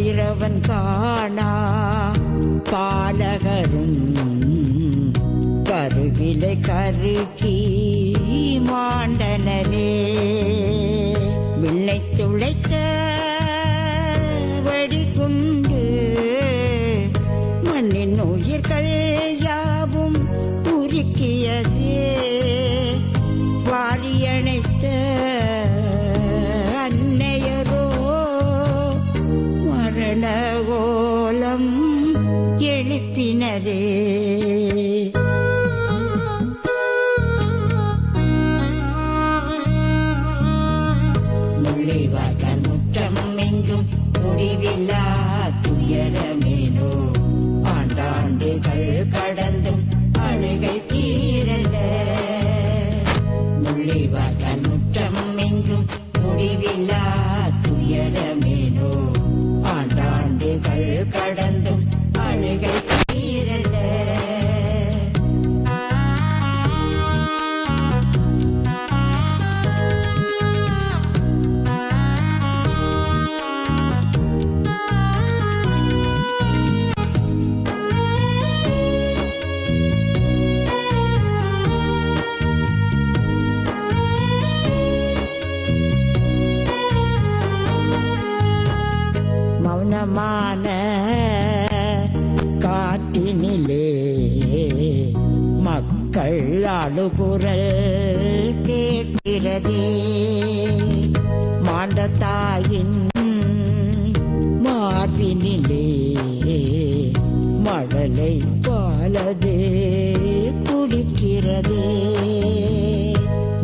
கதிரவன் காணா பாலகரும் கருவிலை கருக்கி மாண்டனரே. விண்ணை துளைத்த வடிகுண்டு மண்ணின் உயிர்கள் யாவும் உருக்கியதே. வாரியணைத்த அன்னையரோ மரண கோலம் எழுப்பினரே. முள்ளிவாய்க்கால் முற்றம் எங்கும் முடிவில்லா துயரமேனோ. ஆண்டாண்டுகள் கடந்தும் அழுகை தீரல. முள்ளிவாய்க்கால் முற்றம் எங்கும் முடிவில்லா துயரமேனோ. ஆண்டாண்டுகள் கடந்தும் அழுகை தீரல. மௌனமான காட்டினிலே மக்கள் அழுகுரல் கேட்கிறதே. மாண்ட தாயின் மார்பினிலே மழலை பாலது குடிக்கிறதே.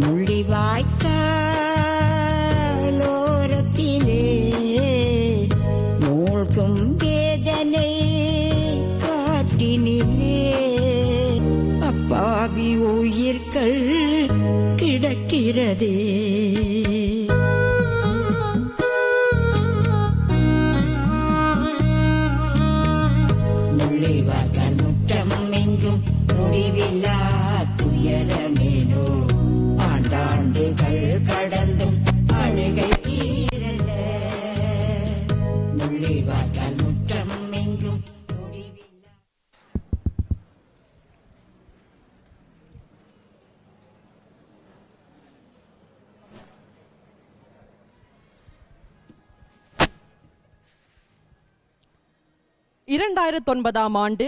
முள்ளிவாய்க்காலோரத்திலே மூழ்கும் வேதனை காட்டினிலே அப்பாவி உயிர்கள் கிடக்கிறதே. முள்ளிவாய்க்கால் முற்றம் எங்கும் முடிவில்லா துயரமேனோ. ஆண்டாண்டுகள் கடந்தும் அழுகை தீரல. முள்ளிவாய்க்கால் முற்றம் எங்கும் முடிவில்லா. ஆண்டு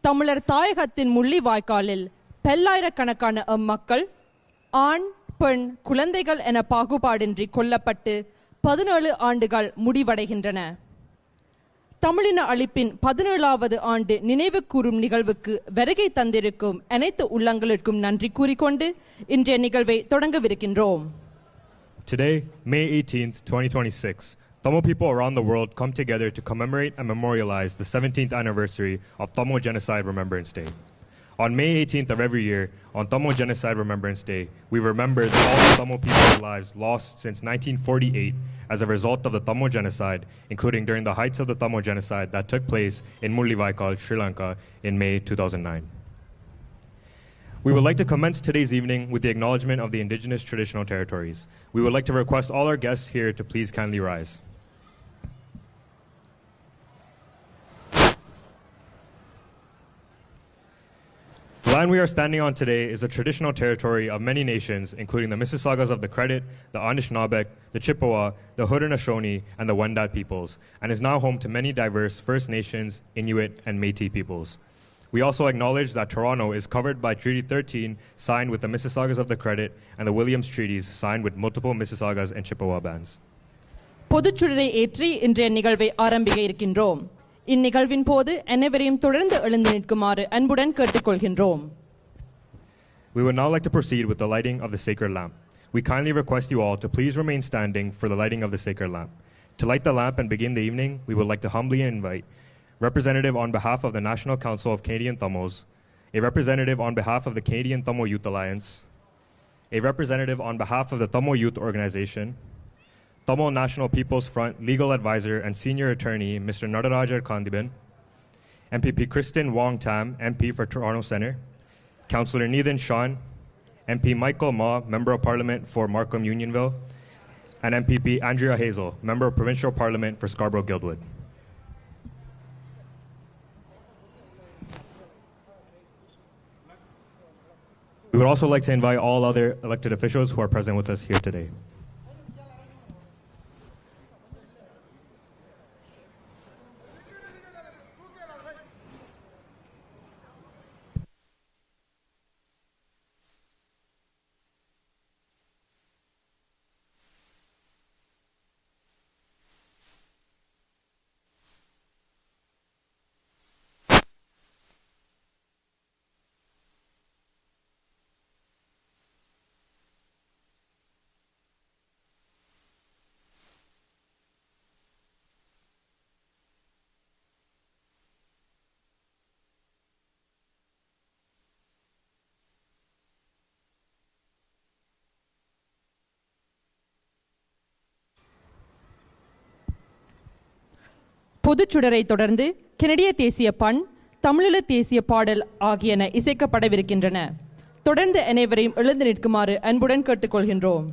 தமிழர் தாயகத்தின் முள்ளிவாய்க்காலில் பல்லாயிரக்கணக்கான மக்கள் ஆண் பெண் குழந்தைகள் என பாகுபாடின்றி கொல்லப்பட்டு 17 ஆண்டுகள் முடிவடைகின்றன. தமிழின அழிப்பின் 17வது ஆண்டு நினைவு கூறும் நிகழ்வுக்கு வருகை தந்திருக்கும் அனைத்து உள்ளங்களுக்கும் நன்றி கூறிக்கொண்டு இன்றைய நிகழ்வை தொடங்கவிருக்கின்றோம். Today, May 18th, 2026, Tamil people around the world come together to commemorate and memorialize the 17th anniversary of Tamil Genocide Remembrance Day. On May 18th of every year, on Tamil Genocide Remembrance Day, we remember all the Tamil people's lives lost since 1948 as a result of the Tamil Genocide, including during the heights of the Tamil Genocide that took place in Mullaivaikkal, Sri Lanka in May 2009. We would like to commence today's evening with the acknowledgement of the indigenous traditional territories. We would like to request all our guests here to please kindly rise. The land we are standing on today is a traditional territory of many nations, including the Mississaugas of the Credit, the Anishinaabe, the Chippewa, the Haudenosaunee, and the Wendat peoples, and is now home to many diverse First Nations, Inuit, and Métis peoples. We also acknowledge that Toronto is covered by Treaty 13, signed with the Mississaugas of the Credit, and the Williams Treaties, signed with multiple Mississaugas and Chippewa bands. பொதுச்சுடரை ஏற்றி இன்றைய நிகழ்வை ஆரம்பிக்க இருக்கின்றோம். இந்நிகழ்வின் போது அனைவரையும் தொடர்ந்து எழுந்து நிற்குமாறு அன்புடன் கேட்டுக்கொள்கின்றோம். We would now like to proceed with the lighting of the sacred lamp. We kindly request you all to please remain standing for the lighting of the sacred lamp. To light the lamp and begin the evening, we would like to humbly invite representative on behalf of the National Council of Canadian Tamils, a representative on behalf of the Canadian Tamil Youth Alliance, a representative on behalf of the Tamil Youth Organization, Tamil National People's Front legal advisor and senior attorney, Mr. Nadarajar Kandiban, MPP Kristen Wong Tam, MP for Toronto Centre, Councillor Neithan Sean, MP Michael Ma, Member of Parliament for Markham Unionville, and MPP Andrea Hazel, Member of Provincial Parliament for Scarborough Guildwood. would also like to invite all other elected officials who are present with us here today. பொதுச்சுடரை தொடர்ந்து கெனடிய தேசிய பண், தமிழீழ தேசிய பாடல் ஆகியன இசைக்கப்படவிருக்கின்றன. தொடர்ந்து அனைவரையும் எழுந்து நிற்குமாறு அன்புடன் கேட்டுக்கொள்கின்றோம்.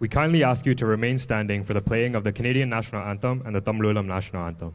We kindly ask you to remain standing for the playing of the Canadian National Anthem and the Tamlulam National Anthem.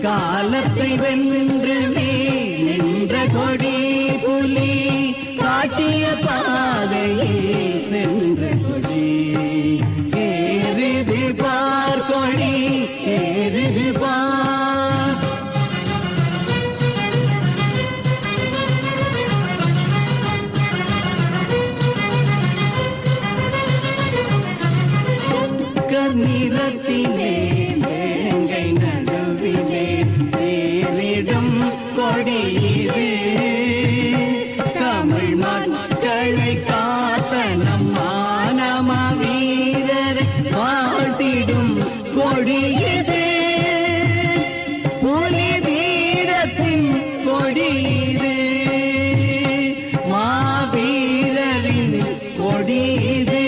காலத்தை வென்று நின்ற கொடி புலி காட்டிய பாதையில் சென்ற கொடி ஏறுது பார் கொடி ஏறுது பார் கர்நிறத்திலே வேங்கை நடுவிலே சேரிடும் கொடி இது தமிழ் மக்களை காத்த நம் மானம வீரர் வாழ்த்திடும் கொடி இது புலி வீரத்தின் கொடி இது மாவீரரின் கொடி இது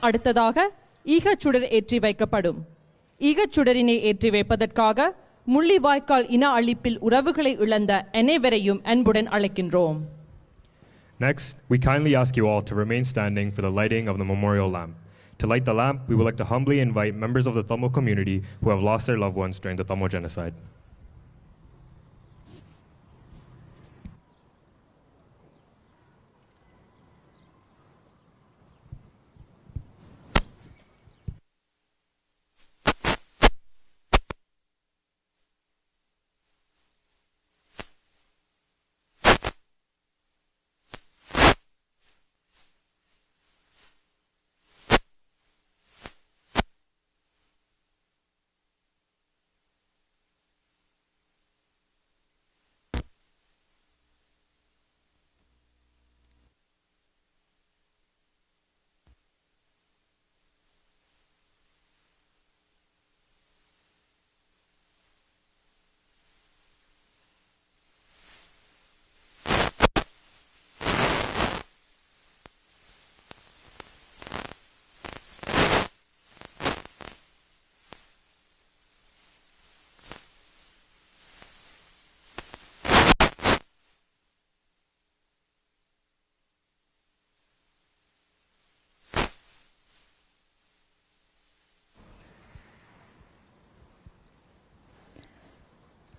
அடுத்ததாக ஈகச்சுடர் ஏற்றி வைக்கப்படும். ஈகச்சுடரினை ஏற்றி வைப்பதற்காக முள்ளிவாய்க்கால் இன அழிப்பில் உறவுகளை இழந்த அனைவரையும் அன்புடன் அழைக்கின்றோம். Next, we kindly ask you all to remain standing for the lighting of the memorial lamp. To light the lamp, we would like to humbly invite members of the Tamil community who have lost their loved ones during the Tamil genocide.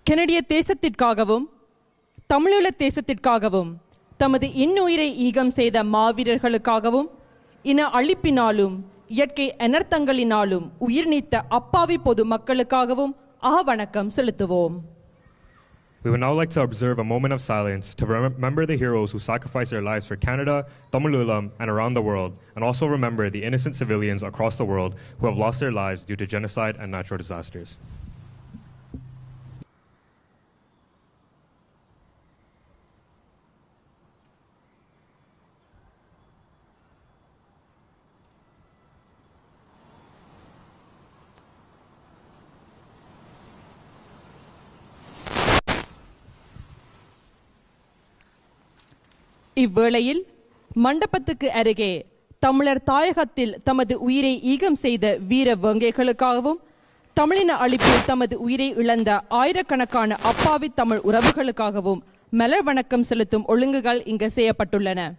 கனடிய தேசத்திற்காகவும் தமிழீழ தேசத்திற்காகவும் தமது இன்னுயிரை ஈகம் செய்த மாவீரர்களுக்காகவும் இன அழிப்பினாலும் இயற்கை அனர்த்தங்களினாலும் உயிர் நீத்த அப்பாவி பொது மக்களுக்காகவும் அகவணக்கம் செலுத்துவோம். We would now like to observe a moment of silence to remember the heroes who sacrificed their lives for Canada, Tamilulam, and around the world, and also remember the innocent civilians across the world who have lost their lives due to genocide and natural disasters. இவ்வேளையில் மண்டபத்துக்கு அருகே தமிழர் தாயகத்தில் தமது உயிரை ஈகம் செய்த வீர வேங்கைகளுக்காகவும் தமிழின அழிப்பில் தமது உயிரை இழந்த ஆயிரக்கணக்கான அப்பாவி தமிழ் உறவுகளுக்காகவும் மலர் வணக்கம் செலுத்தும் ஒழுங்குகள் இங்கு செய்யப்பட்டுள்ளன.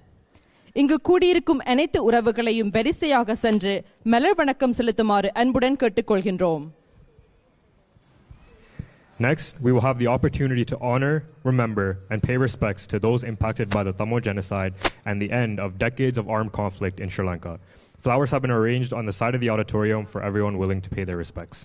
இங்கு கூடியிருக்கும் அனைத்து உறவுகளையும் வரிசையாக சென்று மலர் வணக்கம் செலுத்துமாறு அன்புடன் கேட்டுக்கொள்கின்றோம். Next, we will have the opportunity to honor, remember, and pay respects to those impacted by the Tamil genocide and the end of decades of armed conflict in Sri Lanka. Flowers have been arranged on the side of the auditorium for everyone willing to pay their respects.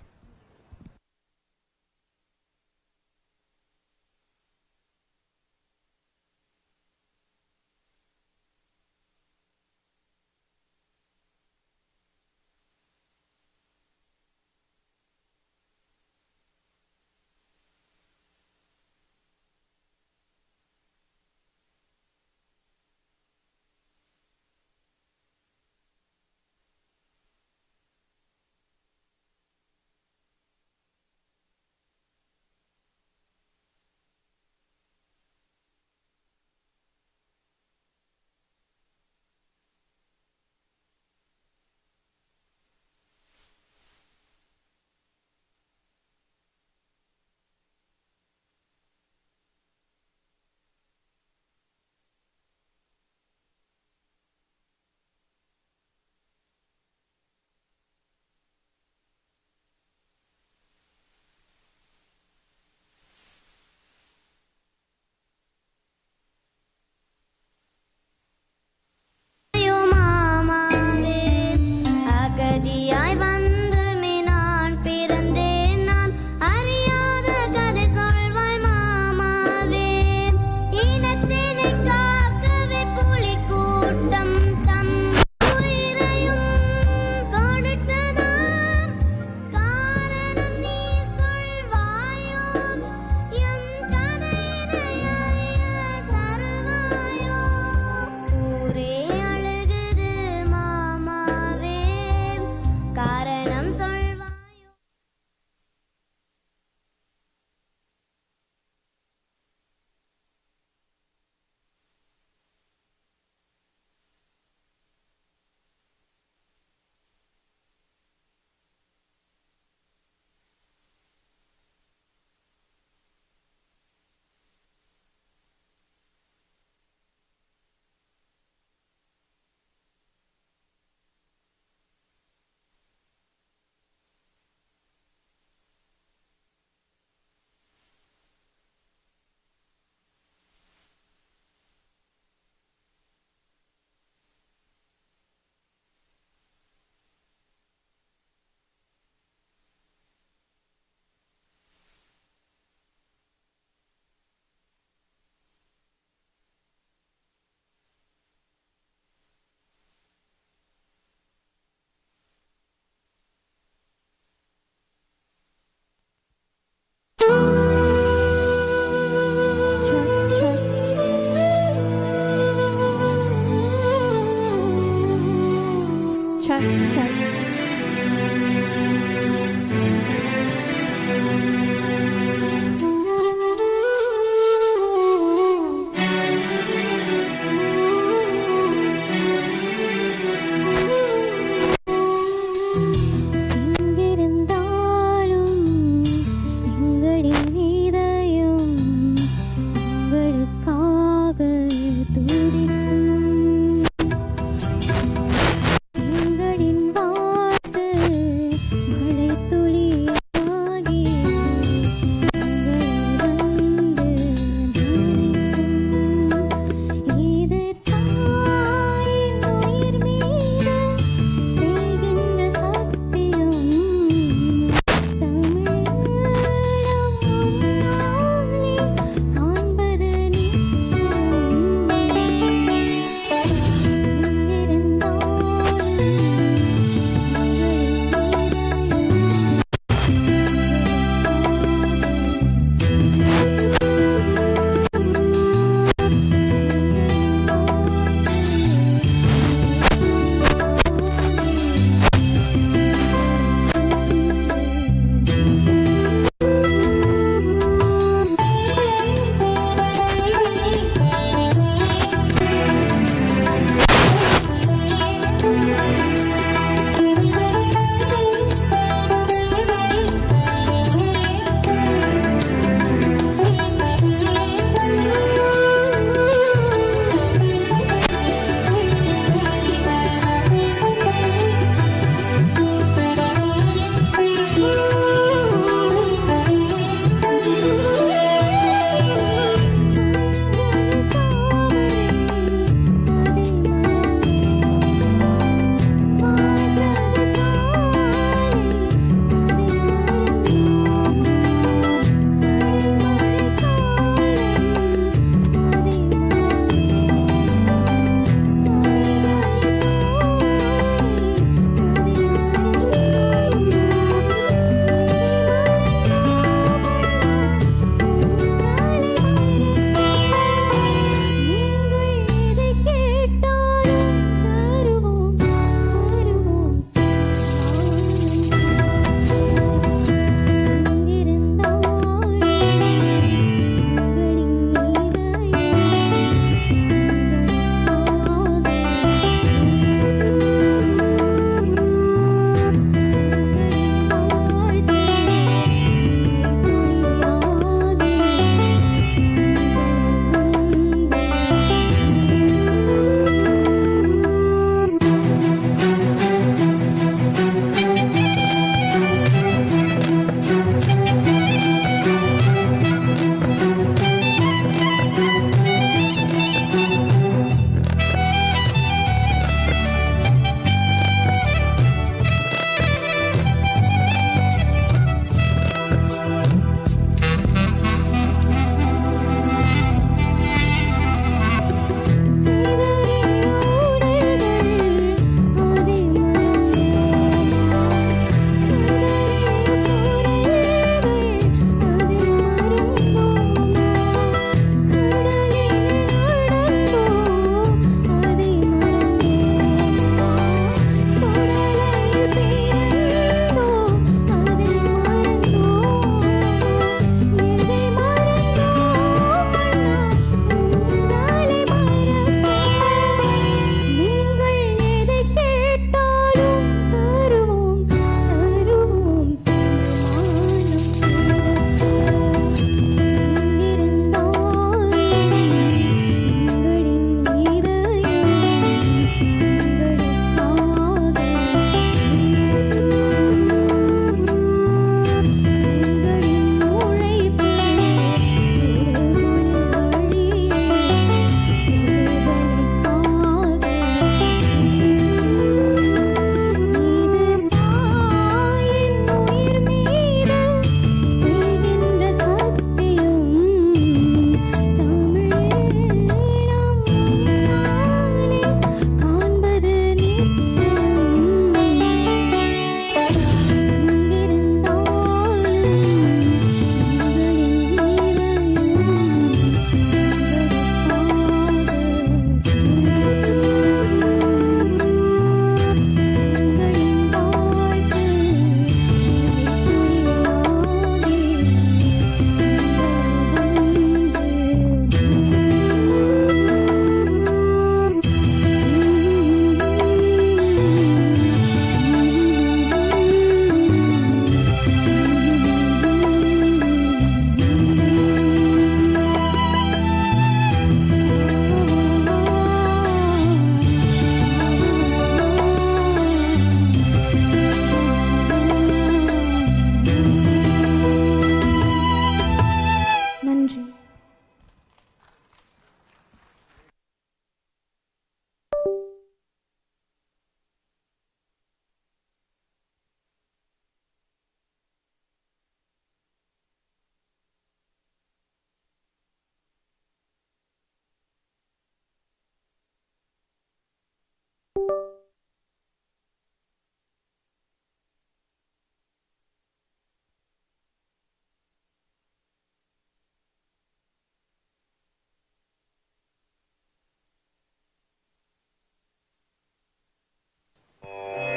எங்கிருந்தாலும் எங்களின் இதயம் உங்களுக்காக துடிக்கும். எங்களின் வாழ்வு மழைத்துளியாகி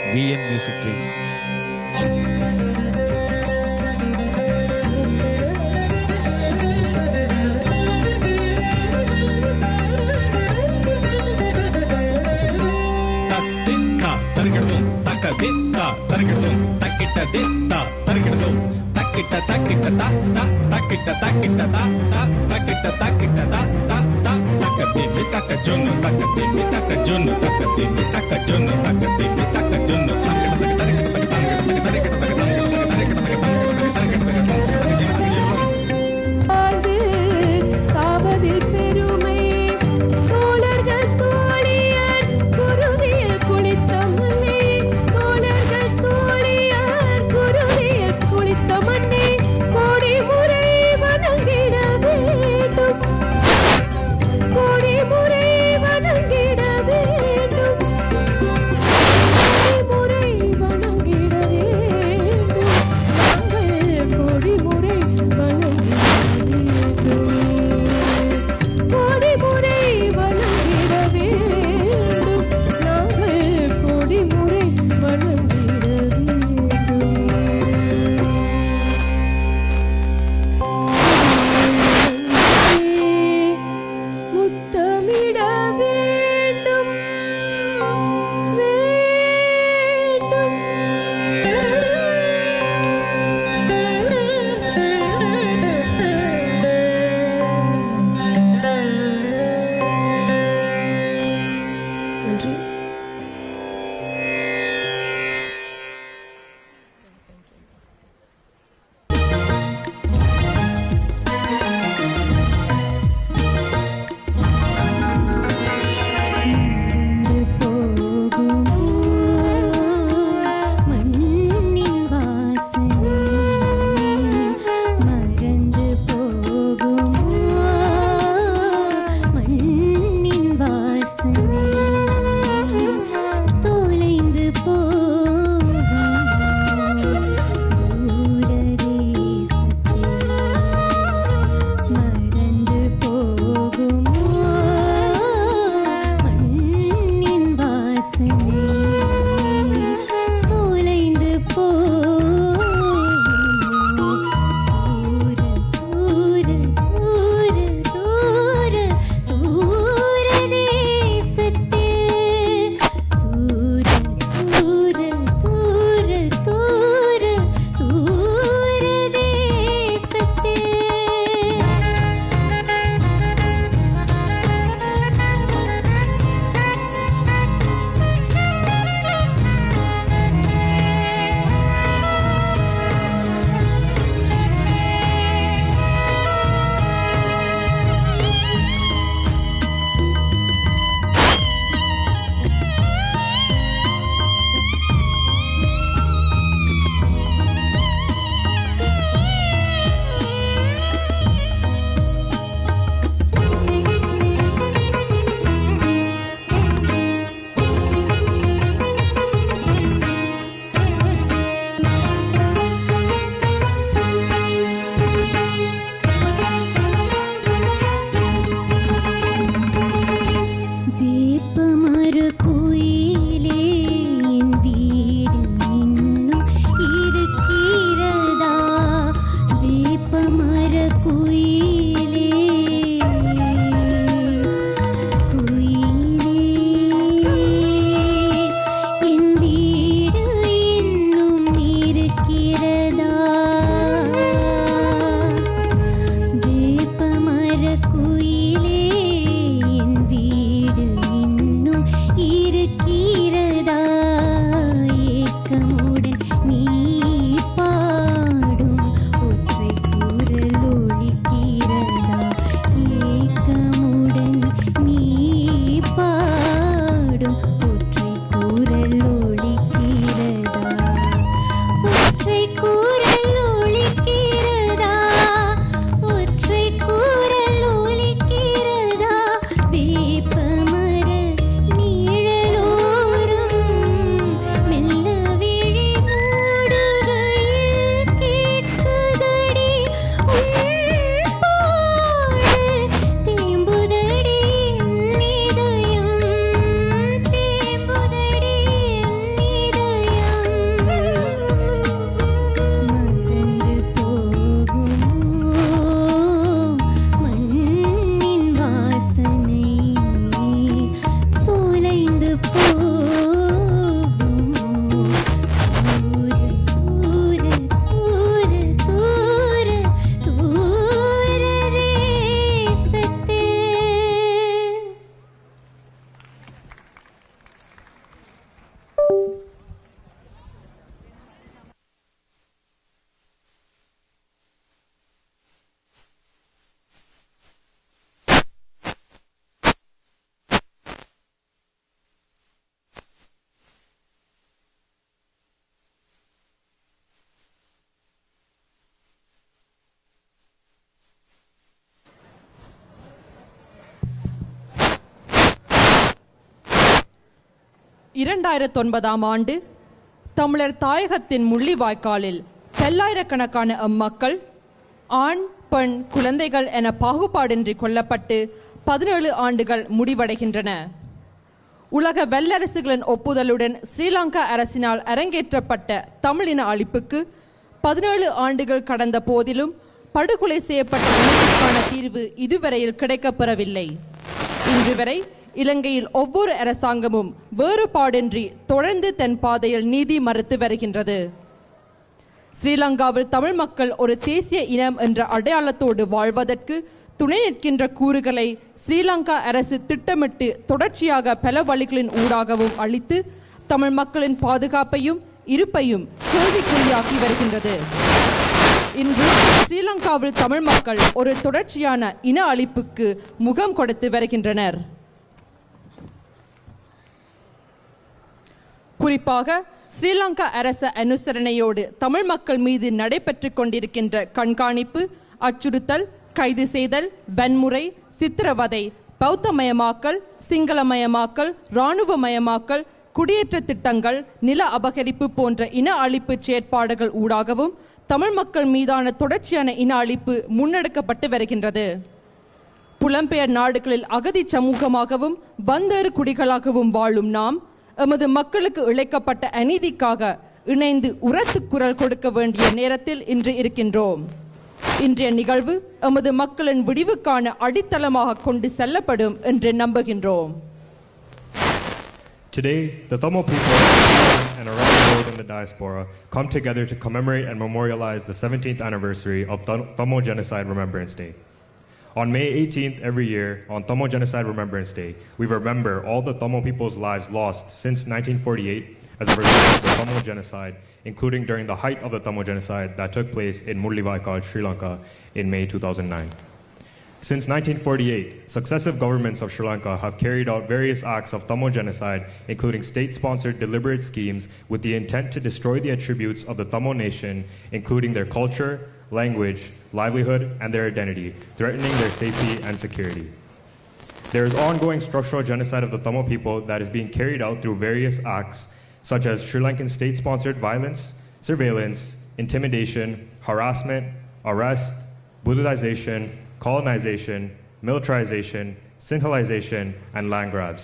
VM Music Dreams. தத்தித்தா தருகிறதும் தக்கதித்தா தருகிறதும் தக்கிட்டதித்தா தருகிறதும் தக்கிட்ட தக்கிட்ட தா தா தக்கிட்ட தக்கிட்ட தா தா தக்கிட்ட தக்கிட்ட தா தா தா தக்கதிமி தக்க ஜொன்னு தக்கதிமி தக்க ஜொன்னு தக்கதிமி தக்க ஜொன்னு தக்கதிமி தக்க ஜொன்னு தக்கிட்ட தக்கிட்ட தக்கிட்ட தக்கிட்ட தக்கிட்ட சாவதில் பெருமை தோழர்கள் தோழியர் குருதியில் குளித்த மண்ணே தோழர்கள் தோழியர் குருதியில் குளித்த மண்ணே கோடி முறை வணங்கிட வேண்டும் கோடி முறை வணங்கிட வேண்டும் 2009 ஆண்டு தமிழர் தாயகத்தின் முள்ளிவாய்க்காலில் பல்லாயிரக்கணக்கான அம்மக்கள் ஆண் பெண் குழந்தைகள் என பாகுபாடின்றி கொல்லப்பட்டு 17 ஆண்டுகள் முடிவடைகின்றன. உலக வல்லரசுகளின் ஒப்புதலுடன் ஸ்ரீலங்கா அரசினால் அரங்கேற்றப்பட்ட தமிழின அழிப்புக்கு 17 ஆண்டுகள் கடந்த போதிலும் படுகொலை செய்யப்பட்ட இனத்திற்கான தீர்வு இதுவரையில் கிடைக்கப்பெறவில்லை. இன்று வரை இலங்கையில் ஒவ்வொரு அரசாங்கமும் வேறுபாடின்றி தொடர்ந்து தன் பாதையில் நீதி மறுத்து வருகின்றது. ஸ்ரீலங்காவில் தமிழ் மக்கள் ஒரு தேசிய இனம் என்ற அடையாளத்தோடு வாழ்வதற்கு துணை நிற்கின்ற கூறுகளை ஸ்ரீலங்கா அரசு திட்டமிட்டு தொடர்ச்சியாக பல வழிகளின் ஊடாகவும் அளித்து தமிழ் மக்களின் பாதுகாப்பையும் இருப்பையும் கேள்விக்குறியாக்கி வருகின்றது. இன்று ஸ்ரீலங்காவில் தமிழ் மக்கள் ஒரு தொடர்ச்சியான இன அழிப்புக்கு முகம் கொடுத்து வருகின்றனர். குறிப்பாக ஸ்ரீலங்கா அரச அனுசரணையோடு தமிழ் மக்கள் மீது நடைபெற்று கொண்டிருக்கின்ற கண்காணிப்பு, அச்சுறுத்தல், கைது செய்தல், வன்முறை, சித்திரவதை, பௌத்தமயமாக்கல், சிங்களமயமாக்கல், இராணுவமயமாக்கல், குடியேற்ற திட்டங்கள், நில அபகரிப்பு போன்ற இன அழிப்பு செயற்பாடுகள் ஊடாகவும் தமிழ் மக்கள் மீதான தொடர்ச்சியான இன அழிப்பு முன்னெடுக்கப்பட்டு வருகின்றது. புலம்பெயர் நாடுகளில் அகதி சமூகமாகவும் வந்தேறு குடிகளாகவும் வாழும் நாம் எமது மக்களுக்கு இழைக்கப்பட்ட அநீதிக்காக இணைந்து உரத்து குரல் கொடுக்க வேண்டிய நேரத்தில் இன்று இருக்கின்றோம். இன்றைய நிகழ்வு எமது மக்களின் விடிவுக்கான அடித்தளமாக கொண்டு செல்லப்படும் என்று நம்புகின்றோம். Today, the Tamil people and around the world in the diaspora come together to commemorate and memorialize the 17th anniversary of Tamil Genocide Remembrance Day. On May 18th every year, on Tamil Genocide Remembrance Day, we remember all the Tamil people's lives lost since 1948 as a result of the Tamil Genocide, including during the height of the Tamil Genocide that took place in Mullawaikal, Sri Lanka in May 2009. Since 1948, successive governments of Sri Lanka have carried out various acts of Tamil genocide, including state-sponsored deliberate schemes with the intent to destroy the attributes of the Tamil nation, including their culture, language, livelihood, and their identity, threatening their safety and security. There is ongoing structural genocide of the Tamil people that is being carried out through various acts, such as Sri Lankan state-sponsored violence, surveillance, intimidation, harassment, arrest, Buddhization, colonization, militarization, Sinhalalization, and land grabs.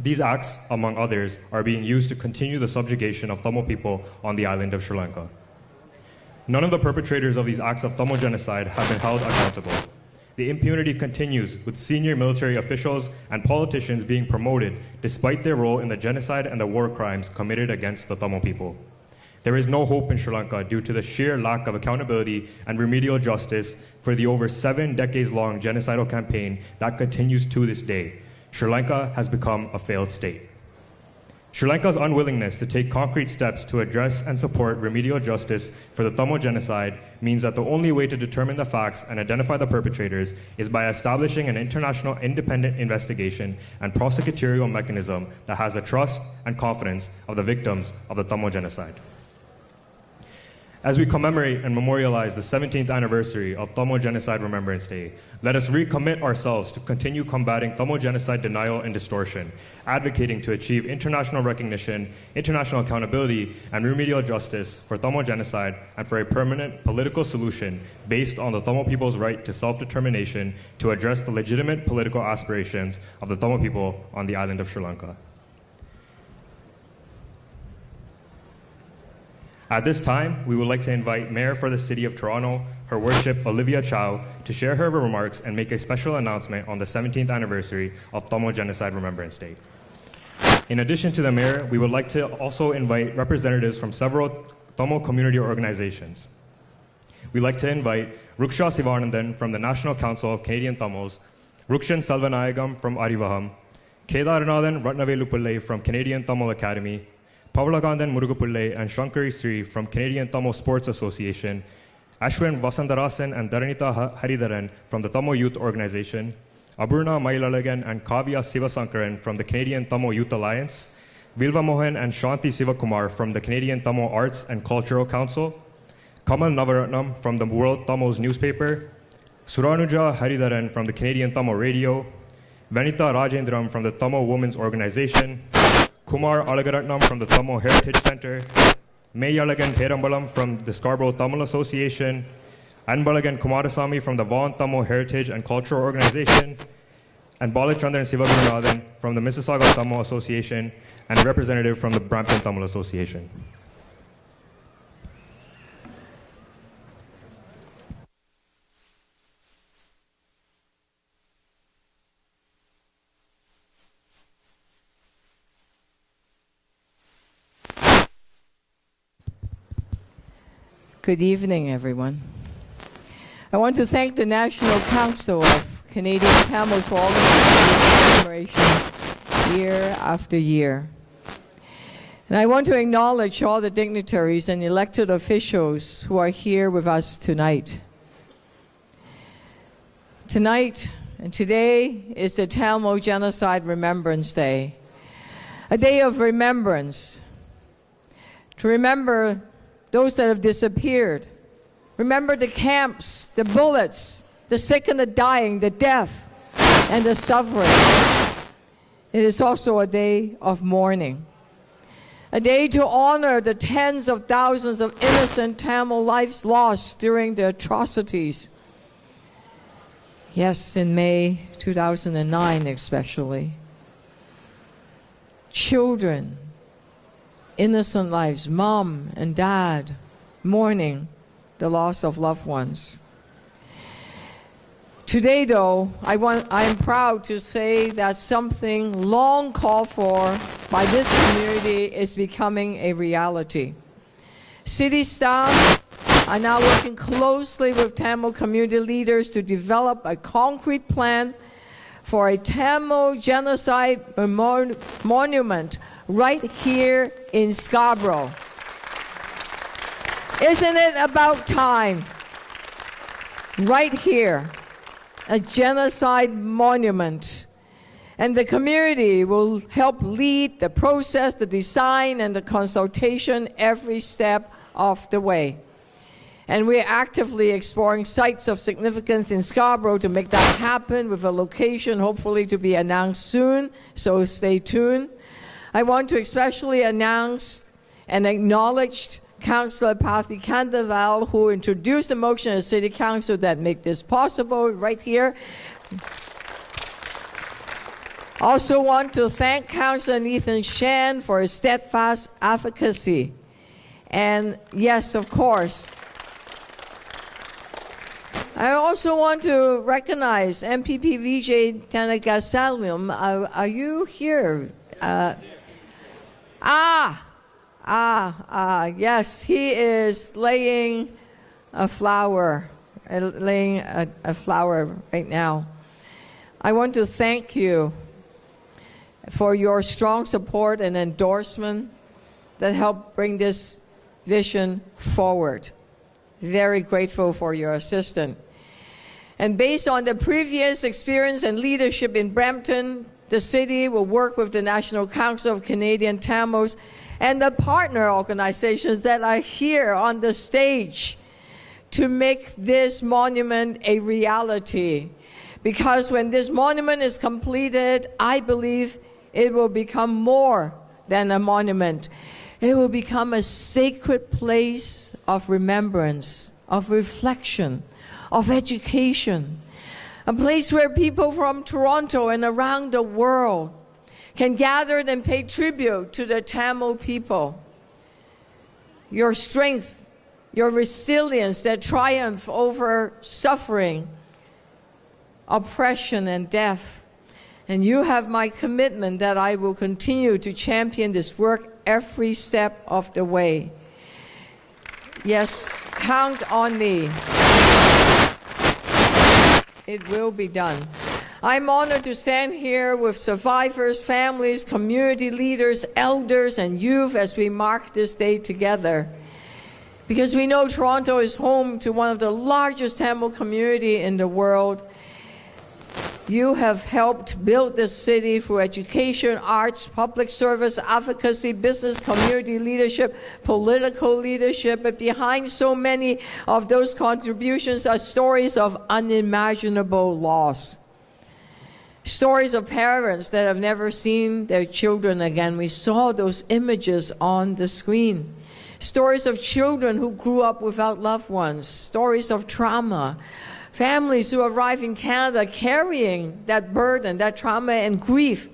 These acts, among others, are being used to continue the subjugation of Tamil people on the island of Sri Lanka. None of the perpetrators of these acts of Tamil genocide have been held accountable. The impunity continues, with senior military officials and politicians being promoted despite their role in the genocide and the war crimes committed against the Tamil people. There is no hope in Sri Lanka due to the sheer lack of accountability and remedial justice for the over 7 decades-long genocidal campaign that continues to this day. Sri Lanka has become a failed state. Sri Lanka's unwillingness to take concrete steps to address and support remedial justice for the Tamil genocide means that the only way to determine the facts and identify the perpetrators is by establishing an international independent investigation and prosecutorial mechanism that has the trust and confidence of the victims of the Tamil genocide. As we commemorate and memorialize the 17th anniversary of Tamil Genocide Remembrance Day, let us recommit ourselves to continue combating Tamil genocide denial and distortion, advocating to achieve international recognition, international accountability, and remedial justice for Tamil genocide and for a permanent political solution based on the Tamil people's right to self-determination to address the legitimate political aspirations of the Tamil people on the island of Sri Lanka. At this time, we would like to invite Mayor for the City of Toronto, Her Worship Olivia Chow, to share her remarks and make a special announcement on the 17th anniversary of Tamil Genocide Remembrance Day. In addition to the Mayor, we would like to also invite representatives from several Tamil community organizations. We'd like to invite Ruksha Sivanandan from the National Council of Canadian Tamils, Rukshan Selvanayagam from Arivaham, Kedaranathan Ratnavelu Pillai from Canadian Tamil Academy, Pavlagandan Murugapullai and Shankari Sri from Canadian Tamil Sports Association, Ashwin Vasandarasan and Dharanita Haridharan from the Tamil Youth Organization, Aburna Mailalagan and Kavya Sivasankaran from the Canadian Tamil Youth Alliance, Vilva Mohan and Shanti Sivakumar from the Canadian Tamil Arts and Cultural Council, Kamal Navaratnam from the World Tamils newspaper, Suranuja Haridharan from the Canadian Tamil Radio, Vanita Rajendram from the Tamil Women's Organization, Kumar Alagaratnam from the Tamil Heritage Center, Mayalagan Perambalam from the Scarborough Tamil Association, Anbalagan Kumarasamy from the Vaughan Tamil Heritage and Cultural Organization, and Balachandran Sivagunathan from the Mississauga Tamil Association, and a representative from the Brampton Tamil Association. Good evening, everyone. I want to thank the National Council of Canadian Tamils for organizing this celebration year after year. And I want to acknowledge all the dignitaries and elected officials who are here with us tonight. Tonight and today is the Tamil Genocide Remembrance Day, a day of remembrance, to remember those that have disappeared. Remember the camps, the bullets, the sick and the dying, the death, and the suffering. It is also a day of mourning, a day to honor the tens of thousands of innocent Tamil lives lost during the atrocities. Yes, in May 2009 especially. Children, innocent lives, mom and dad mourning the loss of loved ones. Today, though, I am proud to say that something long called for by this community is becoming a reality. City staff are now working closely with Tamil community leaders to develop a concrete plan for a Tamil genocide monument right here in Scarborough. Isn't it about time? Right here, a genocide monument. And the community will help lead the process, the design, and the consultation every step of the way. And we're actively exploring sites of significance in Scarborough to make that happen, with a location hopefully to be announced soon, so stay tuned. I want to especially announce and acknowledge Councillor Pathy Kandaval, who introduced the motion at City Council that made this possible right here. Also want to thank Councillor Ethan Shan for his steadfast advocacy. And yes, of course, I also want to recognize MPP Vijay Tanagasalam. Are you here? Yes, he is laying a flower right now. I want to thank you for your strong support and endorsement that helped bring this vision forward. Very grateful for your assistance. And based on the previous experience and leadership in Brampton, the city will work with the National Council of Canadian Tamils and the partner organizations that are here on the stage to make this monument a reality. Because when this monument is completed, I believe it will become more than a monument. It will become a sacred place of remembrance, of reflection, of education, a place where people from Toronto and around the world can gather and pay tribute to the Tamil people. Your strength, your resilience that triumph over suffering, oppression, and death. And you have my commitment that I will continue to champion this work every step of the way. Yes, count on me. It will be done. I'm honored to stand here with survivors, families, community leaders, elders, and youth as we mark this day together. Because we know Toronto is home to one of the largest Tamil community in the world. You have helped build this city through education, arts, public service, advocacy, business, community leadership, political leadership. But behind so many of those contributions are stories of unimaginable loss. Stories of parents that have never seen their children again. We saw those images on the screen. Stories of children who grew up without loved ones. Stories of trauma. Families who arrive in Canada carrying that burden, that trauma and grief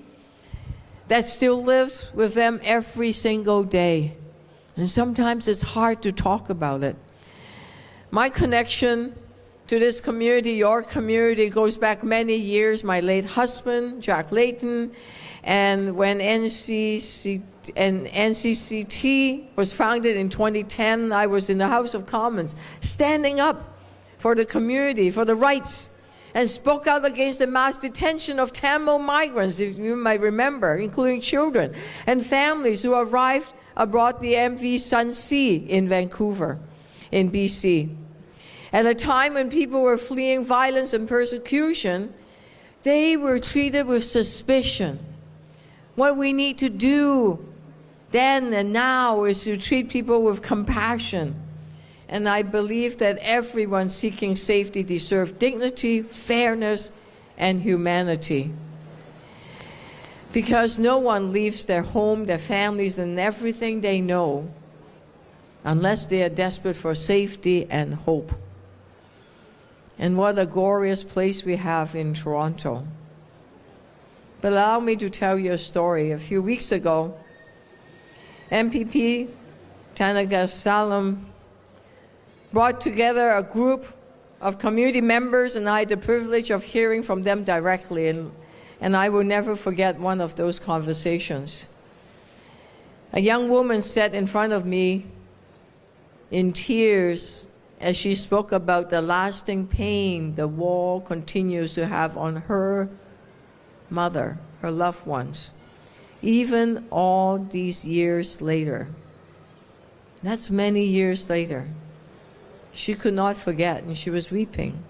that still lives with them every single day. And sometimes it's hard to talk about it. My connection to this community, your community, goes back many years. My late husband, Jack Layton, and when NCCT was founded in 2010, I was in the House of Commons standing up for the community, for the rights, and spoke out against the mass detention of Tamil migrants, if you might remember, including children and families who arrived aboard the MV Sunsea in Vancouver, in BC. At a time when people were fleeing violence and persecution, they were treated with suspicion. What we need to do then and now is to treat people with compassion. And I believe that everyone seeking safety deserves dignity, fairness, and humanity. Because no one leaves their home, their families, and everything they know unless they are desperate for safety and hope. And what a glorious place we have in Toronto. But allow me to tell you a story. A few weeks ago, MPP Thanagasalam brought together a group of community members, and I had the privilege of hearing from them directly, and I will never forget one of those conversations. A young woman sat in front of me in tears as she spoke about the lasting pain the war continues to have on her mother, her loved ones, even all these years later. That's many years later. She could not forget, and she was weeping.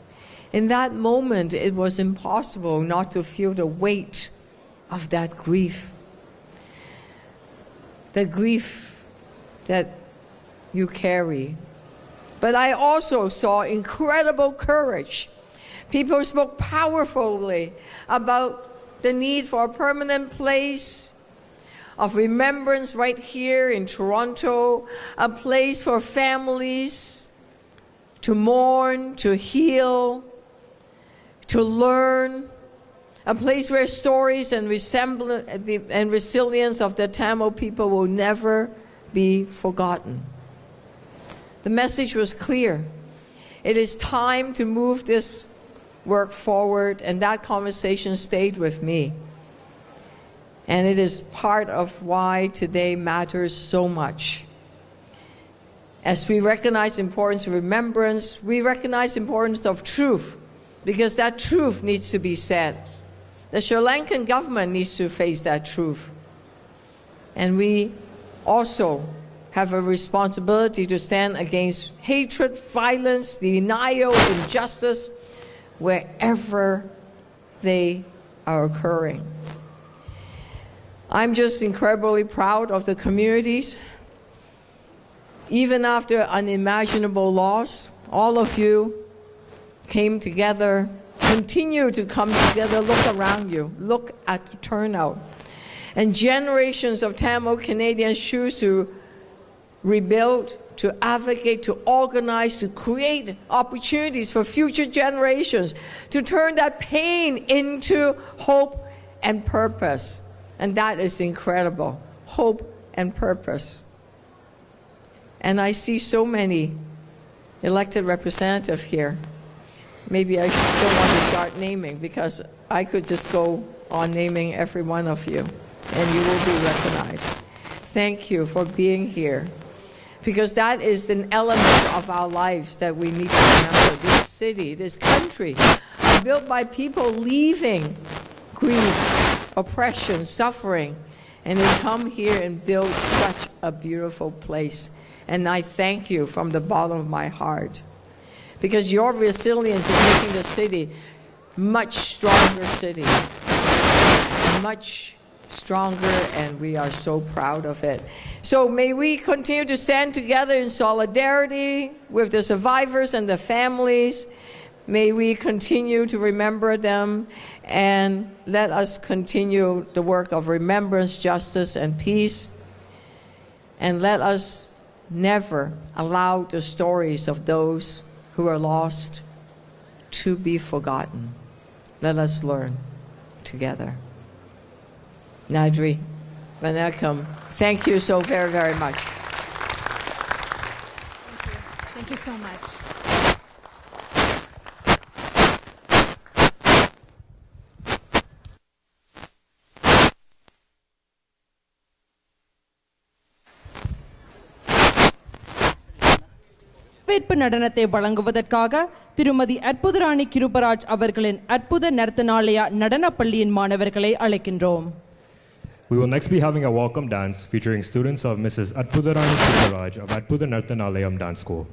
In that moment, it was impossible not to feel the weight of that grief. The grief that you carry. But I also saw incredible courage. People spoke powerfully about the need for a permanent place of remembrance right here in Toronto, a place for families to mourn, to heal, to learn, a place where stories and resilience of the Tamil people will never be forgotten. The message was clear. It is time to move this work forward, and that conversation stayed with me. And it is part of why today matters so much. As we recognize the importance of remembrance, we recognize the importance of truth, because that truth needs to be said. The Sri Lankan government needs to face that truth. And we also have a responsibility to stand against hatred, violence, denial, injustice, wherever they are occurring. I'm just incredibly proud of the communities. Even after unimaginable loss, all of you came together, continue to come together. Look around you, look at the turnout. And generations of Tamil Canadians choose to rebuild, to advocate, to organize, to create opportunities for future generations, to turn that pain into hope and purpose. And that is incredible, hope and purpose. And I see so many elected representatives here. Maybe I don't want to start naming, because I could just go on naming every one of you, and you will be recognized. Thank you for being here, because that is an element of our lives that we need to remember. This city, this country, are built by people leaving grief, oppression, suffering, and they come here and build such a beautiful place. And I thank you from the bottom of my heart, because your resilience is making the city much stronger city, much stronger, and we are so proud of it. So may we continue to stand together in solidarity with the survivors and the families, May we continue to remember them, and let us continue the work of remembrance, justice, and peace. And let us never allow the stories of those who are lost to be forgotten. Let us learn together. Nadri, Vanakkam, thank you so very, very much. Thank you so much. வரவேற்பு நடனத்தை வழங்குவதற்காக திருமதி அற்புதராணி கிருபராஜ் அவர்களின் அற்புத நர்த்தனாலயா நடனப் பள்ளியின் மாணவர்களை அழைக்கின்றோம். We will next be having a welcome dance featuring students of Mrs. Arpudarani Kirubaraj of Arpuda Nartanalayam Dance School.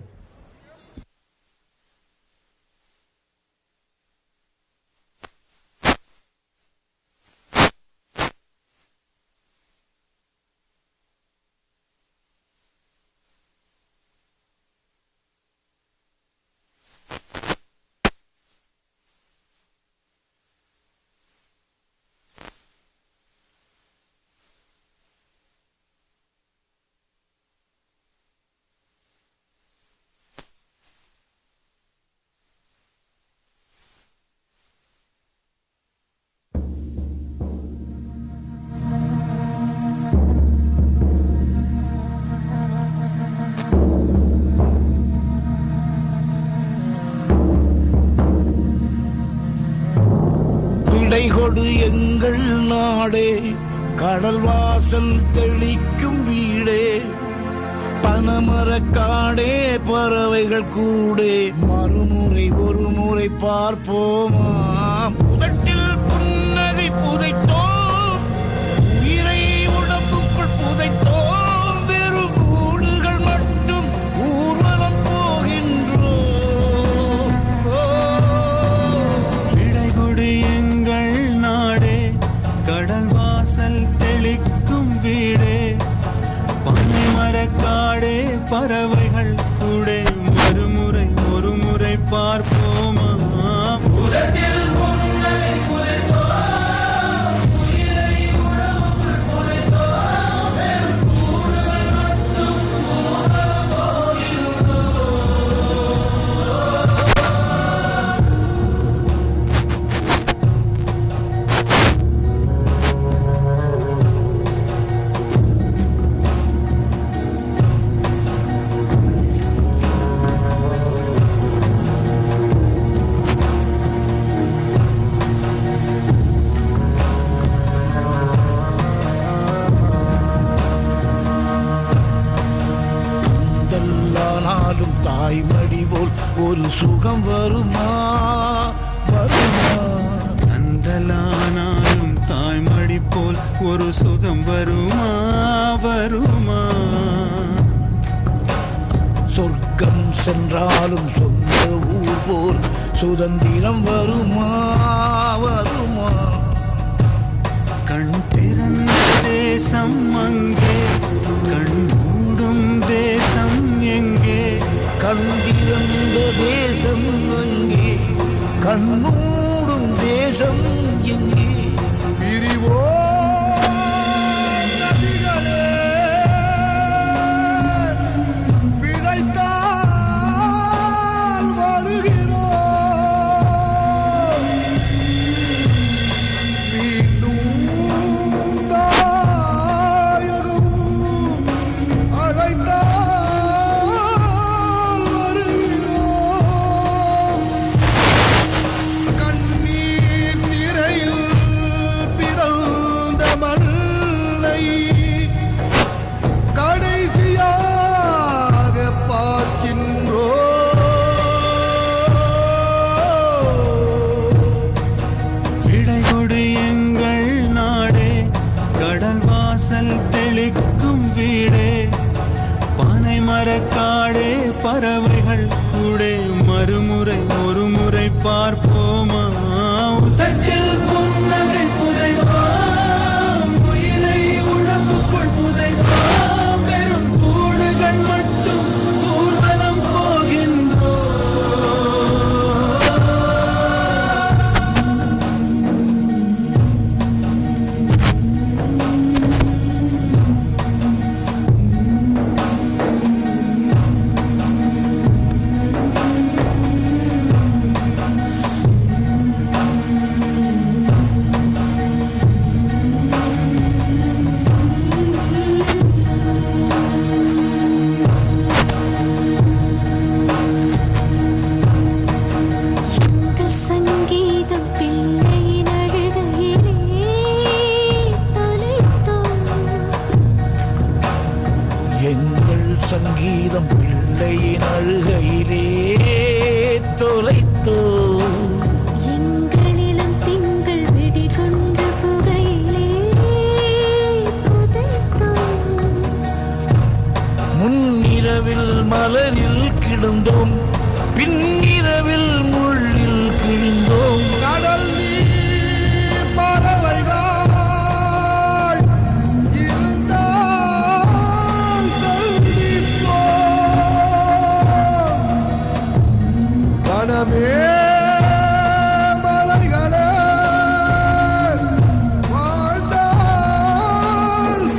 கொடு எங்கள் நாடே, கடல் வாசல் தெளிக்கும் வீடே, பனமரக்காடே, பறவைகள் கூடே, மறுமுறை ஒரு முறை பார்ப்போமா, புதட்டில் புன்னகை புதைத்தோம், உயிரை உடம்புக்குள் புதைத்தோம், வெறும் கூடுகள் மட்டும் ஊர்வலம் போகின்றோம். விடை கொடு எங்கள் நாடே, கடல் வாசல் தெளிக்கும் வீடே, பனை மரக்காடே, பறவைகள் கூடே, மறுமுறை ஒரு முறை பார்ப்போமா, புதட்டில் புன்னகை புதைத்தோம், உயிரை உடம்புக்குள் புதைத்தோம், வெறும் கூடுகள் மட்டும் ஊர்வலம் போகின்றோம். நாளும் தாய்மடி போல் ஒரு சுகம் வருமா, வருமா, அந்தலானாலும் தாய்மடி போல் ஒரு சுகம் வருமா, வருமா, சொர்க்கம் சென்றாலும் சொந்த ஊர் போல் சுதந்திரம் வருமா, வருமா, கண் திறந்த தேசம் அங்கே, கண் மூடும் தேசம் எங்கே, கண்டிருந்த தேசம் அங்கே, கண்ணூடும் தேசம் எங்கே, பிரிவோ நதிகளே, பிழைத்தால் வருகிறோம், மீண்டும் தாயகம் அழைத்தால் வருகிறோம், கண்ணீர் திரையில் பிறந்த மண்ணை கடைசியாக பார்க்கின்றோம். விடை கொடு எங்கள் நாடே, கடல் வாசல் தெளிக்கும் வீடே, பனை மரக்காடே, பறவைகள் கூடே, மறுமுறை ஒரு முறை பார்ப்போமா, உதட்டில் புன்னகை புதைத்தோம், உயிரை உடம்புக்குள் புதைத்தோம், வெறும் கூடுகள் மட்டும் ஊர்வலம் போகின்றோம். சங்கீதம் பிள்ளையின் அழுகையிலே தொலைத்தோ எங்களிலும் திங்கள் வெடிகொண்டு புகையிலே புதைத்தோம். முன்னிரவில் மலரில் கிடந்தோம், பின்னிரவில் முள்ளில் கிழிந்தோம். கடல் நீர் பறவைகள் இருந்தால் சந்திப்போம். கணமே மலைகளே வாழ்ந்தால்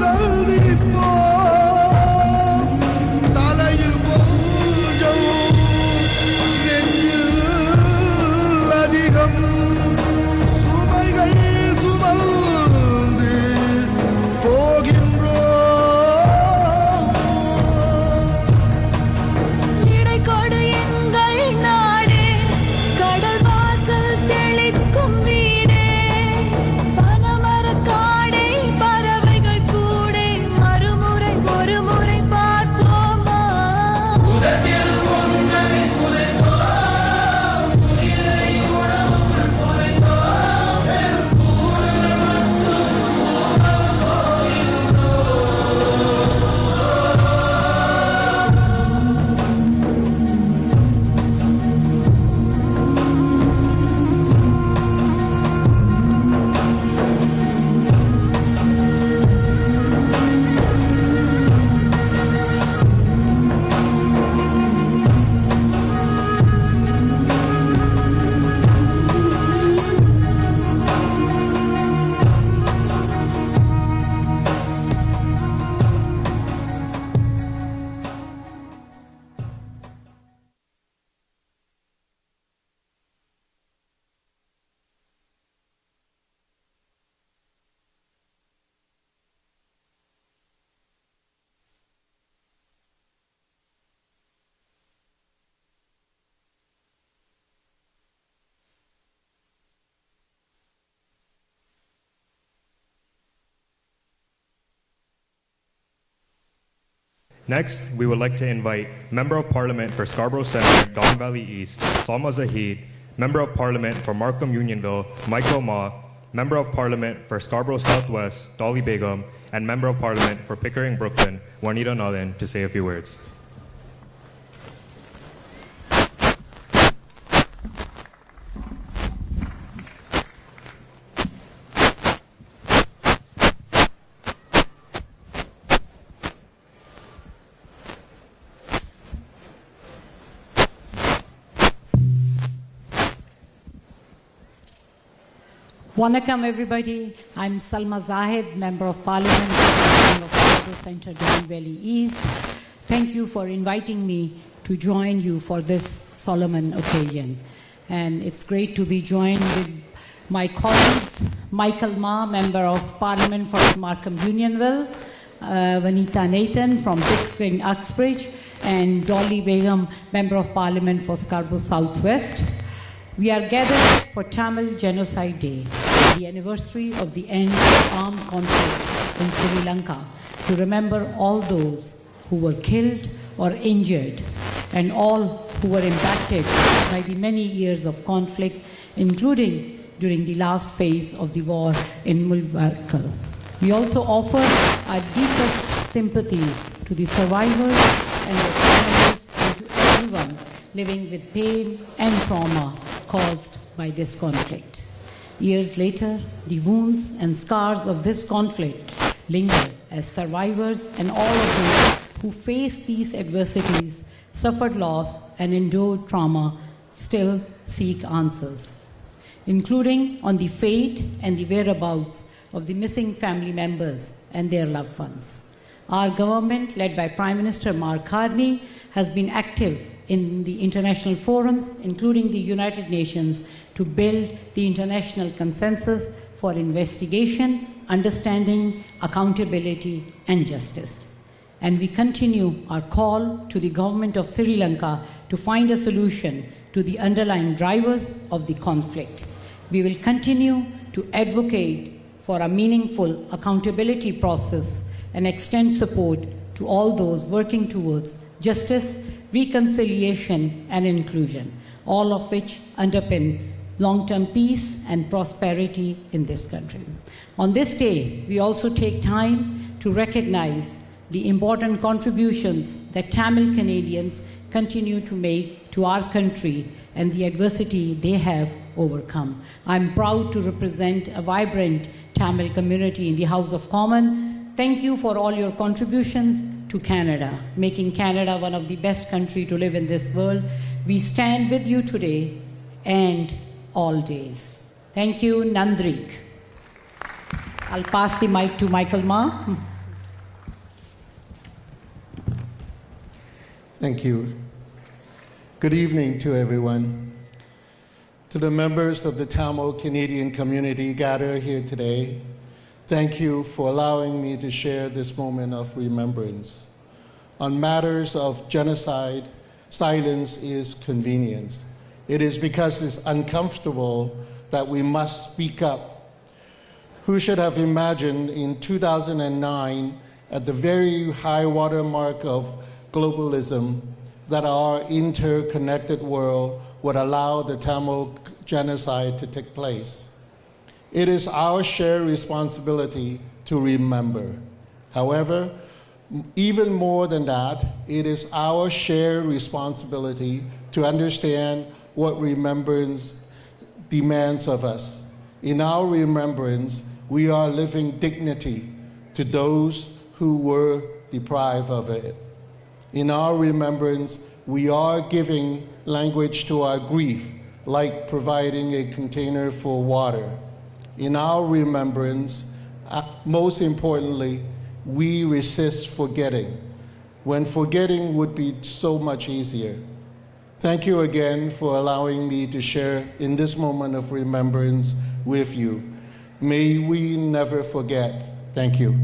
சந்திப்போம். தலையில் கொஞ்சம் நெஞ்சில் அதிகம் சுமைகள் சுமந்து போகின்றோம். இடைக்கொடு எங்கள் நாடே, கடல் வாசல் தெளிக்கும் வீடே, பனமரக்காடே, பறவைகள் கூடே, மறுமுறை ஒரு முறை பார்ப்போமா? Next, we would like to invite Member of Parliament for Scarborough Centre, Don Valley East, Salma Zahid, Member of Parliament for Markham Unionville, Michael Ma, Member of Parliament for Scarborough Southwest, Dolly Begum, and Member of Parliament for Pickering Brooklyn, Juanita Nalin, to say a few words. Welcome everybody. I'm Salma Zahid, Member of Parliament of Scarborough Centre, Don Valley East. Thank you for inviting me to join you for this solemn occasion. And it's great to be joined with my colleagues, Michael Ma, Member of Parliament for Markham Unionville, Vanita Nathan from Pickering Uxbridge, and Dolly Begum, Member of Parliament for Scarborough Southwest. We are gathered for Tamil Genocide Day, the anniversary of the end of armed conflict in Sri Lanka, to remember all those who were killed or injured and all who were impacted by the many years of conflict, including during the last phase of the war in Mulbakkal. We also offer our deepest sympathies to the survivors and their families and to everyone living with pain and trauma caused by this conflict. Years later, the wounds and scars of this conflict linger as survivors and all of those who faced these adversities, suffered loss, and endured trauma still seek answers, including on the fate and the whereabouts of the missing family members and their loved ones. Our government, led by Prime Minister Mark Carney, has been active in the international forums, including the United Nations, to build the international consensus for investigation, understanding, accountability, and justice. And we continue our call to the government of Sri Lanka to find a solution to the underlying drivers of the conflict. We will continue to advocate for a meaningful accountability process and extend support to all those working towards justice, reconciliation, and inclusion, all of which underpin long-term peace and prosperity in this country. On this day, we also take time to recognize the important contributions that Tamil Canadians continue to make to our country and the adversity they have overcome. I'm proud to represent a vibrant Tamil community in the House of Commons. Thank you for all your contributions to Canada, making Canada one of the best countries to live in this world. We stand with you today and all days. Thank you, Nandrik. I'll pass the mic to Michael Ma. Thank you. Good evening to everyone. To the members of the Tamil Canadian community gathered here today, thank you for allowing me to share this moment of remembrance. On matters of genocide, silence is convenience. It is because it's uncomfortable that we must speak up. Who should have imagined in 2009, at the very high water mark of globalism, that our interconnected world would allow the Tamil genocide to take place? It is our shared responsibility to remember. However, even more than that, it is our shared responsibility to understand what remembrance demands of us. In our remembrance, we are living dignity to those who were deprived of it. In our remembrance, we are giving language to our grief, like providing a container for water. In our remembrance, most importantly, we resist forgetting, when forgetting would be so much easier. Thank you again for allowing me to share in this moment of remembrance with you. May we never forget. Thank you.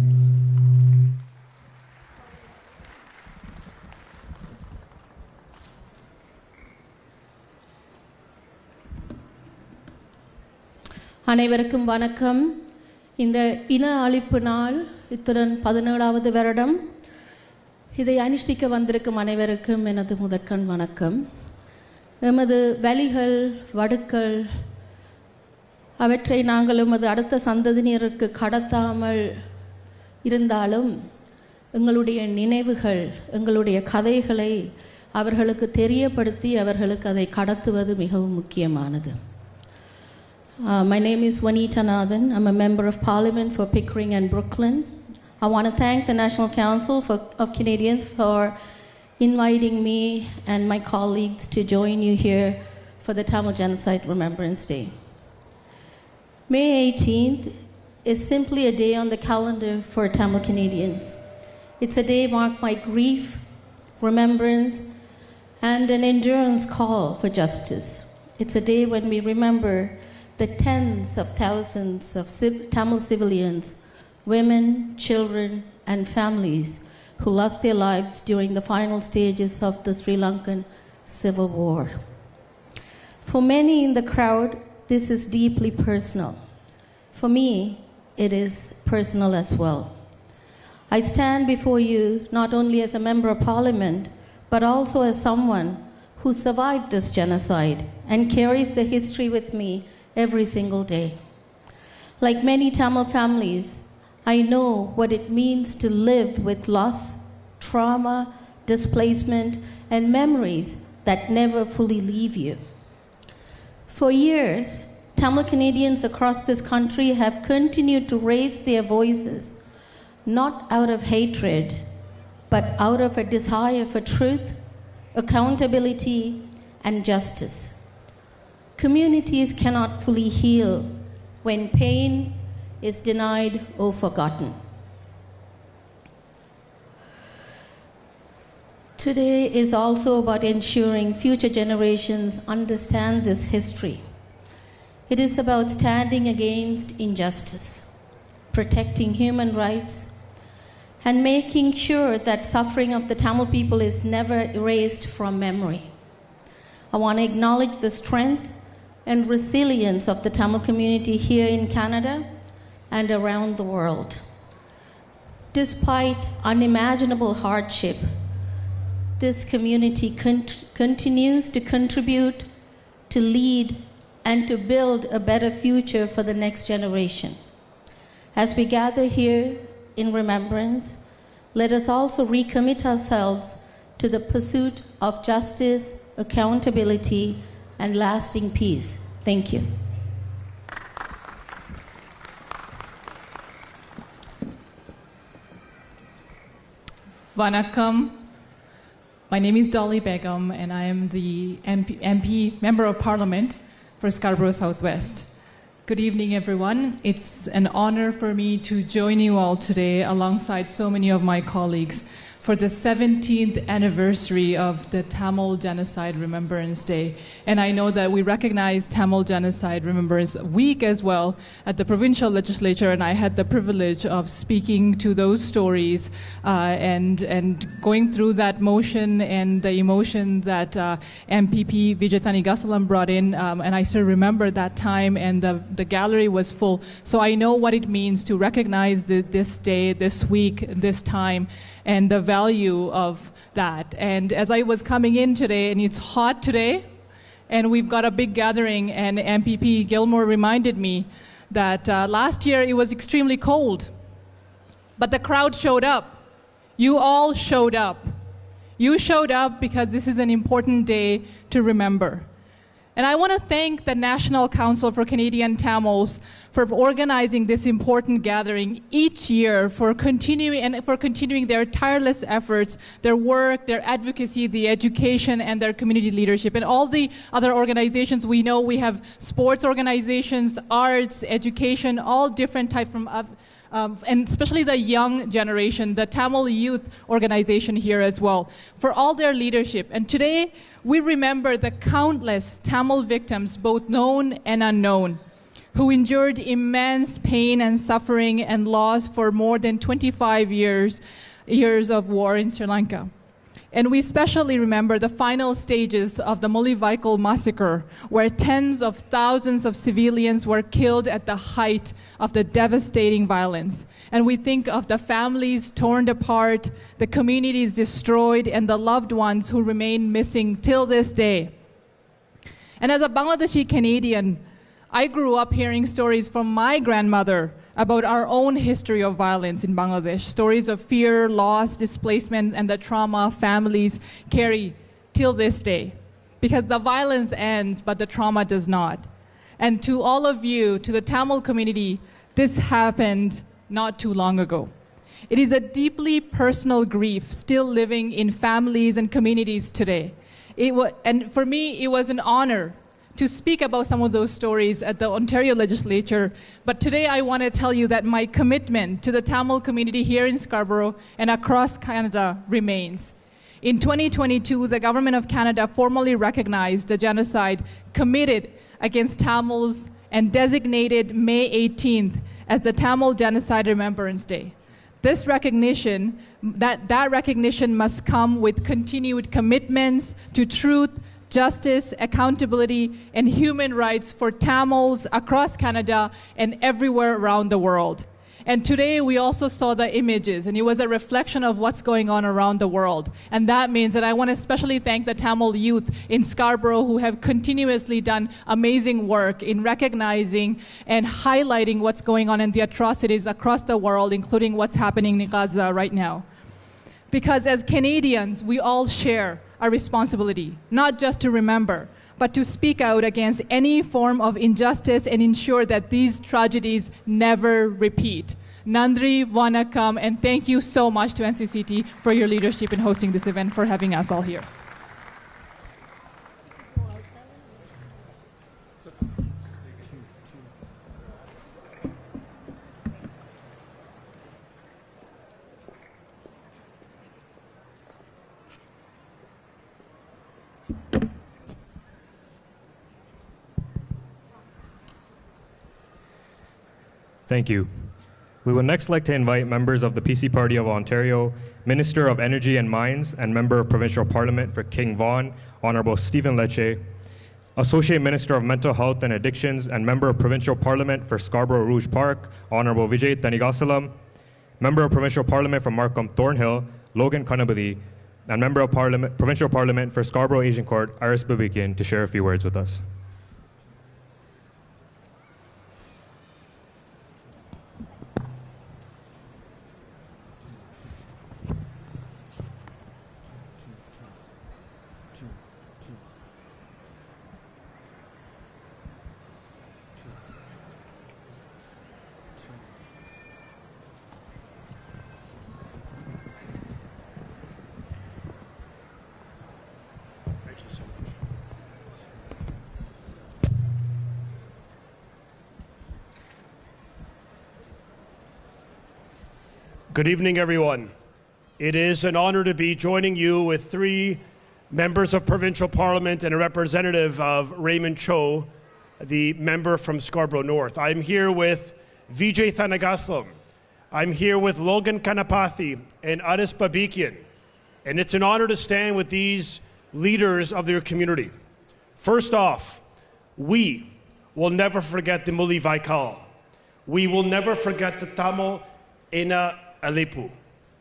அனைவருக்கும் வணக்கம். இந்த இன அழிப்பு நாள் இத்துடன் 17வது வருடம். இதை அனுஷ்டிக்க வந்திருக்கும் அனைவருக்கும் எனது முதற்கண் வணக்கம். எமது வலிகள், வடுக்கள் அவற்றை நாங்கள் எமது அடுத்த சந்ததியினருக்கு கடத்தாமல் இருந்தாலும் எங்களுடைய நினைவுகள், எங்களுடைய கதைகளை அவர்களுக்கு தெரியப்படுத்தி அவர்களுக்கு அதை கடத்துவது மிகவும் முக்கியமானது. My name is Vanita Nathan. I'm a member of Parliament for Pickering and Brooklyn. I want to thank the National Council of Canadians for inviting me and my colleagues to join you here for the Tamil Genocide Remembrance Day. May 18th is simply a day on the calendar for Tamil Canadians. It's a day marked by grief, remembrance, and an endurance call for justice. It's a day when we remember the tens of thousands of Tamil civilians, women, children, and families who lost their lives during the final stages of the Sri Lankan civil war. For many in the crowd, this is deeply personal. For me, it is personal as well. I stand before you not only as a member of Parliament, but also as someone who survived this genocide and carries the history with me every single day. Like many Tamil families, I know what it means to live with loss, trauma, displacement, and memories that never fully leave you. For years, Tamil Canadians across this country have continued to raise their voices, not out of hatred, but out of a desire for truth, accountability, and justice. Communities cannot fully heal when pain is denied or forgotten. Today is also about ensuring future generations understand this history. It is about standing against injustice, protecting human rights, and making sure that suffering of the Tamil people is never erased from memory. I want to acknowledge the strength and resilience of the Tamil community here in Canada and around the world. Despite unimaginable hardship, this community continues to contribute, to lead, and to build a better future for the next generation. As we gather here in remembrance, let us also recommit ourselves to the pursuit of justice, accountability, and lasting peace. Thank you. Vanakkam. My name is Dolly Begum, and I am the MP Member of Parliament for Scarborough Southwest. Good evening, everyone. It's an honor for me to join you all today alongside so many of my colleagues for the 17th anniversary of the Tamil Genocide Remembrance Day. And I know that we recognize Tamil Genocide Remembrance Week as well at the provincial legislature, and I had the privilege of speaking to those stories and going through that motion and the emotion that MPP Vijay Thanigasalam brought in, and I still remember that time, and the gallery was full. So I know what it means to recognize this day, this week, this time, and the value of that. And as I was coming in today, and it's hot today, and we've got a big gathering, and MPP Gilmore reminded me that last year it was extremely cold, but the crowd showed up. You all showed up. You showed up because this is an important day to remember. And I want to thank the National Council for Canadian Tamils for organizing this important gathering each year, for continuing their tireless efforts, their work, their advocacy, the education, and their community leadership. And all the other organizations we know, we have sports organizations, arts, education, all different types and especially the young generation, the Tamil Youth Organization here as well, for all their leadership. And today, we remember the countless Tamil victims, both known and unknown, who endured immense pain and suffering and loss for more than 25 years of war in Sri Lanka. And we especially remember the final stages of the Mullawaikal massacre, where tens of thousands of civilians were killed at the height of the devastating violence. And we think of the families torn apart, the communities destroyed, and the loved ones who remain missing till this day. And as a Bangladeshi Canadian, I grew up hearing stories from my grandmother about our own history of violence in Bangladesh, stories of fear, loss, displacement, and the trauma families carry till this day. Because the violence ends, but the trauma does not. And to all of you, to the Tamil community, this happened not too long ago. It is a deeply personal grief still living in families and communities today. And for me, it was an honor to speak about some of those stories at the Ontario Legislature. But today I want to tell you that my commitment to the Tamil community here in Scarborough and across Canada remains. In 2022, the Government of Canada formally recognized the genocide committed against Tamils and designated May 18th as the Tamil Genocide Remembrance Day. This recognition, that recognition must come with continued commitments to truth, justice, accountability, and human rights for Tamils across Canada and everywhere around the world. And today we also saw the images, and it was a reflection of what's going on around the world. And that means that I want to especially thank the Tamil youth in Scarborough who have continuously done amazing work in recognizing and highlighting what's going on and the atrocities across the world, including what's happening in Gaza right now. Because as Canadians, we all share a responsibility, not just to remember, but to speak out against any form of injustice and ensure that these tragedies never repeat. Nandri, Vanakkam, and thank you so much to NCCT for your leadership in hosting this event, for having us all here. Thank you. We would next like to invite members of the PC Party of Ontario, Minister of Energy and Mines and Member of Provincial Parliament for King Vaughan, Honourable Stephen Lecce, Associate Minister of Mental Health and Addictions and Member of Provincial Parliament for Scarborough Rouge Park, Honourable Vijay Thanigasalam, Member of Provincial Parliament from Markham Thornhill, Logan Kanabadi, and Member of Parliament, Provincial Parliament for Scarborough Asian Court, Iris Babikian, to share a few words with us. Good evening, everyone. It is an honor to be joining you with 3 members of Provincial Parliament and a representative of Raymond Cho, the member from Scarborough North. I'm here with Vijay Thanagaslam. I'm here with Logan Kanapathi and Aris Babikian. And it's an honor to stand with these leaders of their community. First off, we will never forget the Muli Vaikal. We will never forget the Tamil Ina Alipu,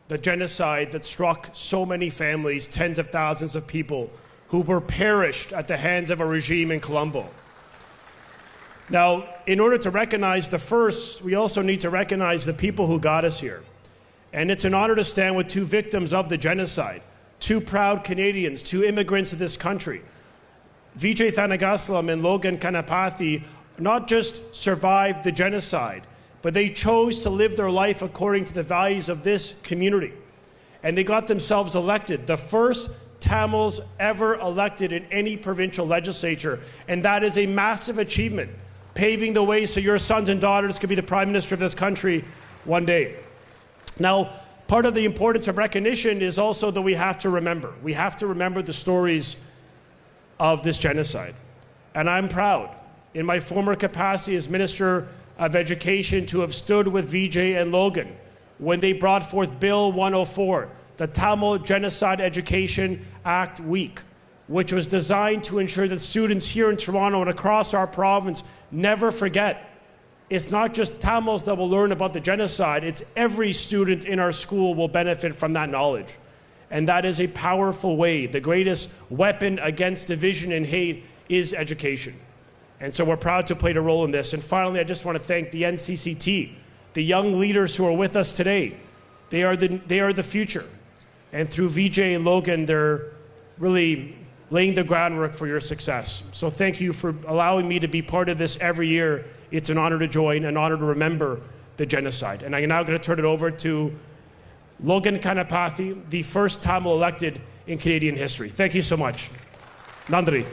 the genocide that struck so many families, tens of thousands of people who were perished at the hands of a regime in Colombo. Now, in order to recognize the first, we also need to recognize the people who got us here. And it's an honor to stand with 2 victims of the genocide, 2 proud Canadians, 2 immigrants to this country. Vijay Thanagaslam and Logan Kanapathi not just survived the genocide, but they chose to live their life according to the values of this community. And they got themselves elected, the first Tamils ever elected in any provincial legislature. And that is a massive achievement, paving the way so your sons and daughters could be the Prime Minister of this country one day. Now, part of the importance of recognition is also that we have to remember. We have to remember the stories of this genocide. And I'm proud, in my former capacity as Minister of Education, to have stood with Vijay and Logan when they brought forth Bill 104, the Tamil Genocide Education Act Week, which was designed to ensure that students here in Toronto and across our province never forget. It's not just Tamils that will learn about the genocide, it's every student in our school will benefit from that knowledge. And that is a powerful way. The greatest weapon against division and hate is education. And so we're proud to play a role in this. And finally, I just want to thank the NCCT, the young leaders who are with us today. They are the future. And through Vijay and Logan, they're really laying the groundwork for your success. So thank you for allowing me to be part of this every year. It's an honor to join, an honor to remember the genocide. And I'm now going to turn it over to Logan Kanapathi, the first Tamil elected in Canadian history. Thank you so much. Nandri.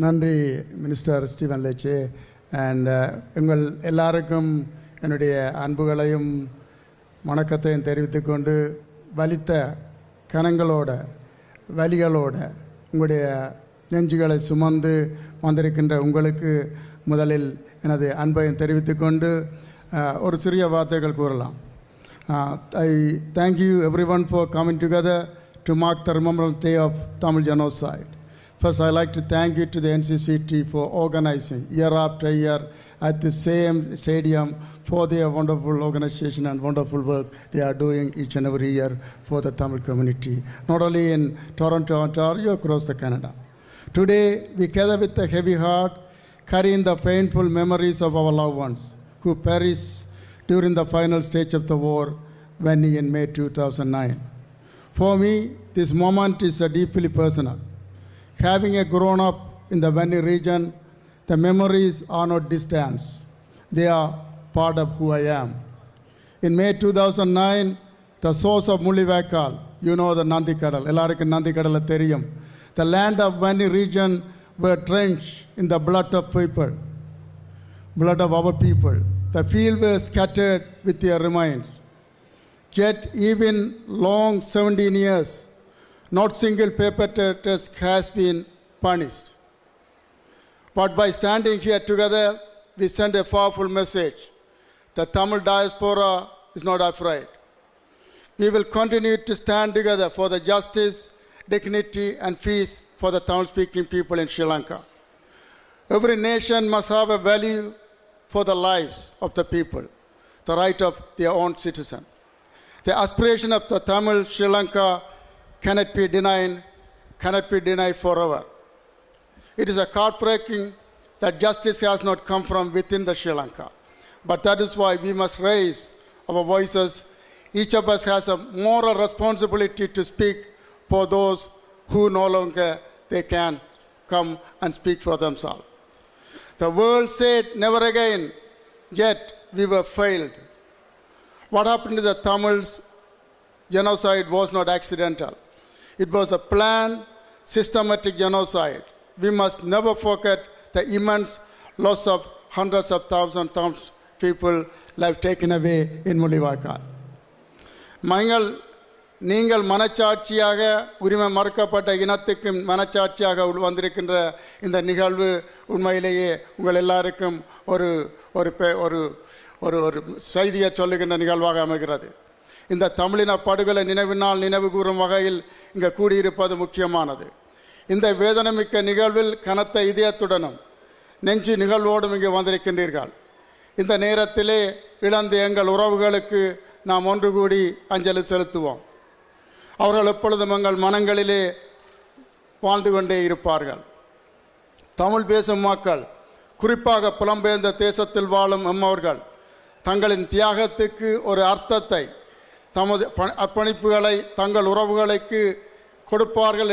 நன்றி minister Steven லேச்சே and எங்கள் எல்லாருக்கும் என்னுடைய அன்புகளையும் வணக்கத்தையும் தெரிவித்துக்கொண்டு வலித்த கனங்களோட வலிகளோட உங்களுடைய நெஞ்சுகளை சுமந்து வந்திருக்கின்ற உங்களுக்கு முதலில் எனது அன்பையும் தெரிவித்துக்கொண்டு ஒரு சிறிய வார்த்தைகள் கூறலாம். I thank you everyone for coming together to mark the Remembrance Day of Tamil Genocide. First, I'd like to thank you to the NCCT for organizing year after year at the same stadium for their wonderful organization and wonderful work they are doing each and every year for the Tamil community, not only in Toronto, Ontario, across the Canada. Today, we gather with a heavy heart, carrying the painful memories of our loved ones who perished during the final stage of the war, beginning in May 2009. For me, this moment is deeply personal. Having grown up in the Veni region, the memories are not distant. They are part of who I am. In May 2009, the source of Mulivaikal, you know the Nandi Kadal, Elarikku Nandi Kadal Theriyum, the land of Veni region were drenched in the blood of people, blood of our people. The fields were scattered with their remains. Yet even long 17 years, not single perpetrator has been punished. But by standing here together, we send a powerful message. The Tamil diaspora is not afraid. We will continue to stand together for the justice, dignity, and peace for the Tamil-speaking people in Sri Lanka. Every nation must have a value for the lives of the people, the right of their own citizen. The aspiration of the Tamil Sri Lanka cannot be denied forever. It is a heartbreaking that justice has not come from within the Sri Lanka. But that is why we must raise our voices. Each of us has a moral responsibility to speak for those who no longer they can come and speak for themselves. The world said never again, yet we were failed. What happened to the Tamils genocide was not accidental. It was a planned, systematic genocide. We must never forget the immense loss of hundreds of thousands of people life taken away in Mulivaikal. நீங்கள் மனச்சாட்சியாக உரிமை மறுக்கப்பட்ட இனத்துக்கு மனச்சாட்சியாக வந்திருக்கின்ற இந்த நிகழ்வு உண்மையிலேயே உங்கள் எல்லாருக்கும் ஒரு ஒரு ஒரு ஒரு ஒரு செய்தியை சொல்லுகின்ற நிகழ்வாக அமைகிறது. இந்த தமிழின படுகொலை நினைவினால் நினைவு கூறும் வகையில் இங்கே கூடியிருப்பது முக்கியமானது. இந்த வேதனைமிக்க நிகழ்வில் கனத்த இதயத்துடனும் நெஞ்சு நிகழ்வோடும் இங்கே வந்திருக்கின்றீர்கள். இந்த நேரத்திலே இழந்த எங்கள் உறவுகளுக்கு நாம் ஒன்று கூடி அஞ்சலி செலுத்துவோம். அவர்கள் எப்பொழுதும் எங்கள் மனங்களிலே வாழ்ந்து கொண்டே இருப்பார்கள். தமிழ் பேசும் மக்கள், குறிப்பாக புலம்பெயர்ந்த தேசத்தில் வாழும் எம்மவர்கள் தங்களின் தியாகத்துக்கு ஒரு அர்த்தத்தை, தமது அர்ப்பணிப்புகளை தங்கள் உறவுகளுக்கு கொடுப்பார்கள்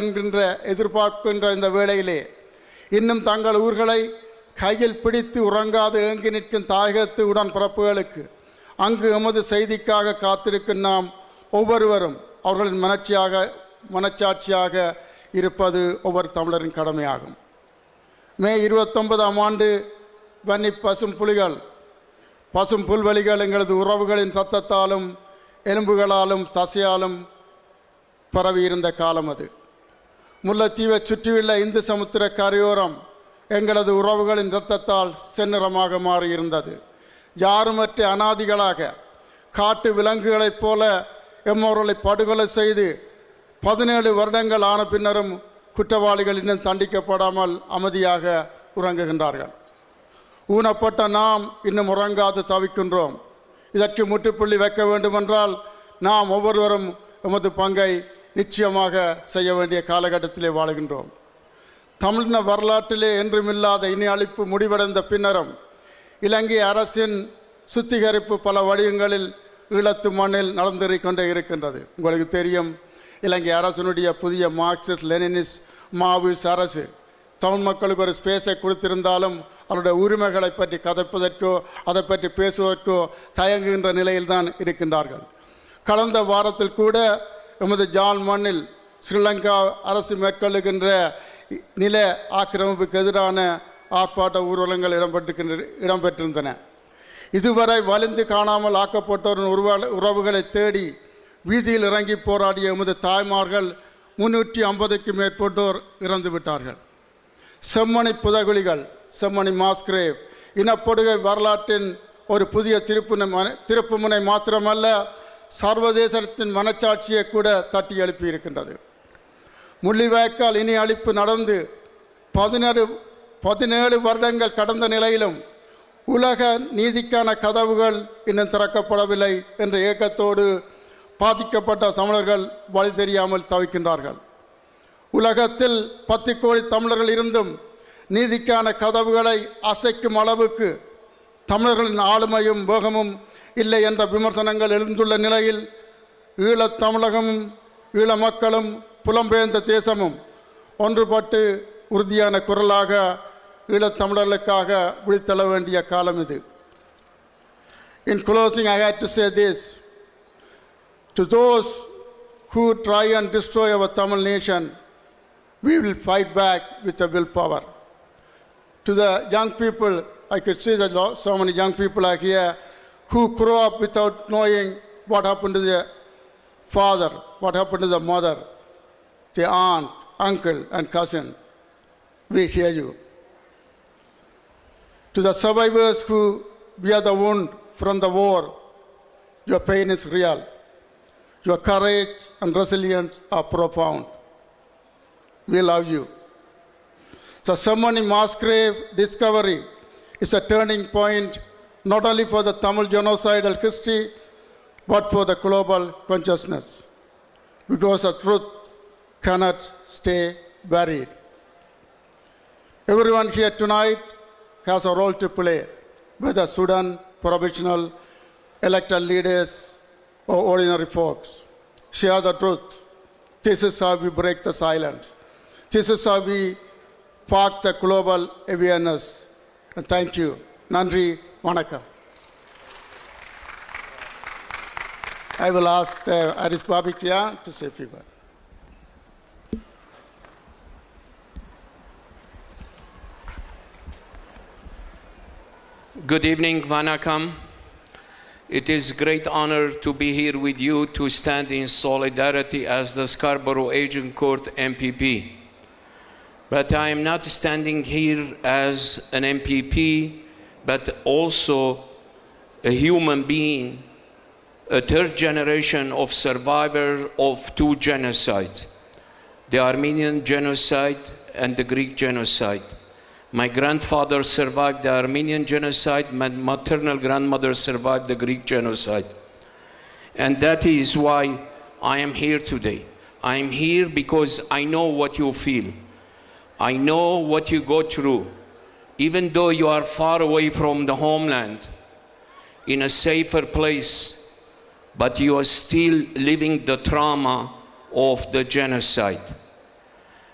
என்கின்ற எதிர்பார்க்கின்ற இந்த வேளையிலே இன்னும் தங்கள் ஊர்களை கையில் பிடித்து உறங்காது ஏங்கி நிற்கும் தாயகத்து உடன்பிறப்புகளுக்கு அங்கு எமது செய்திக்காக காத்திருக்கும் நாம் ஒவ்வொருவரும் அவர்களின் மனச்சாட்சியாக இருப்பது ஒவ்வொரு தமிழரின் கடமையாகும். மே 29ஆம் ஆண்டு வன்னி பசும் புல்வெளிகள் எங்களது உறவுகளின் இரத்தத்தாலும் எலும்புகளாலும் தசையாலும் பரவியிருந்த காலம் அது. முல்லைத்தீவை சுற்றியுள்ள இந்து சமுத்திர கரையோரம் எங்களது உறவுகளின் இரத்தத்தால் செந்நிறமாக மாறியிருந்தது. யாருமற்ற அனாதிகளாக காட்டு விலங்குகளைப் போல எம்மவர்களை படுகொலை செய்து 17 வருடங்கள் ஆன பின்னரும் குற்றவாளிகள் இன்னும் தண்டிக்கப்படாமல் அமைதியாக உறங்குகின்றார்கள். ஊனப்பட்ட நாம் இன்னும் உறங்காது தவிக்கின்றோம். இதற்கு முற்றுப்புள்ளி வைக்க வேண்டுமென்றால் நாம் ஒவ்வொருவரும் எமது பங்கை நிச்சயமாக செய்ய வேண்டிய காலகட்டத்திலே வாழுகின்றோம். தமிழின வரலாற்றிலே என்றுமில்லாத இனி அழிப்பு முடிவடைந்த பின்னரும் இலங்கை அரசின் சுத்திகரிப்பு பல வடிவங்களில் ஈழத்து மண்ணில் நடந்தேறிக் கொண்டே இருக்கின்றது. உங்களுக்கு தெரியும், இலங்கை அரசினுடைய புதிய மார்க்சிஸ்ட் லெனினிஸ்ட் மாவோயிஸ்ட் அரசு தமிழ் மக்களுக்கு ஒரு ஸ்பேஸை கொடுத்திருந்தாலும் அவருடைய உரிமைகளை பற்றி கதைப்பதற்கோ அதை பற்றி பேசுவதற்கோ தயங்குகின்ற நிலையில்தான் இருக்கின்றார்கள். கடந்த வாரத்தில் கூட எமது ஜாழ் மண்ணில் ஸ்ரீலங்கா அரசு மேற்கொள்ளுகின்ற நில ஆக்கிரமிப்புக்கு எதிரான ஆர்ப்பாட்ட ஊர்வலங்கள் இடம்பெற்றிருந்தன. இதுவரை வலிந்து காணாமல் ஆக்கப்பட்டோரின் உறவுகளை தேடி வீதியில் இறங்கி போராடிய எமது தாய்மார்கள் 350க்கு மேற்பட்டோர் இறந்து விட்டார்கள். செம்மணி புதகுலிகள், செம்மணி மாஸ்கிரேவ் இனப்படுகை வரலாற்றின் ஒரு புதிய திருப்புமுனை மாத்திரமல்ல, சர்வதேசத்தின் மனச்சாட்சியை கூட தட்டி எழுப்பி இருக்கின்றது. முள்ளிவாய்க்கால் இனி அழிப்பு நடந்து 17 வருடங்கள் கடந்த நிலையிலும் உலக நீதிக்கான கதவுகள் இன்னும் திறக்கப்படவில்லை என்ற ஏக்கத்தோடு பாதிக்கப்பட்ட தமிழர்கள் வழி தெரியாமல் தவிக்கின்றார்கள். உலகத்தில் 10 கோடி தமிழர்கள் இருந்தும் நீதிக்கான கதவுகளை அசைக்கும் அளவுக்கு தமிழர்களின் ஆளுமையும் வேகமும் இல்லை என்ற விமர்சனங்கள் எழுந்துள்ள நிலையில் ஈழத் தமிழகமும் ஈழ மக்களும் புலம்பெயர்ந்த தேசமும் ஒன்றுபட்டு உறுதியான குரலாக ஈழத் தமிழர்களுக்காக விழித்தெழ வேண்டிய காலம் இது. In closing, I had to say this: to those who try and destroy our Tamil nation, we will fight back with the willpower. To the young people, I could see that so many young people are here who grow up without knowing what happened to their father, what happened to the mother, the aunt, uncle, and cousin. We hear you. To the survivors who bear the wound from the war, your pain is real. Your courage and resilience are profound. We love you. The ceremony mass grave discovery is a turning point not only for the Tamil genocidal history, but for the global consciousness. Because the truth cannot stay buried. Everyone here tonight has a role to play, whether Sudan, provisional, elected leaders, or ordinary folks. Share the truth. This is how we break the silence. This is how we spark the global awareness. And thank you. Nandri, Vanakkam. I will ask Aris Babikia to say a few words. Good evening, Vanakkam. It is a great honor to be here with you to stand in solidarity as the Scarborough Agincourt MPP. But I am not standing here as an MPP, but also a human being, a third generation of survivor of two genocides, the Armenian genocide and the Greek genocide. My grandfather survived the Armenian genocide, my maternal grandmother survived the Greek genocide. And that is why I am here today. I am here because I know what you feel. I know what you go through. Even though you are far away from the homeland, in a safer place, but you are still living the trauma of the genocide.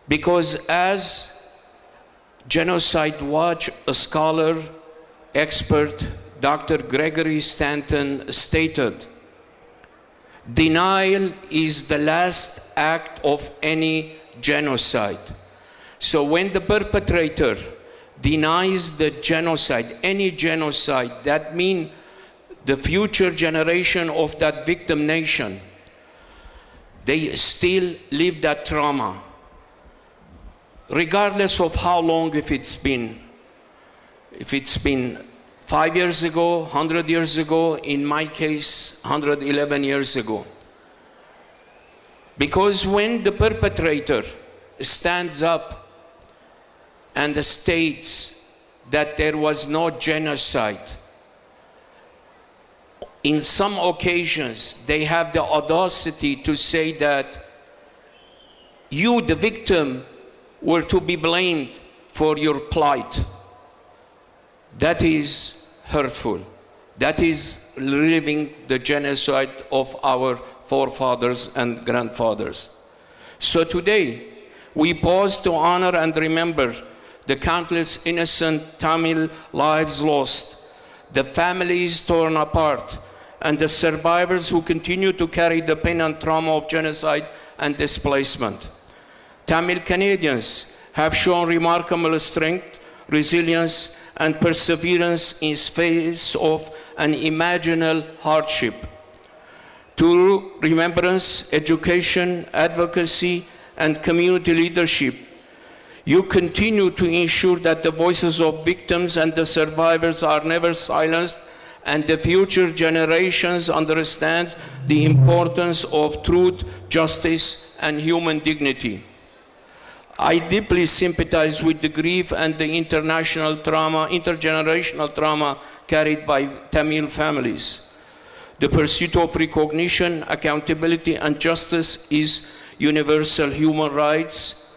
Because as Genocide Watch scholar, expert, Dr. Gregory Stanton stated, denial is the last act of any genocide. So when the perpetrator denies the genocide, any genocide, that means the future generation of that victim nation, they still live that trauma. Regardless of how long, if it's been 5 years ago, 100 years ago, in my case, 111 years ago. Because when the perpetrator stands up and states that there was no genocide, in some occasions, they have the audacity to say that you, the victim, were to be blamed for your plight. That is hurtful. That is living the genocide of our forefathers and grandfathers. So today, we pause to honor and remember the countless innocent Tamil lives lost, the families torn apart, and the survivors who continue to carry the pain and trauma of genocide and displacement. Tamil Canadians have shown remarkable strength, resilience, and perseverance in face of unimaginable hardship. Through remembrance, education, advocacy, and community leadership, you continue to ensure that the voices of victims and the survivors are never silenced, and the future generations understand the importance of truth, justice, and human dignity. I deeply sympathize with the grief and the intergenerational trauma carried by Tamil families. The pursuit of recognition, accountability, and justice is universal human rights,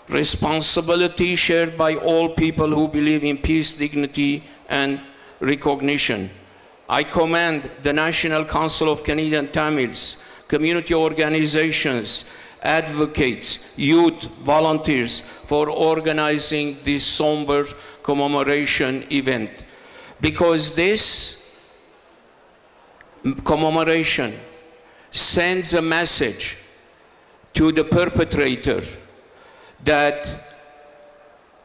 responsibility shared by all people who believe in peace, dignity, and recognition. I commend the National Council of Canadian Tamils, community organizations, advocates, youth, volunteers for organizing this somber commemoration event. Because this commemoration sends a message to the perpetrator that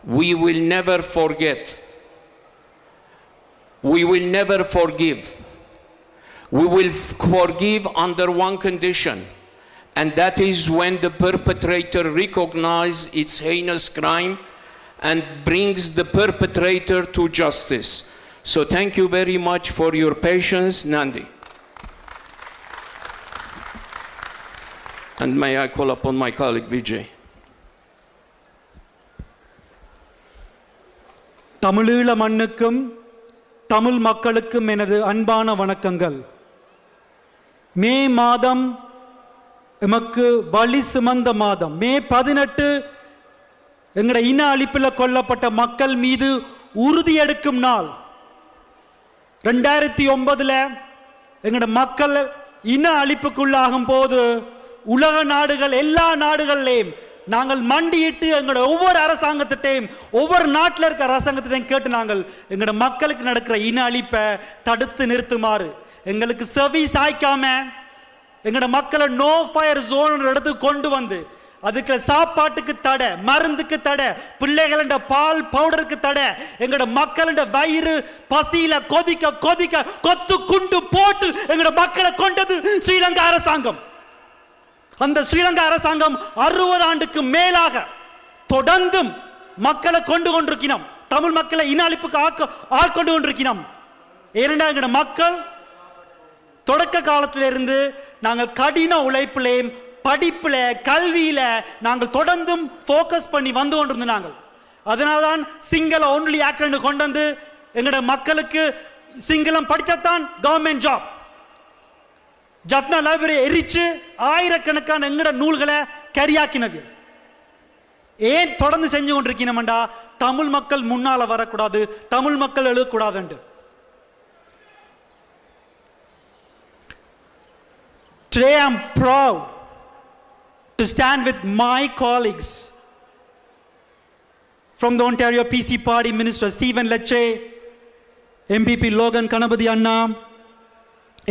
we will never forget, we will never forgive. We will forgive under one condition, and that is when the perpetrator recognizes its heinous crime and brings the perpetrator to justice. So thank you very much for your patience, Nandi. And may I call upon my colleague Vijay. தமிழீழ மண்ணுக்கும் தமிழ் மக்களுக்கும் எனது அன்பான வணக்கங்கள். மே மாதம் எமக்கு வழி சுமந்த மாதம். மே 18 எங்கட இன அழிப்பில் கொல்லப்பட்ட மக்கள் மீது உறுதி எடுக்கும் நாள். 2009 எங்கட மக்கள் இன அழிப்புக்குள்ளாகும் போது உலக நாடுகள் எல்லா நாடுகள்லையும் நாங்கள் மண்டியிட்டு எங்களோட ஒவ்வொரு அரசாங்கத்திட்டையும் ஒவ்வொரு நாட்டில் இருக்க அரசாங்கத்திட்டையும் கேட்டு நாங்கள் எங்களோட மக்களுக்கு நடக்கிற இன அழிப்பை தடுத்து நிறுத்துமாறு எங்களுக்கு செவி சாய்க்காம எங்களோட மக்களை நோ ஃபயர் ஜோன் இடத்துக்கு கொண்டு வந்து அதுக்கு சாப்பாட்டுக்கு தடை, மருந்துக்கு தடை, பிள்ளைகள பால் பவுடருக்கு தடை, எங்களோட மக்களோட வயிறு பசியில கொதிக்க கொதிக்க கொத்து குண்டு போட்டு எங்களோட மக்களை கொண்டது ஸ்ரீலங்கா அரசாங்கம். அந்த ஸ்ரீலங்கா அரசாங்கம் 60 ஆண்டுக்கு மேலாக தொடர்ந்தும் மக்களை கொண்டு கொண்டிருக்கிறோம். தமிழ் மக்களை இன அழிப்புக்கு ஆட்கொண்டு கொண்டிருக்கிறோம். ஏனென்றால் எங்களோட மக்கள் தொடக்க காலத்திலிருந்து நாங்கள் கடின உழைப்பிலேயும் படிப்புல கல்வியில நாங்கள் தொடர்ந்தும் போக்கஸ் பண்ணி வந்து கொண்டிருந்தோம். நாங்கள் அதனால்தான் சிங்கள ஒன்லி ஆக்ட் கொண்டு வந்து எங்களோட மக்களுக்கு சிங்களம் படிச்சத்தான் கவர்மெண்ட் ஜாப். ஜப்னா லைப்ரரி எரிச்சு ஆயிரக்கணக்கான எங்கட நூல்களை கரியாக்கினது. ஏன் தொடர்ந்து செஞ்சு கொண்டிருக்கணும்டா தமிழ் மக்கள் முன்னால வரக்கூடாது, தமிழ் மக்கள் எழுதக்கூடாது. Today I am proud to stand with my colleagues from the Ontario PC Party, Minister Stephen Lecce, MPP Logan Kanapati Anna,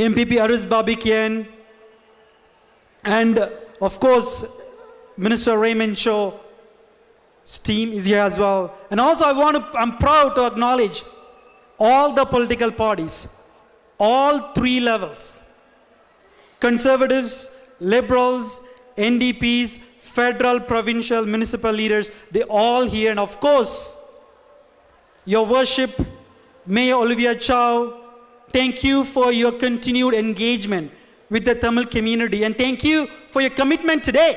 MPP Aris Babikian, and of course Minister Raymond Cho's team is here as well. And also I'm proud to acknowledge all the political parties, all 3 levels. Conservatives, Liberals, NDPs, federal, provincial, municipal leaders, they all here. And of course, your worship, Mayor Olivia Chow, thank you for your continued engagement with the Tamil community. And thank you for your commitment today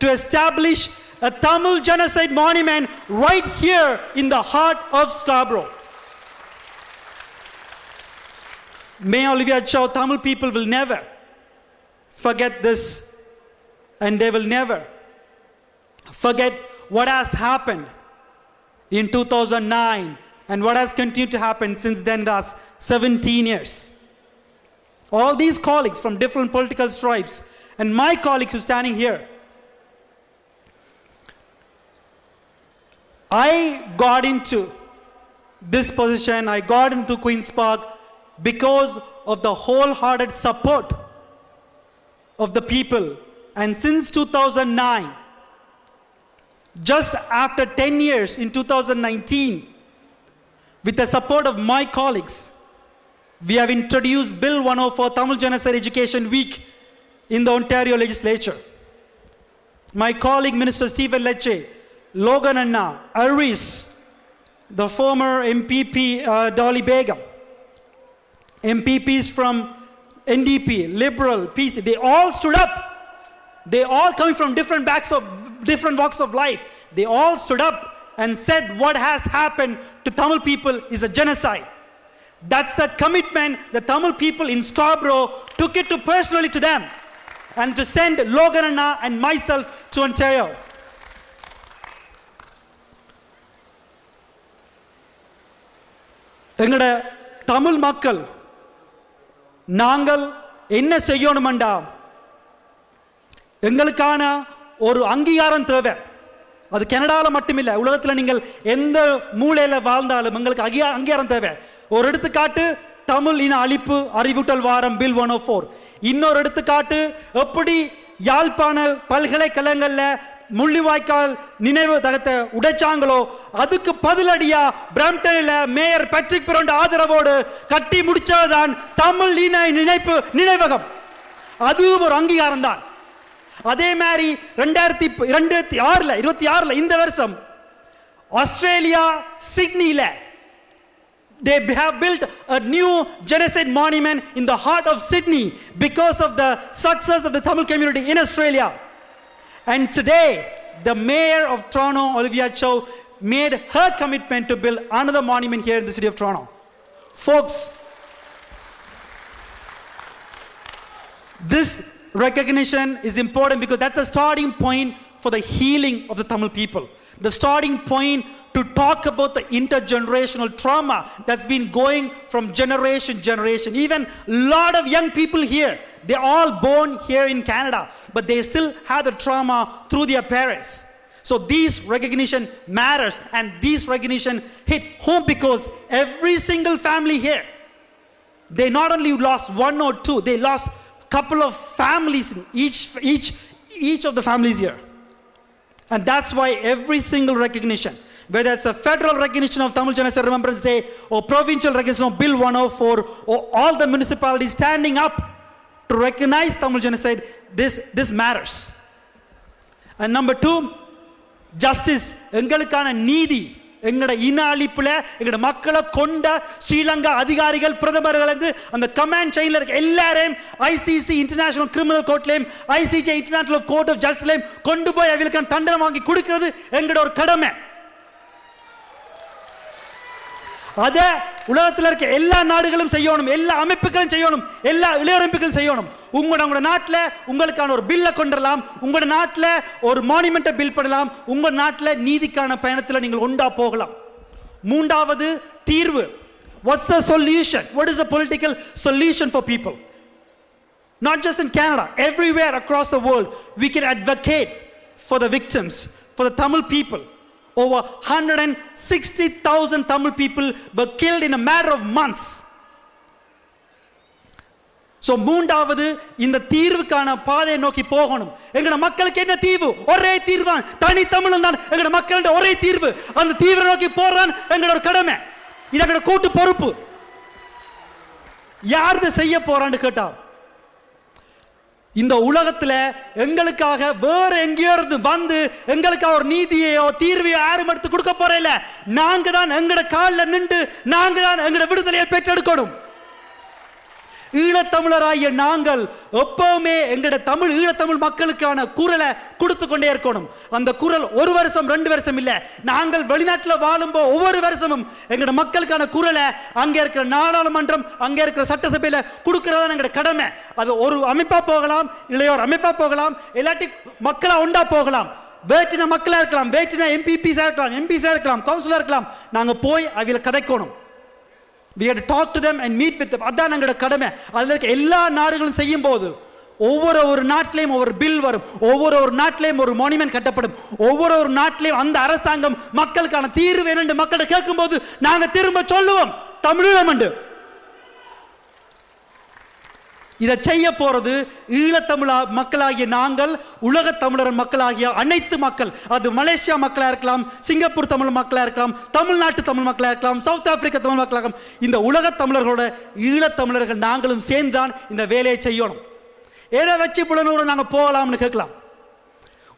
to establish a Tamil genocide monument right here in the heart of Scarborough. Mayor Olivia Chow, Tamil people will never forget this, and they will never forget what has happened in 2009 and what has continued to happen since then, last 17 years. All these colleagues from different political stripes and my colleagues who are standing here, I got into this position, I got into Queen's Park because of the wholehearted support of the people. And since 2009, just after 10 years in 2019, with the support of my colleagues, we have introduced Bill 104, Tamil Genocide Education Week, in the Ontario Legislature. My colleague Minister Stephen Lecce, Logan Anna, Aris, the former MPP Dolly Begum, MPPs from NDP, Liberal, PC, they all stood up. They all coming from different walks of life. They all stood up and said what has happened to Tamil people is a genocide. That's the commitment the Tamil people in Scarborough took it to personally to them and to send Logan Anna and myself to Ontario. எங்கட தமிழ் மக்கள் நாங்கள் என்ன செய்யணும்டா எங்களுக்கான ஒரு அங்கீகாரம் தேவை. அது கனடாவில் மட்டுமில்லை, உலகத்தில் நீங்கள் எந்த மூலையில் வாழ்ந்தாலும் எங்களுக்கு அங்கீகாரம் தேவை. ஒரு எடுத்துக்காட்டு தமிழ் இன அழிப்பு அறிவூட்டல் வாரம் பில் 104. இன்னொரு எடுத்துக்காட்டு எப்படி யாழ்ப்பாண பல்கலைக்கழகங்களில் முள்ளிவாய்க்கால் நினைவு தகத்தை உடைச்சாங்களோ அதுக்கு பதிலடியா பிரம்டனில் மேயர் பேட்ரிக் பிரண்ட் ஆதரவோடு கட்டி முடிச்சதுதான் தமிழ் இன நினைவகம். அதுவும் ஒரு அங்கீகாரம் தான். அதே மாதிரி 2026 இந்த வருஷம் Australia சிட்னில they have built a new genocide monument in the heart of Sydney because of the success of the Tamil community in Australia. And today the mayor of Toronto, Olivia Chow, made her commitment to build another monument here in the city of Toronto. Folks, this recognition is important because that's a starting point for the healing of the Tamil people. The starting point to talk about the intergenerational trauma that's been going from generation to generation. Even a lot of young people here, they're all born here in Canada, but they still have the trauma through their parents. So these recognition matters, and these recognition hit home because every single family here, they not only lost one or two, they lost a couple of families in each of the families here. And that's why every single recognition, whether it's a federal recognition of Tamil Genocide Remembrance Day or provincial recognition of Bill 104 or all the municipalities standing up to recognize Tamil genocide, this matters. And number two, justice. எங்களுக்கான நீதி, எங்கட இன அழிப்புல எங்கட மக்களை கொண்ட ஸ்ரீலங்கா அதிகாரிகள் பிரதமர்கள் அந்த கமாண்ட் செயின்ல இருக்க எல்லாரையும் ஐசிசி இன்டர்நேஷனல் கிரிமினல் கோர்ட்லயும் ஐசிஜே இன்டர்நேஷனல் கோர்ட் ஆஃப் ஜஸ்டிஸ்லயும் கொண்டு போய் அவங்களுக்கு தண்டனை வாங்கி கொடுக்கிறது எங்கட ஒரு கடமை. அத உலகத்தில் இருக்க எல்லா நாடுகளும் செய்யணும், எல்லா அமைப்புகளும் செய்யணும், எல்லா இளையோர் அமைப்புகளும் செய்யணும். உங்களோட நாட்டில் உங்களுக்கான ஒரு பில்லை கொண்டுடலாம், உங்களோட நாட்டில் ஒரு மானுமெண்ட்டை பில் பண்ணலாம், உங்க நாட்டில் நீதிக்கான பயணத்தில் நீங்கள் ஒன்றா போகலாம். மூன்றாவது தீர்வு. What's the solution? What is the political solution for people? Not just in Canada, everywhere across the world, we can advocate for the victims, for the Tamil people. Over 160,000 Tamil people were killed in a matter of months. So மூன்றாவது இந்த தீர்வுக்கான பாதையை நோக்கி போகணும். எங்கட மக்களுக்கு என்ன தீர்வு? ஒரே தீர்வு தான், தனி தமிழன் தான் எங்கட மக்களோட ஒரே தீர்வு. அந்த தீர்வை நோக்கி போறான் எங்கட ஒரு கடமை, இது எங்கட கூட்டு பொறுப்பு. யார் இதை செய்ய போறான்னு கேட்டா, இந்த உலகத்துல எங்களுக்காக வேற எங்கேயோ இருந்து வந்து எங்களுக்காக ஒரு நீதியோ தீர்வையோ யாரும் எடுத்து கொடுக்க போறேன். நாங்க தான் எங்கட காலில் நின்று நாங்க தான் எங்கட விடுதலையை பெற்றெடுக்கணும். ஈழத்தமிழராகிய நாங்கள் எப்பவுமே எங்கட ஈழத்தமிழ் மக்களுக்கான குரலை கொடுத்து கொண்டே இருக்கணும். அந்த குரல் ஒரு வருஷம் 2 வருஷம் இல்ல, நாங்கள் வெளிநாட்டில் வாழும்போது ஒவ்வொரு வருஷமும் எங்கட மக்களுக்கான குரலை அங்கே இருக்கிற நாடாளுமன்றம், அங்கே இருக்கிற சட்டசபையில கொடுக்கறதா எங்கட கடமை. அது ஒரு அமைப்பா போகலாம், இளையோர் அமைப்பா போகலாம், இல்லாட்டி மக்களா ஒண்டா போகலாம். வேற்றின மக்களா இருக்கலாம், வேற்றின எம்பிபிஸா இருக்கலாம், எம்பிஸா இருக்கலாம், கவுன்சிலர் இருக்கலாம். நாங்க போய் அவங்கள கதைக்கணும். We have to talk to them and meet with them. அதான் எங்களோட கடமை. அதில் இருக்க எல்லா நாடுகளும் செய்யும் போது ஒவ்வொரு நாட்டிலையும் ஒவ்வொரு பில் வரும், ஒவ்வொரு நாட்டிலையும் ஒரு மானுமெண்ட் கட்டப்படும், ஒவ்வொரு நாட்டிலையும் அந்த அரசாங்கம் மக்களுக்கான தீர்வு என்று மக்களை கேட்கும் போது நாங்க திரும்ப சொல்லுவோம் தமிழீழம் என்று. இதை செய்ய போறது ஈழத்தமிழ மக்களாகிய நாங்கள், உலக தமிழர் மக்களாகிய அனைத்து மக்கள், அது மலேசியா மக்களா இருக்கலாம், சிங்கப்பூர் தமிழ் மக்களா இருக்கலாம், தமிழ்நாட்டு தமிழ் மக்களா இருக்கலாம், சவுத் ஆப்பிரிக்கா தமிழ் மக்களா இருக்கலாம். இந்த உலக தமிழர்களோட ஈழத்தமிழர்கள் நாங்களும் சேர்ந்துதான் இந்த வேலையை செய்யணும். எதை வச்சு புலனோட நாங்கள் போகலாம்னு கேட்கலாம்.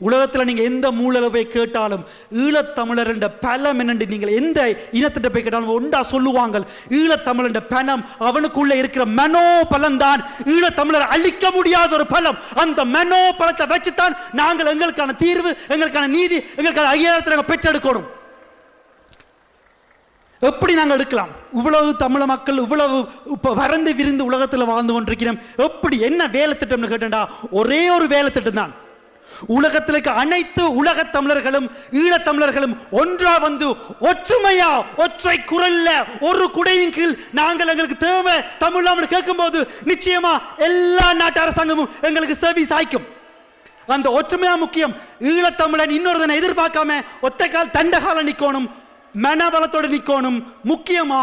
உலகத்தில் நீங்கள் எந்த மூலையில் போய் கேட்டாலும் ஈழத்தமிழர் என்ற பலம் என்னென்று நீங்கள் எந்த இனத்திட்ட போய் கேட்டாலும் ஒன்றா சொல்லுவாங்க, ஈழத்தமிழர் என்ற பலம் அவனுக்குள்ள இருக்கிற மனோ பலம் தான் ஈழத்தமிழர் அழிக்க முடியாத ஒரு பலம். அந்த மனோ பலத்தை வச்சுத்தான் நாங்கள் எங்களுக்கான தீர்வு, எங்களுக்கான நீதி, எங்களுக்கான ஐயாயிரத்தை நாங்கள் பெற்றெடுக்கணும். எப்படி நாங்கள் எடுக்கலாம்? இவ்வளவு தமிழ மக்கள் இவ்வளவு வறந்து விரிந்து உலகத்தில் வாழ்ந்து கொண்டிருக்கிறோம். எப்படி என்ன வேலை திட்டம்னு கேட்டா, ஒரே ஒரு வேலை திட்டம் தான். உலகத்தில் இருக்க அனைத்து உலக தமிழர்களும் ஈழத்தமிழர்களும் ஒன்றா வந்து ஒற்றுமையா ஒற்றை குரல்ல ஒரு குடையின் கீழ் நாங்கள் எங்களுக்கு தேவை தமிழ் கேட்கும் போது நிச்சயமா எல்லா நாட்டு அரசாங்கமும் எங்களுக்கு சர்வீஸ் ஆய்க்கும். அந்த ஒற்றுமையா முக்கியம். ஈழத்தமிழன் இன்னொருதனை எதிர்பார்க்காம ஒத்த கால் தண்டகால நிக்கணும், மனபலத்தோடு நிக்கணும், முக்கியமா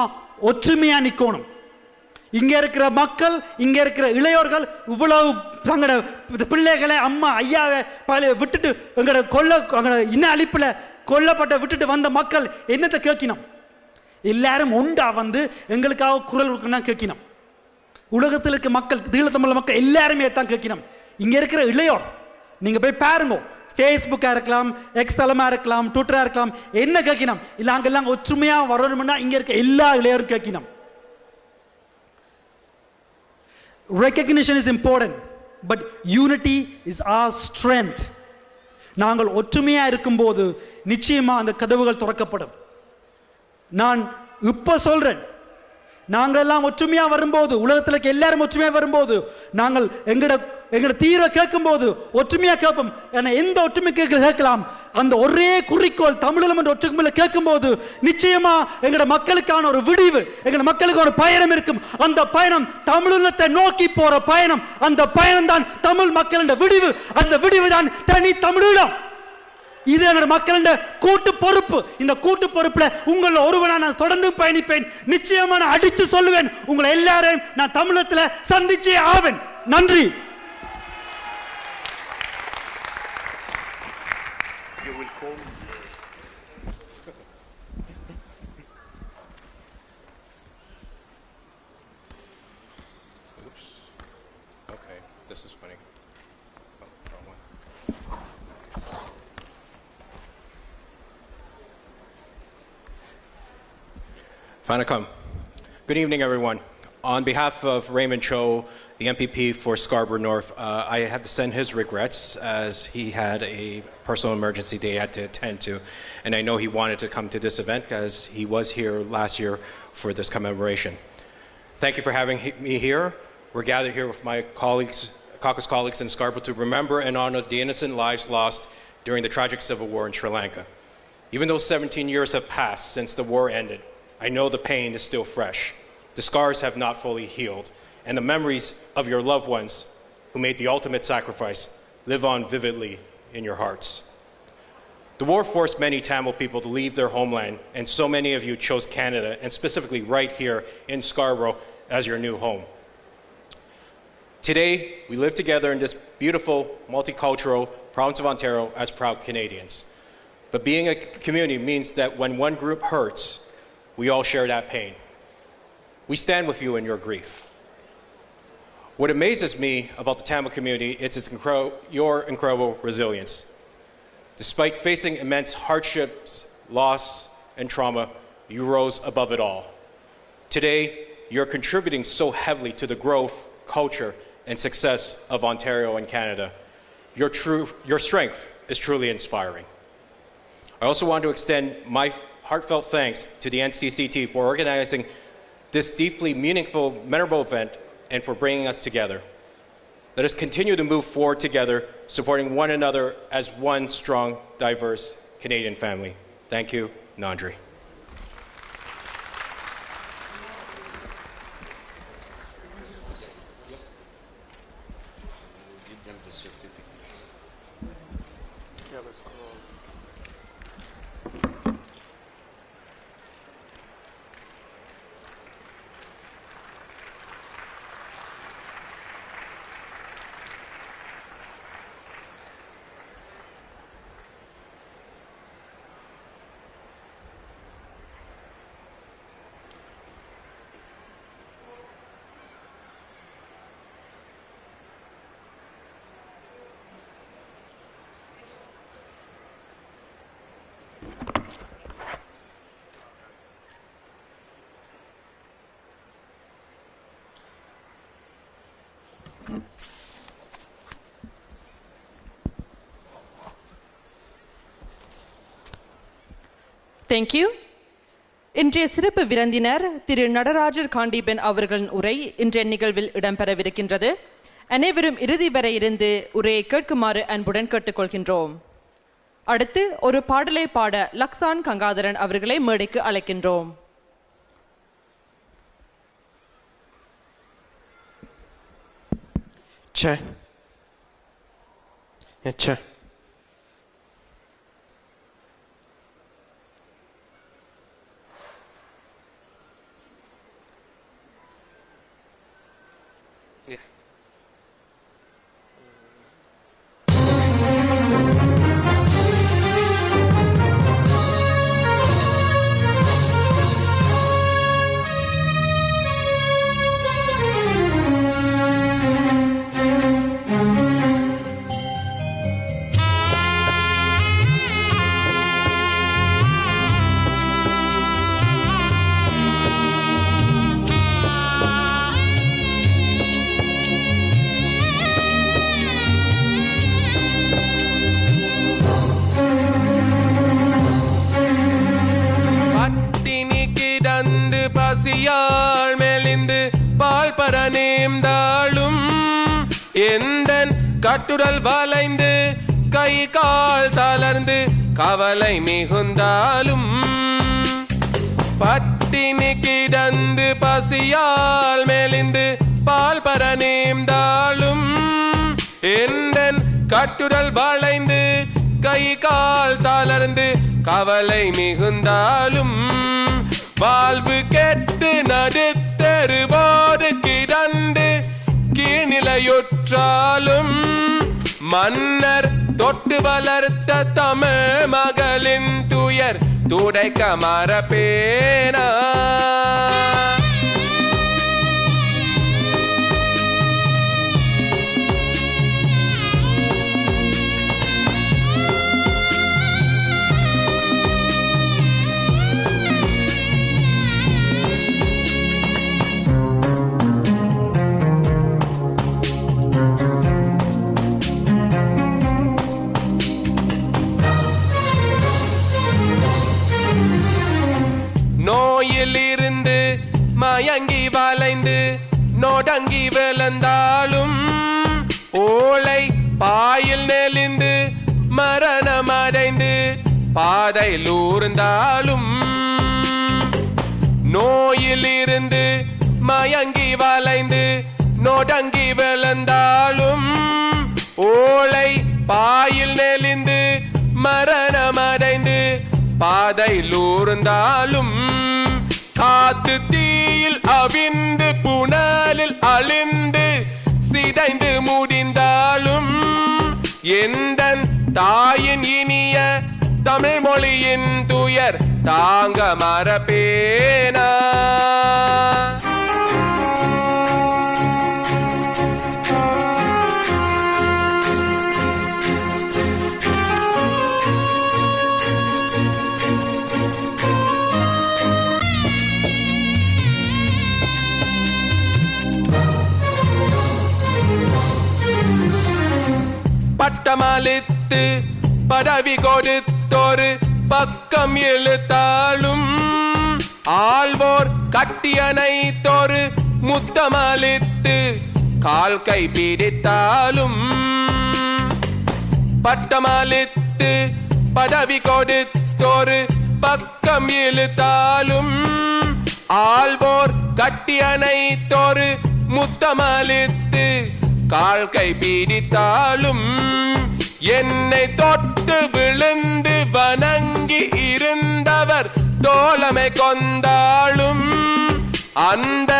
ஒற்றுமையா நிக்கணும். இங்க இருக்கிற மக்கள், இங்க இருக்கிற இளையோர்கள் இவ்வளவு தங்களோட பிள்ளைகளை, அம்மா ஐயாவை விட்டுட்டு எங்களோட இன அழிப்புல கொல்லப்பட்ட விட்டுட்டு வந்த மக்கள் என்னத்தை கேட்கணும்? எல்லாரும் ஒன்றா வந்து எங்களுக்காக குரல் கொடுக்கணும் கேட்கணும். உலகத்தில் இருக்க மக்கள், ஈழத்தமிழ் மக்கள் எல்லாருமே தான் கேட்கணும். இங்க இருக்கிற இளையோர் நீங்க போய் பாருங்க, ஃபேஸ்புக்கா இருக்கலாம், எக்ஸ் தளமா இருக்கலாம், ட்விட்டரா இருக்கலாம், என்ன கேட்கணும்? இல்ல அங்கெல்லாம் ஒற்றுமையா வரணும்னா இங்க இருக்க எல்லா இளையோரும் கேட்கணும். Recognition is important, but unity is our strength. நாங்கள் ஒற்றுமையாக இருக்கும்போது நிச்சயமாக அந்த கதவுகள் திறக்கப்படும். நான் இப்போ சொல்கிறேன், நாங்கள் எல்லாம் ஒற்றுமையாக வரும்போது, உலகத்தில் இருக்க எல்லாரும் ஒற்றுமையாக வரும்போது, நாங்கள் எங்களோட தீர்வை கேட்கும்போது ஒற்றுமையாக கேட்போம். ஏன்னா எந்த ஒற்றுமை கேட்கலாம், அந்த ஒரே குறிக்கோள் தமிழகம் என்ற ஒற்றுமையில் கேட்கும்போது நிச்சயமா எங்களோட மக்களுக்கான ஒரு விடிவு, எங்களோட மக்களுக்கு ஒரு பயணம் இருக்கும். அந்த பயணம் தமிழகத்தை நோக்கி போற பயணம். அந்த பயணம் தான் தமிழ் மக்களின் விடிவு. அந்த விடிவு தான் தனி தமிழீழம். இது எங்களோட மக்களின் கூட்டு பொறுப்பு. இந்த கூட்டு பொறுப்புல உங்கள ஒருவனா நான் தொடர்ந்து பயணிப்பேன். நிச்சயமா நான் அடிச்சு சொல்லுவேன், உங்களை எல்லாரையும் நான் தமிழகத்தில் சந்திச்சே ஆவேன். நன்றி. Vanakkam. Good evening, everyone. On behalf of Raymond Cho, the MPP for Scarborough North, I have to send his regrets as he had a personal emergency that he had to attend to. And I know he wanted to come to this event as he was here last year for this commemoration. Thank you for having me here. We're gathered here with my colleagues, caucus colleagues in Scarborough to remember and honor the innocent lives lost during the tragic civil war in Sri Lanka. Even though 17 years have passed since the war ended, I know the pain is still fresh. The scars have not fully healed, and the memories of your loved ones who made the ultimate sacrifice live on vividly in your hearts. The war forced many Tamil people to leave their homeland, and so many of you chose Canada, and specifically right here in Scarborough, as your new home. Today, we live together in this beautiful, multicultural province of Ontario as proud Canadians. But being a community means that when one group hurts, we all share that pain. We stand with you in your grief. What amazes me about the Tamil community is your incredible resilience. Despite facing immense hardships, loss, and trauma, you rose above it all. Today, you're contributing so heavily to the growth, culture, and success of Ontario and Canada. Your strength is truly inspiring. I also want to extend my heartfelt thanks to the NCCT for organizing this deeply meaningful, memorable event and for bringing us together. Let us continue to move forward together, supporting one another as one strong, diverse Canadian family. Thank you, Nandri. Thank you. இன்றைய சிறப்பு விருந்தினர் திரு நடராஜர் காண்டீபன் அவர்களின் உரை இன்றைய நிகழ்வில் இடம்பெறவிருக்கின்றது. அனைவரும் இறுதி வரை இருந்து உரையை கேட்குமாறு அன்புடன் கேட்டுக்கொள்கின்றோம். அடுத்து ஒரு பாடலை பாட லக்ஸான் கங்காதரன் அவர்களை மேடைக்கு அழைக்கின்றோம். Che. Yeah, che. கட்டுடல் வளைந்து கை கால் தளர்ந்து கவலை மிகுந்தாலும் பட்டினி கிடந்து பசியால் மெலிந்து பால் பர நேர்ந்தாலும் எந்தன் கட்டுடல் வளைந்து கை கால் தளர்ந்து கவலை மிகுந்தாலும் வாழ்வு கெட்டு நடுத்தருவோடு கிடந்து கீழ்நிலையுற்றாலும் மன்னர் தொட்டு வளர்த்த தமிழ் மகளின் துயர் துடைக்க மறப்பேனா. நோயிலிருந்து மயங்கி வளைந்து நொடங்கி விழுந்தாலும் ஓலை பாயில் நெளிந்து மரணமடைந்து பாதையில் ஊர்ந்தாலும் நோயிலிருந்து மயங்கி வளைந்து நொடங்கி விழுந்தாலும் ஓலை பாயில் நெளிந்து மரணமடைந்து பாதையில் ஊர்ந்தாலும் காத்து தீயில் அவிந்து புனலில் அழிந்து சிதைந்து முடிந்தாலும் எந்தன் தாயின் இனிய தமிழ் மொழியின் துயர் தாங்க மறப்பேனா. பட்டமளித்து பதவி கொடுத்தொரு பக்கம் இழுத்தாலும் ஆள்வோர் கட்டியணைத்தொரு முத்தமளித்து கால் கை பிடித்தாலும் பட்டமளித்து பதவி கொடுத்தொரு பக்கம் இழுத்தாலும் ஆள்வோர் கட்டியணைத்தொரு முத்தமளித்து கால் கை பிடித்தாலும் என்னை தொட்டு விழுந்து வணங்கி இருந்தவர் தோழமை கொண்டாலும் அந்த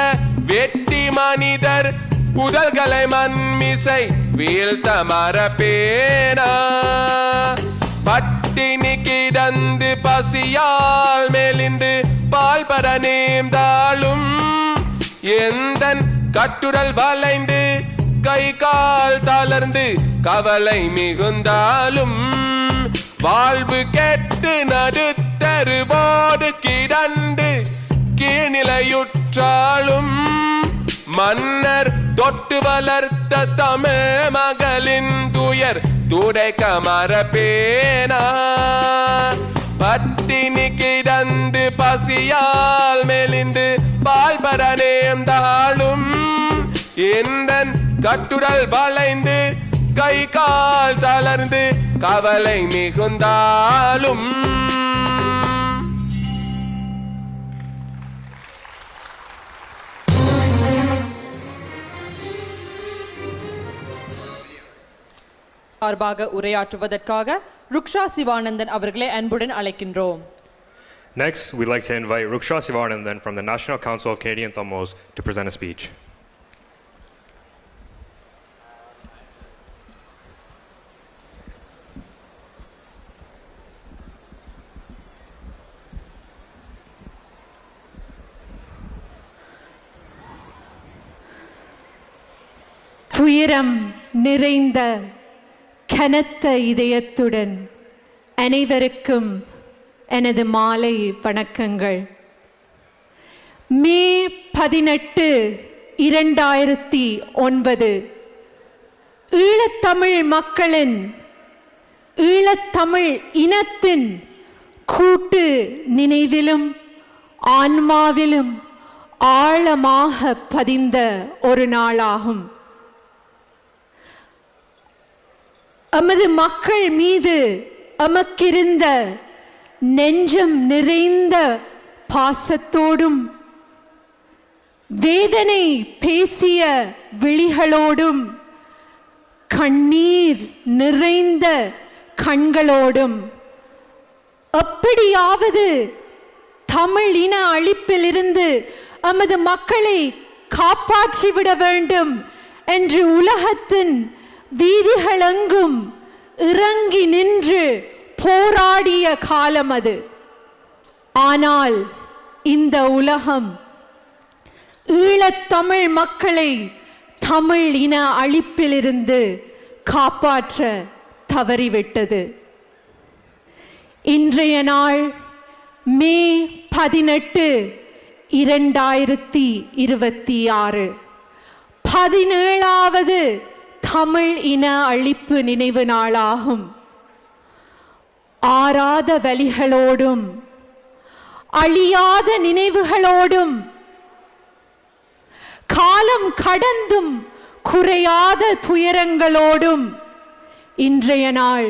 வெட்டி மனிதர் புதல்களை மண்மிசை வீழ்த்த மறப்பேனா. பட்டினி கிடந்து பசியால் மெலிந்து பால் பர நேர்ந்தாலும் எந்தன் கட்டுடல் வளைந்து கை கால் தளர்ந்து கவலை மிகுந்தாலும் வாழ்வு கெட்டு நடுத்தருவோடு கிடந்து கீழ்நிலையுற்றாலும் மன்னர் தொட்டு வளர்த்த தமிழ் மகளின் துயர் துடைக்க மறப்பேனா. பட்டினி கிடந்து பசியால் மெலிந்து பால் பர நேர்ந்தாலும் எந்தன் கட்டுடல் வளைந்து கை கால் தளர்ந்து கவலை மிகுந்தாலும் சார்பாக உரையாற்றுவதற்காக ருக்ஷா சிவானந்தன் அவர்களை அன்புடன் அழைக்கின்றோம். Next, we'd like to invite Ruksha Sivanandan from the National Council of Canadian Tamils to present a speech. துயரம் நிறைந்த கனத்த இதயத்துடன் அனைவருக்கும் எனது மாலை வணக்கங்கள். மே 18, 2009 ஈழத்தமிழ் மக்களின் ஈழத்தமிழ் இனத்தின் கூட்டு நினைவிலும் ஆன்மாவிலும் ஆழமாக பதிந்த ஒரு நாளாகும். எமது மக்கள் மீது எமக்கிருந்த நெஞ்சம் நிறைந்த பாசத்தோடும் வேதனை பேசிய விழிகளோடும் கண்ணீர் நிறைந்த கண்களோடும் எப்படியாவது தமிழ் இன அழிப்பிலிருந்து எமது மக்களை காப்பாற்றிவிட வேண்டும் என்று உலகத்தின் வீதிகளெங்கும் இறங்கி நின்று போராடிய காலம் அது. ஆனால் இந்த உலகம் ஈழத்தமிழ் மக்களை தமிழ் இன அழிப்பிலிருந்து காப்பாற்ற தவறிவிட்டது. இன்றைய நாள் மே 18, 2026 17வது தமிழ் இன அழிப்பு நினைவு நாளாகும். ஆறாத வலிகளோடும் அழியாத நினைவுகளோடும் காலம் கடந்தும் குறையாத துயரங்களோடும் இன்றைய நாள்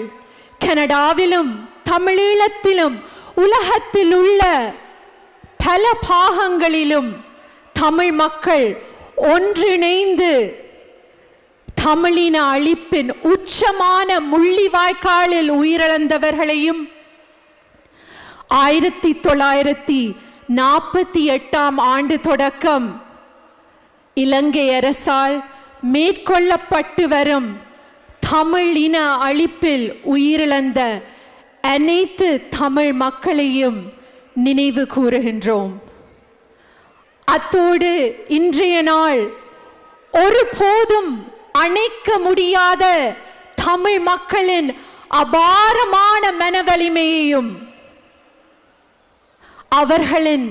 கனடாவிலும் தமிழீழத்திலும் உலகத்தில் உள்ள பல பாகங்களிலும் தமிழ் மக்கள் ஒன்றிணைந்து தமிழின அழிப்பின் உச்சமான முள்ளிவாய்க்காலில் உயிரிழந்தவர்களையும் 1948ஆம் ஆண்டு தொடக்கம் இலங்கை அரசால் மேற்கொள்ளப்பட்டு வரும் தமிழ் இன அழிப்பில் உயிரிழந்த அனைத்து தமிழ் மக்களையும் நினைவு கூறுகின்றோம். அத்தோடு இன்றைய நாள் ஒருபோதும் அணைக்க முடியாத தமிழ் மக்களின் அபாரமான மனவலிமையையும் அவர்களின்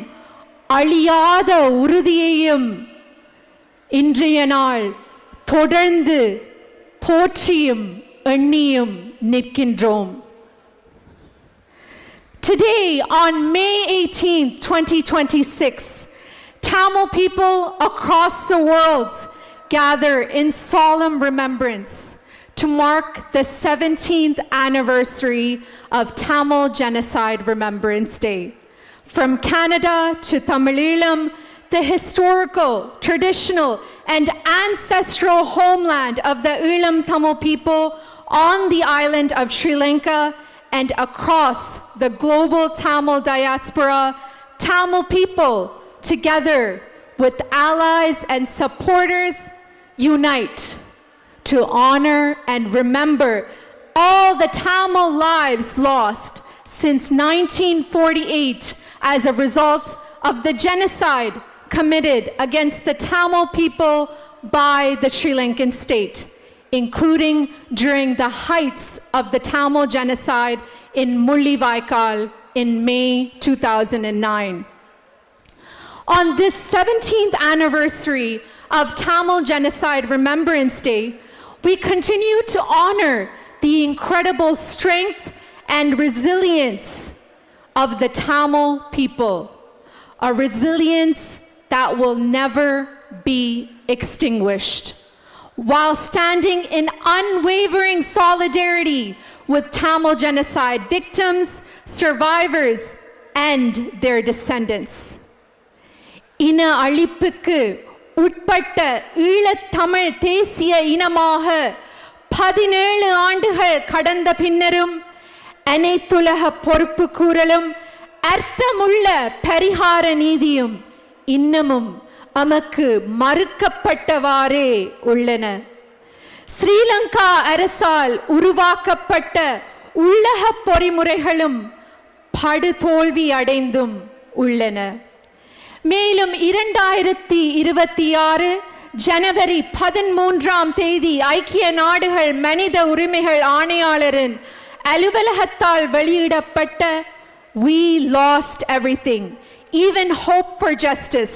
அழியாத உறுதியையும் இன்றைய நாள் தொடர்ந்து போற்றியும் எண்ணியும் நிற்கின்றோம். Today, on May 18, 2026, Tamil people across the world gather in solemn remembrance to mark the 17th anniversary of Tamil Genocide Remembrance Day. From Canada to Tamileelam, the historical, traditional, and ancestral homeland of the Eelam Tamil people on the island of Sri Lanka and across the global Tamil diaspora, Tamil people, together with allies and supporters, unite to honor and remember all the Tamil lives lost since 1948 as a result of the genocide committed against the Tamil people by the Sri Lankan state, including during the heights of the Tamil genocide in Mullivaikkal in May 2009. On this 17th anniversary of Tamil Genocide Remembrance Day, we continue to honor the incredible strength and resilience of the Tamil people, a resilience that will never be extinguished, while standing in unwavering solidarity with Tamil genocide victims, survivors, and their descendants. இன அழிப்புக்கு உட்பட்ட ஈழத்தமிழ் தேசிய இனமாக 17 ஆண்டுகள் கடந்த பின்னரும் அனைத்துலக பொறுப்பு கூறலும் அர்த்தமுள்ள பரிகார நீதியும் இன்னமும் நமக்கு மறுக்கப்பட்டவாறே உள்ளன. ஸ்ரீலங்கா அரசால் உருவாக்கப்பட்ட உள்ளக பொறிமுறைகளும் படுதோல்வி அடைந்தும் உள்ளன. மேலும் 2026 ஜனவரி 13ஆம் தேதி ஐக்கிய நாடுகள் மனித உரிமைகள் ஆணையாளரின் அலுவலகத்தால் வெளியிடப்பட்ட "We lost everything, even hope for justice,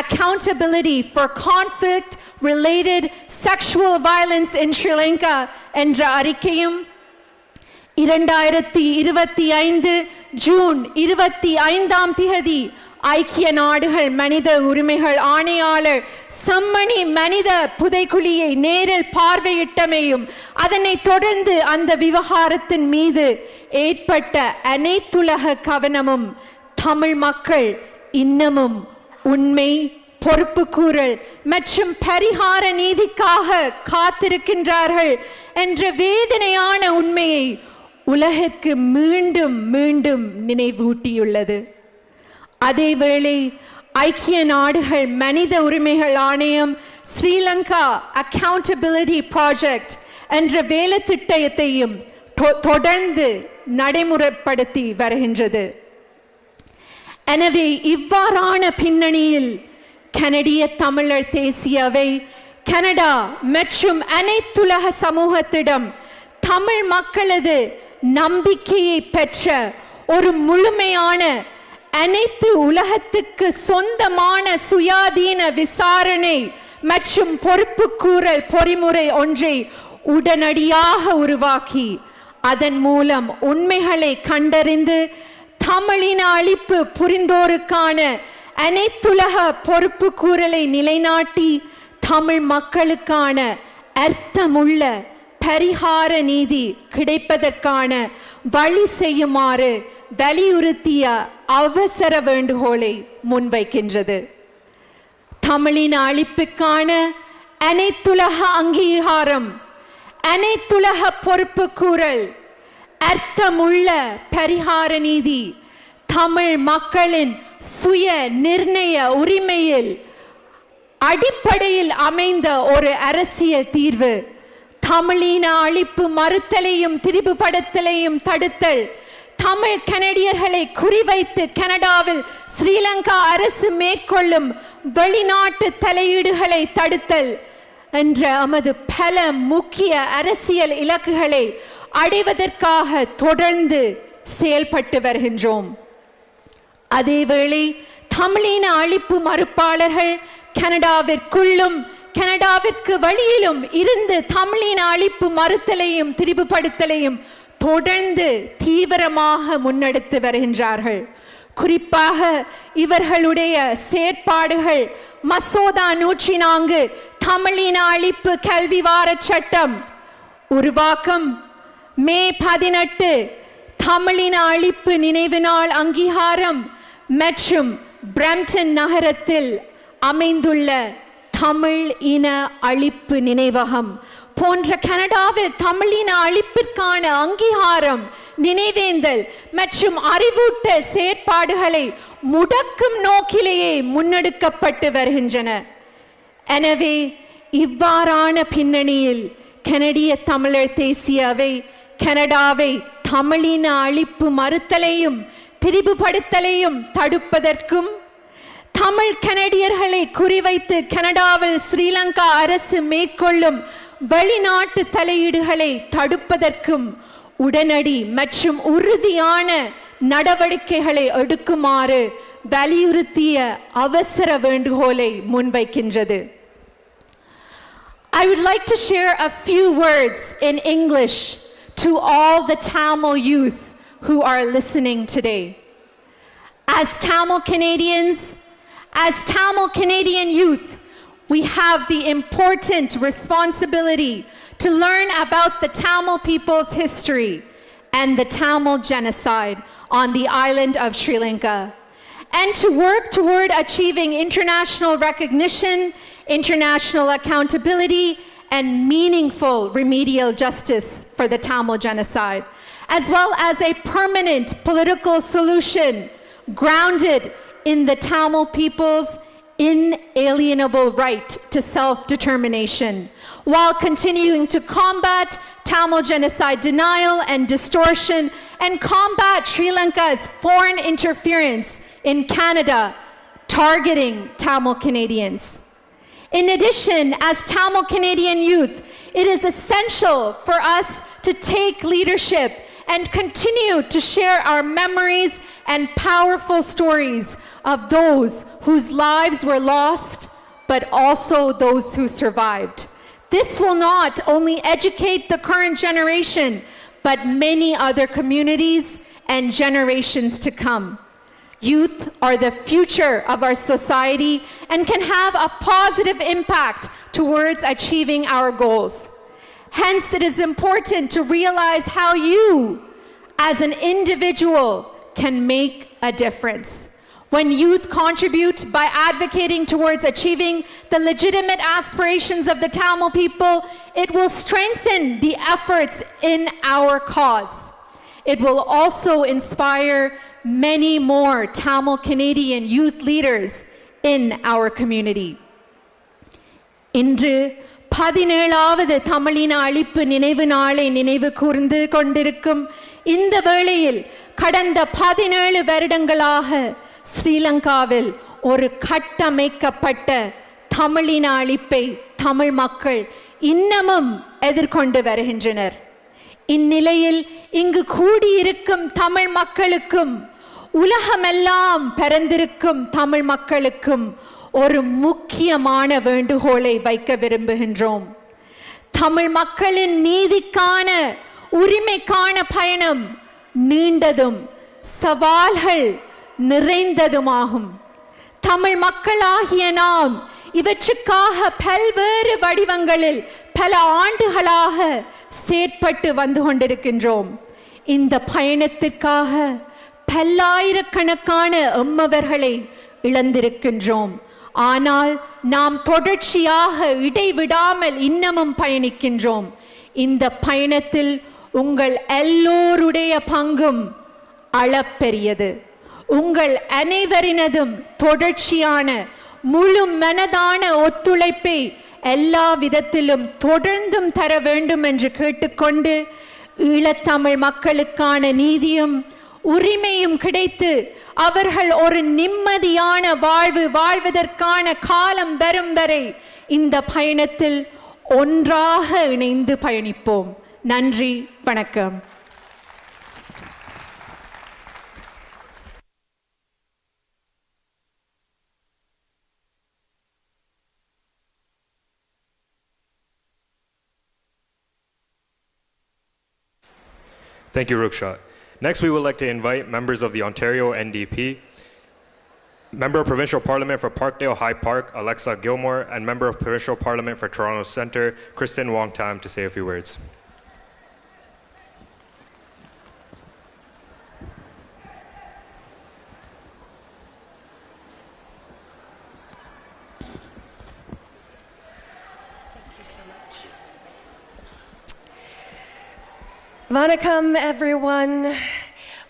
accountability for conflict-related sexual violence in Sri Lanka" என்ற அறிக்கையும் 2025 ஜூன் 25ஆம் தேதி ஐக்கிய நாடுகள் மனித உரிமைகள் ஆணையாளர் செம்மணி மனித புதைக்குழியை நேரில் பார்வையிட்டமையும் அதனை தொடர்ந்து அந்த விவகாரத்தின் மீது ஏற்பட்ட அனைத்துலக கவனமும் தமிழ் மக்கள் இன்னமும் உண்மை, பொறுப்புக்கூறல் மற்றும் பரிகார நீதிக்காக காத்திருக்கின்றார்கள் என்ற வேதனையான உண்மையை உலகிற்கு மீண்டும் மீண்டும் நினைவூட்டியுள்ளது. அதேவேளை ஐக்கிய நாடுகள் மனித உரிமைகள் ஆணையம் ஸ்ரீலங்கா அக்கவுண்டபிலிட்டி ப்ராஜெக்ட் என்ற வேலைத்திட்டத்தையும் தொடர்ந்து நடைமுறைப்படுத்தி வருகின்றது. எனவே இவ்வாறான பின்னணியில் கனடிய தமிழர் தேசிய அவை கனடா மற்றும் அனைத்துலக சமூகத்திடம் தமிழ் மக்களது நம்பிக்கையை பெற்ற ஒரு முழுமையான அனைத்து உலகத்துக்கு சொந்தமான சுயாதீன விசாரணை மற்றும் பொறுப்புக்கூறல் பொறிமுறை ஒன்றை உடனடியாக உருவாக்கி அதன் மூலம் உண்மைகளை கண்டறிந்து தமிழின அழிப்பு புரிந்தோருக்கான அனைத்துலக பொறுப்புக்கூறலை நிலைநாட்டி தமிழ் மக்களுக்கான அர்த்தமுள்ள பரிகார நீதி கிடைப்பதற்கான வழி செய்யுமாறு வலியுறுத்திய அவசர வேண்டுகோளை முன்வைக்கின்றது. தமிழின அழிப்புக்கான அனைத்துலக அங்கீகாரம், அனைத்துலக பொறுப்புக்கூறல், அர்த்தமுள்ள பரிகார நீதி, தமிழ் மக்களின் சுய நிர்ணய உரிமையில் அடிப்படையில் அமைந்த ஒரு அரசியல் தீர்வு, தமிழின அழிப்பு மறுத்தலையும் திரிபுபடுத்தலையும் தடுத்தல், தமிழ் கனடியர்களை குறிவைத்து கனடாவில் ஸ்ரீலங்கா அரசு மேற்கொள்ளும் வெளிநாட்டு தலையீடுகளை தடுத்தல் என்ற நமது பல முக்கிய அரசியல் இலக்குகளை அடைவதற்காக தொடர்ந்து செயல்பட்டு வருகின்றோம். அதேவேளை தமிழின அழிப்பு மறுப்பாளர்கள் கனடாவிற்குள்ளும் கனடாவிற்கு வெளியிலும் இருந்து தமிழின அழிப்பு மறுத்தலையும் திரிபுபடுத்தலையும் தொடர்ந்து தீவிரமாக முன்னெடுத்து வருகின்றார்கள். குறிப்பாக இவர்களுடைய செயற்பாடுகள் மசோதா 104 தமிழின அழிப்பு கல்வி வார சட்டம் உருவாக்கம், மே 18 தமிழின அழிப்பு நினைவு நாள் அங்கீகாரம் மற்றும் பிரம்டன் நகரத்தில் அமைந்துள்ள தமிழ் இன அழிப்பு நினைவகம் போன்ற கனடாவில் தமிழின அழிப்பிற்கான அங்கீகாரம், நினைவேந்தல் மற்றும் அறிவூட்டல் செயற்பாடுகளை முடக்கும் நோக்கிலேயே முன்னெடுக்கப்பட்டு வருகின்றன. எனவே இவ்வாறான பின்னணியில் கனடிய தமிழர் தேசிய அவை கனடாவை தமிழின அழிப்பு மறுத்தலையும் திரிபுபடுத்தலையும் தடுப்பதற்கும் தமிழ் கனடியர்களை குறிவைத்து கனடாவில் ஸ்ரீலங்கா அரசு மேற்கொள்ளும் வெளிநாட்டு தலையீடுகளை தடுப்பதற்கும் உடனடி மற்றும் உறுதியான நடவடிக்கைகளை எடுக்குமாறு வலியுறுத்திய அவசர வேண்டுகோளை முன்வைக்கின்றது. I would like to share a few words in English to all the Tamil youth who are listening today. As Tamil Canadians, as Tamil Canadian youth, we have the important responsibility to learn about the Tamil people's history and the Tamil genocide on the island of Sri Lanka, and to work toward achieving international recognition, international accountability, and meaningful remedial justice for the Tamil genocide, as well as a permanent political solution grounded in the Tamil people's inalienable right to self-determination, while continuing to combat Tamil genocide denial and distortion and combat Sri Lanka's foreign interference in Canada targeting Tamil Canadians. In addition, as Tamil Canadian youth, it is essential for us to take leadership and continue to share our memories and powerful stories of those whose lives were lost, but also those who survived. This will not only educate the current generation, but many other communities and generations to come. Youth are the future of our society and can have a positive impact towards achieving our goals. Hence, it is important to realize how you, as an individual, can make a difference. When youth contribute by advocating towards achieving the legitimate aspirations of the Tamil people, it will strengthen the efforts in our cause. It will also inspire many more Tamil Canadian youth leaders in our community. இன்று 17வது தமிழின அழிப்பு நினைவு நாளை நினைவு கூர்ந்து கொண்டிருக்கும் இந்த வேளையில் கடந்த 17 வருடங்களாக ஸ்ரீலங்காவில் ஒரு கட்டமைக்கப்பட்ட தமிழின அழிப்பை தமிழ் மக்கள் இன்னமும் எதிர்கொண்டு வருகின்றனர். இந்நிலையில் இங்கு கூடியிருக்கும் தமிழ் மக்களுக்கும் உலகமெல்லாம் பரந்திருக்கும் தமிழ் மக்களுக்கும் ஒரு முக்கியமான வேண்டுகோளை வைக்க விரும்புகின்றோம். தமிழ் மக்களின் நீதிக்கான உரிமைக்கான பயணம் நீண்டதும் சவால்கள் நிறைந்ததுமாகும். தமிழ் மக்களாகிய நாம் இவற்றுக்காக பல்வேறு வடிவங்களில் பல ஆண்டுகளாக செயற்பட்டு வந்து கொண்டிருக்கின்றோம். இந்த பயணத்திற்காக பல்லாயிரக்கணக்கான எம்மவர்களை இழந்திருக்கின்றோம். ஆனால் நாம் தொடர்ச்சியாக இடைவிடாமல் இன்னமும் பயணிக்கின்றோம். இந்த பயணத்தில் உங்கள் எல்லோருடைய பங்கும் அளப்பெரியது. உங்கள் அனைவரினதும் தொடர்ச்சியான முழு மனதான ஒத்துழைப்பை எல்லா விதத்திலும் தொடர்ந்தும் தர வேண்டும் என்று கேட்டுக்கொண்டு, ஈழத்தமிழ் மக்களுக்கான நீதியும் உரிமையும் கிடைத்து அவர்கள் ஒரு நிம்மதியான வாழ்வு வாழ்வதற்கான காலம் வரும் வரை இந்த பயணத்தில் ஒன்றாக இணைந்து பயணிப்போம். நன்றி, வணக்கம். Thank you, Ruksha. Next, we would like to invite members of the Ontario NDP, Member of Provincial Parliament for Parkdale High Park, Alexa Gilmore, and Member of Provincial Parliament for Toronto Centre, Kristen Wong-Tam, to say a few words. Vanakkam, everyone.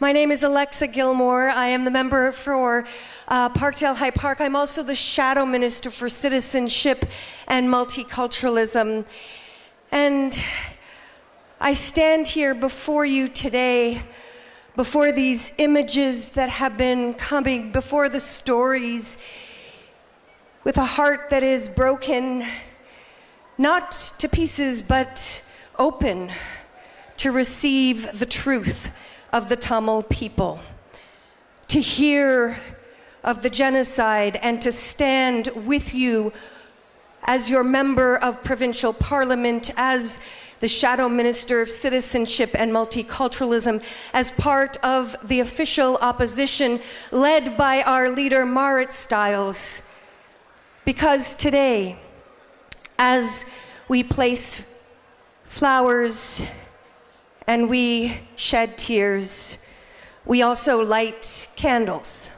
My name is Alexa Gilmore. I am the member for Parkdale High Park. I'm also the Shadow Minister for Citizenship and Multiculturalism. And I stand here before you today, before these images that have been coming, before the stories, with a heart that is broken, not to pieces, but open to receive the truth of the Tamil people, to hear of the genocide, and to stand with you as your member of provincial parliament, as the Shadow Minister of Citizenship and Multiculturalism, as part of the official opposition led by our leader Marit Stiles. Because today, as we place flowers and we shed tears, we also light candles.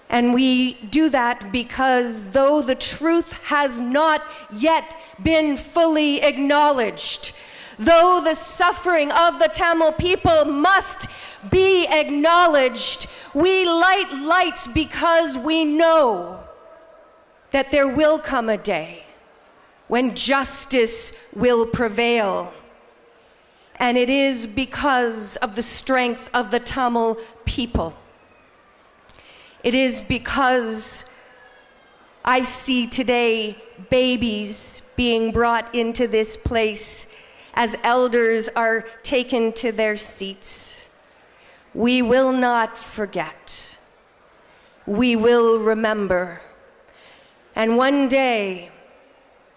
And we do that because though the truth has not yet been fully acknowledged, though the suffering of the Tamil people must be acknowledged, we light lights because we know that there will come a day when justice will prevail. And it is because of the strength of the Tamil people. It is because I see today babies being brought into this place as elders are taken to their seats. We will not forget. We will remember. And one day,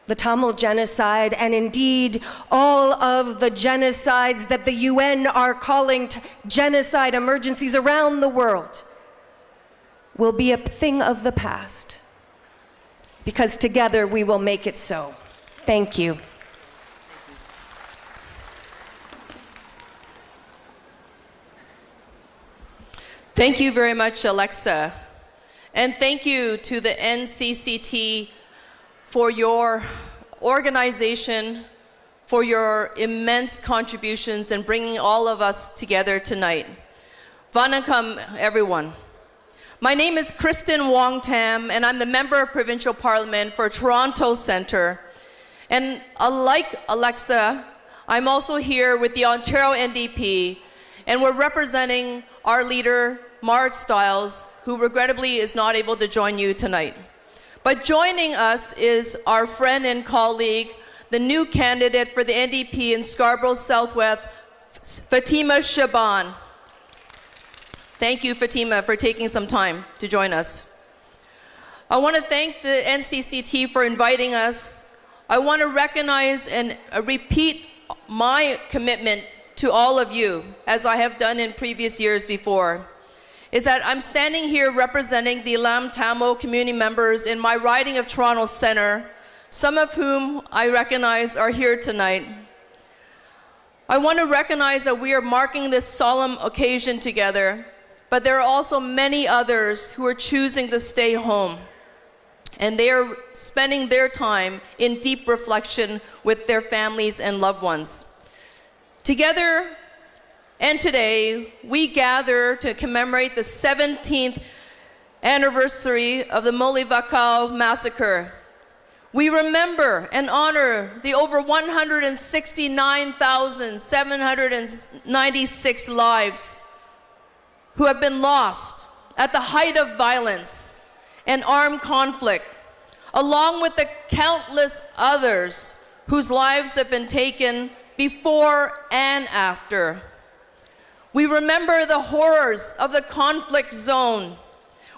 the Tamil genocide, and indeed all of the genocides that the UN are calling genocide emergencies around the world, will be a thing of the past, because together we will make it so. Thank you. Thank you very much, Alexa. And thank you to the NCCT for your organization, for your immense contributions in bringing all of us together tonight. Vanakkam, everyone. My name is Kristen Wong Tam, and I'm the Member of Provincial Parliament for Toronto Centre. And like Alexa, I'm also here with the Ontario NDP, and we're representing our leader, Marit Stiles, who regrettably is not able to join you tonight. But joining us is our friend and colleague, the new candidate for the NDP in Scarborough Southwest, Fatima Shaban. Thank you, Fatima, for taking some time to join us. I want to thank the NCCT for inviting us. I want to recognize and repeat my commitment to all of you, as I have done in previous years before, is that I'm standing here representing the Elam Tamil community members in my riding of Toronto Centre, some of whom I recognize are here tonight. I want to recognize that we are marking this solemn occasion together, but there are also many others who are choosing to stay home, and they are spending their time in deep reflection with their families and loved ones. Together and today, we gather to commemorate the 17th anniversary of the Molivakau massacre. We remember and honor the over 169,796 lives who have been lost at the height of violence and armed conflict, along with the countless others whose lives have been taken before and after. We remember the horrors of the conflict zone.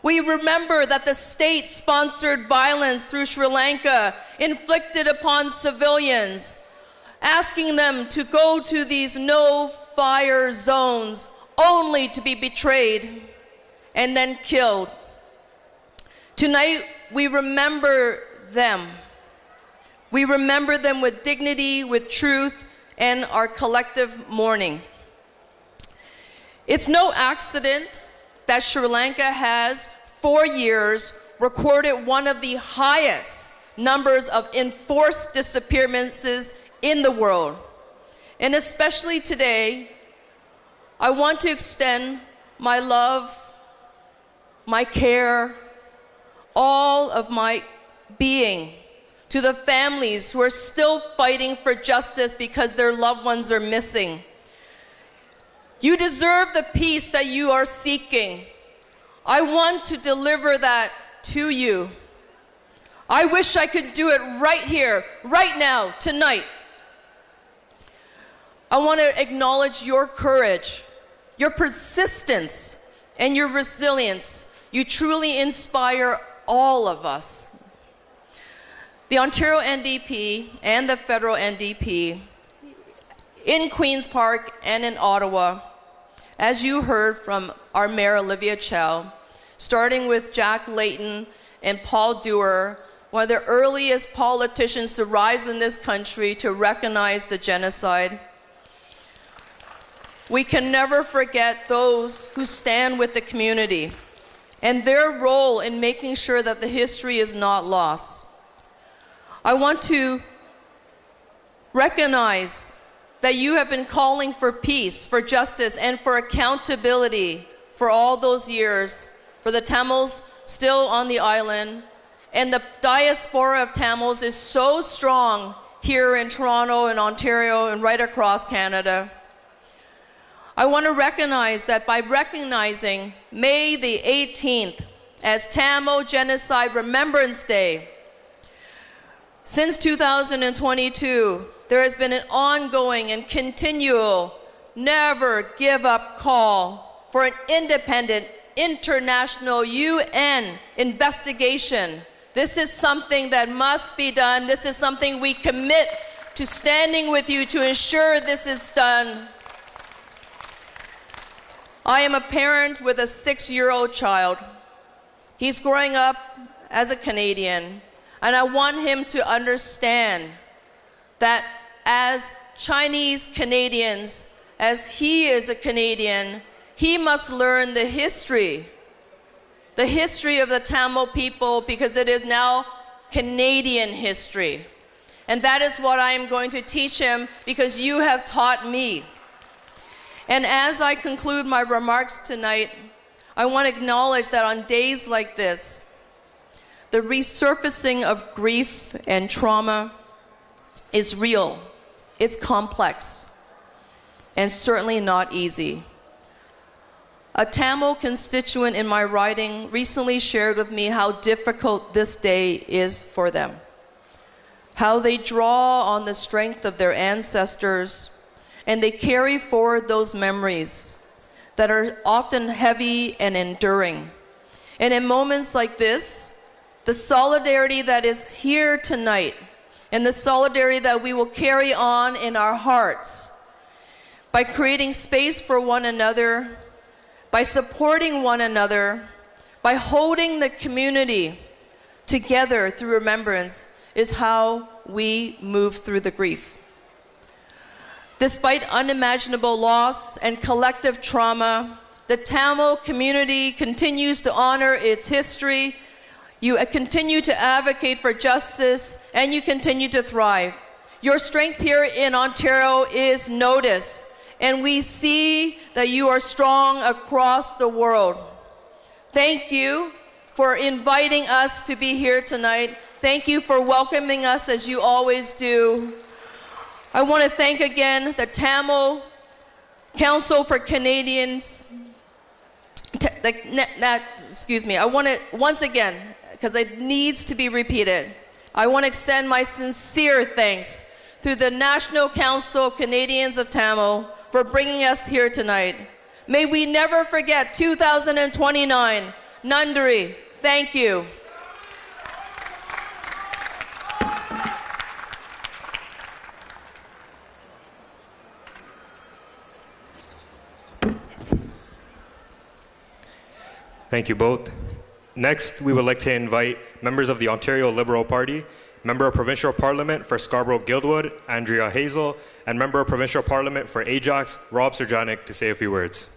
We remember that the state-sponsored violence through Sri Lanka inflicted upon civilians, asking them to go to these no-fire zones only to be betrayed and then killed. Tonight, we remember them. We remember them with dignity, with truth, and our collective mourning. It's no accident that Sri Lanka has, for years, recorded one of the highest numbers of enforced disappearances in the world. And especially today, I want to extend my love, my care, all of my being to the families who are still fighting for justice because their loved ones are missing. You deserve the peace that you are seeking. I want to deliver that to you. I wish I could do it right here, right now, tonight. I want to acknowledge your courage, your persistence, and your resilience. You truly inspire all of us. The Ontario NDP and the federal NDP in Queen's Park and in Ottawa, as you heard from our Mayor Olivia Chow, starting with Jack Layton and Paul Dewar, one of the earliest politicians to rise in this country to recognize the genocide. We can never forget those who stand with the community and their role in making sure that the history is not lost. I want to recognize that you have been calling for peace, for justice, and for accountability for all those years, for the Tamils still on the island. And the diaspora of Tamils is so strong here in Toronto and Ontario and right across Canada. I want to recognize that by recognizing May the 18th as Tamil Genocide Remembrance Day, since 2022, there has been an ongoing and continual, never give up call for an independent international UN investigation This is something that must be done. This is something we commit to standing with you to ensure this is done. I am a parent with a 6-year-old child. He's growing up as a Canadian, and I want him to understand that as Chinese Canadians, as he is a Canadian, he must learn the history of the Tamil people, because it is now Canadian history. And that is what I am going to teach him, because you have taught me. And as I conclude my remarks tonight, I want to acknowledge that on days like this, the resurfacing of grief and trauma is real, it's complex, and certainly not easy. A Tamil constituent in my riding recently shared with me how difficult this day is for them, how they draw on the strength of their ancestors, and they carry forward those memories that are often heavy and enduring. And in moments like this, the solidarity that is here tonight, and the solidarity that we will carry on in our hearts, by creating space for one another, by supporting one another, by holding the community together through remembrance, is how we move through the grief. Despite unimaginable loss and collective trauma, the Tamil community continues to honor its history. You continue to advocate for justice, and you continue to thrive. Your strength here in Ontario is noticed, and we see that you are strong across the world. Thank you for inviting us to be here tonight. Thank you for welcoming us as you always do. I want to thank again the Tamil Council for Canadians. I want to, once again, because it needs to be repeated, I want to extend my sincere thanks to the National Council of Canadians of Tamil for bringing us here tonight. May we never forget 2029. Nandri, thank you. Thank you both. Next, we would like to invite members of the Ontario Liberal Party, Member of Provincial Parliament for Scarborough-Guildwood, Andrea Hazel, and Member of Provincial Parliament for Ajax, Rob Serjanik, to say a few words.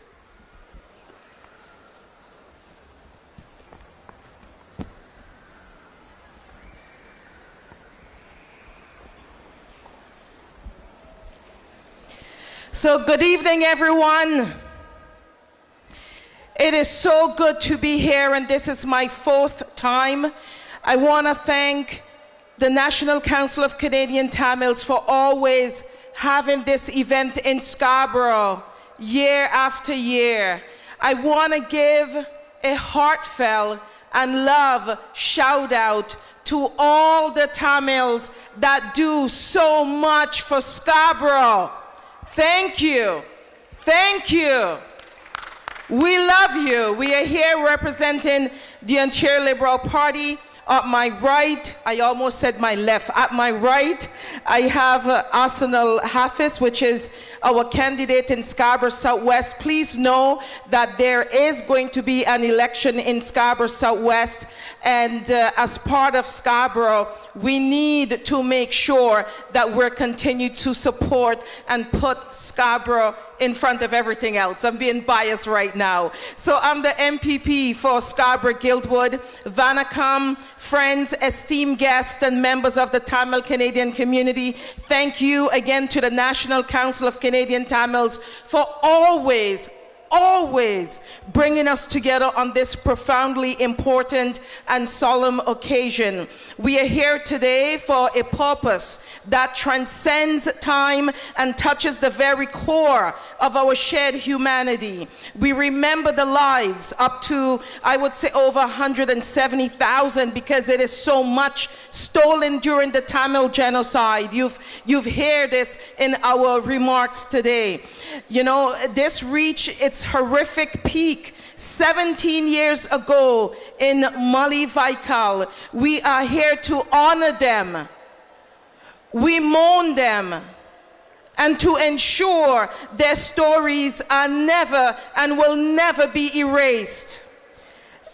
So good evening, everyone. It is so good to be here, and this is my 4th time. I want to thank the National Council of Canadian Tamils for always having this event in Scarborough year after year. I want to give a heartfelt and love shout out to all the Tamils that do so much for Scarborough. Thank you. Thank you. We love you. We are here representing the Ontario Liberal Party. At my right, I almost said my left. At my right, I have Arsenal Hafiz, which is our candidate in Scarborough Southwest. Please know that there is going to be an election in Scarborough Southwest, and as part of Scarborough, we need to make sure that we're continuing to support and put Scarborough in front of everything else. I'm being biased right now. So I'm the MPP for Scarborough-Guildwood. Vanakam, friends, esteemed guests, and members of the Tamil Canadian community, thank you again to the National Council of Canadian Tamils for always bringing us together on this profoundly important and solemn occasion. We are here today for a purpose that transcends time and touches the very core of our shared humanity. We remember the lives up to, I would say, over 170,000, because it is so much stolen during the Tamil genocide. You've heard this in our remarks today. You know, this reached its its horrific peak 17 years ago in Malivaikal. We are here to honor them. We mourn them, and to ensure their stories are never and will never be erased.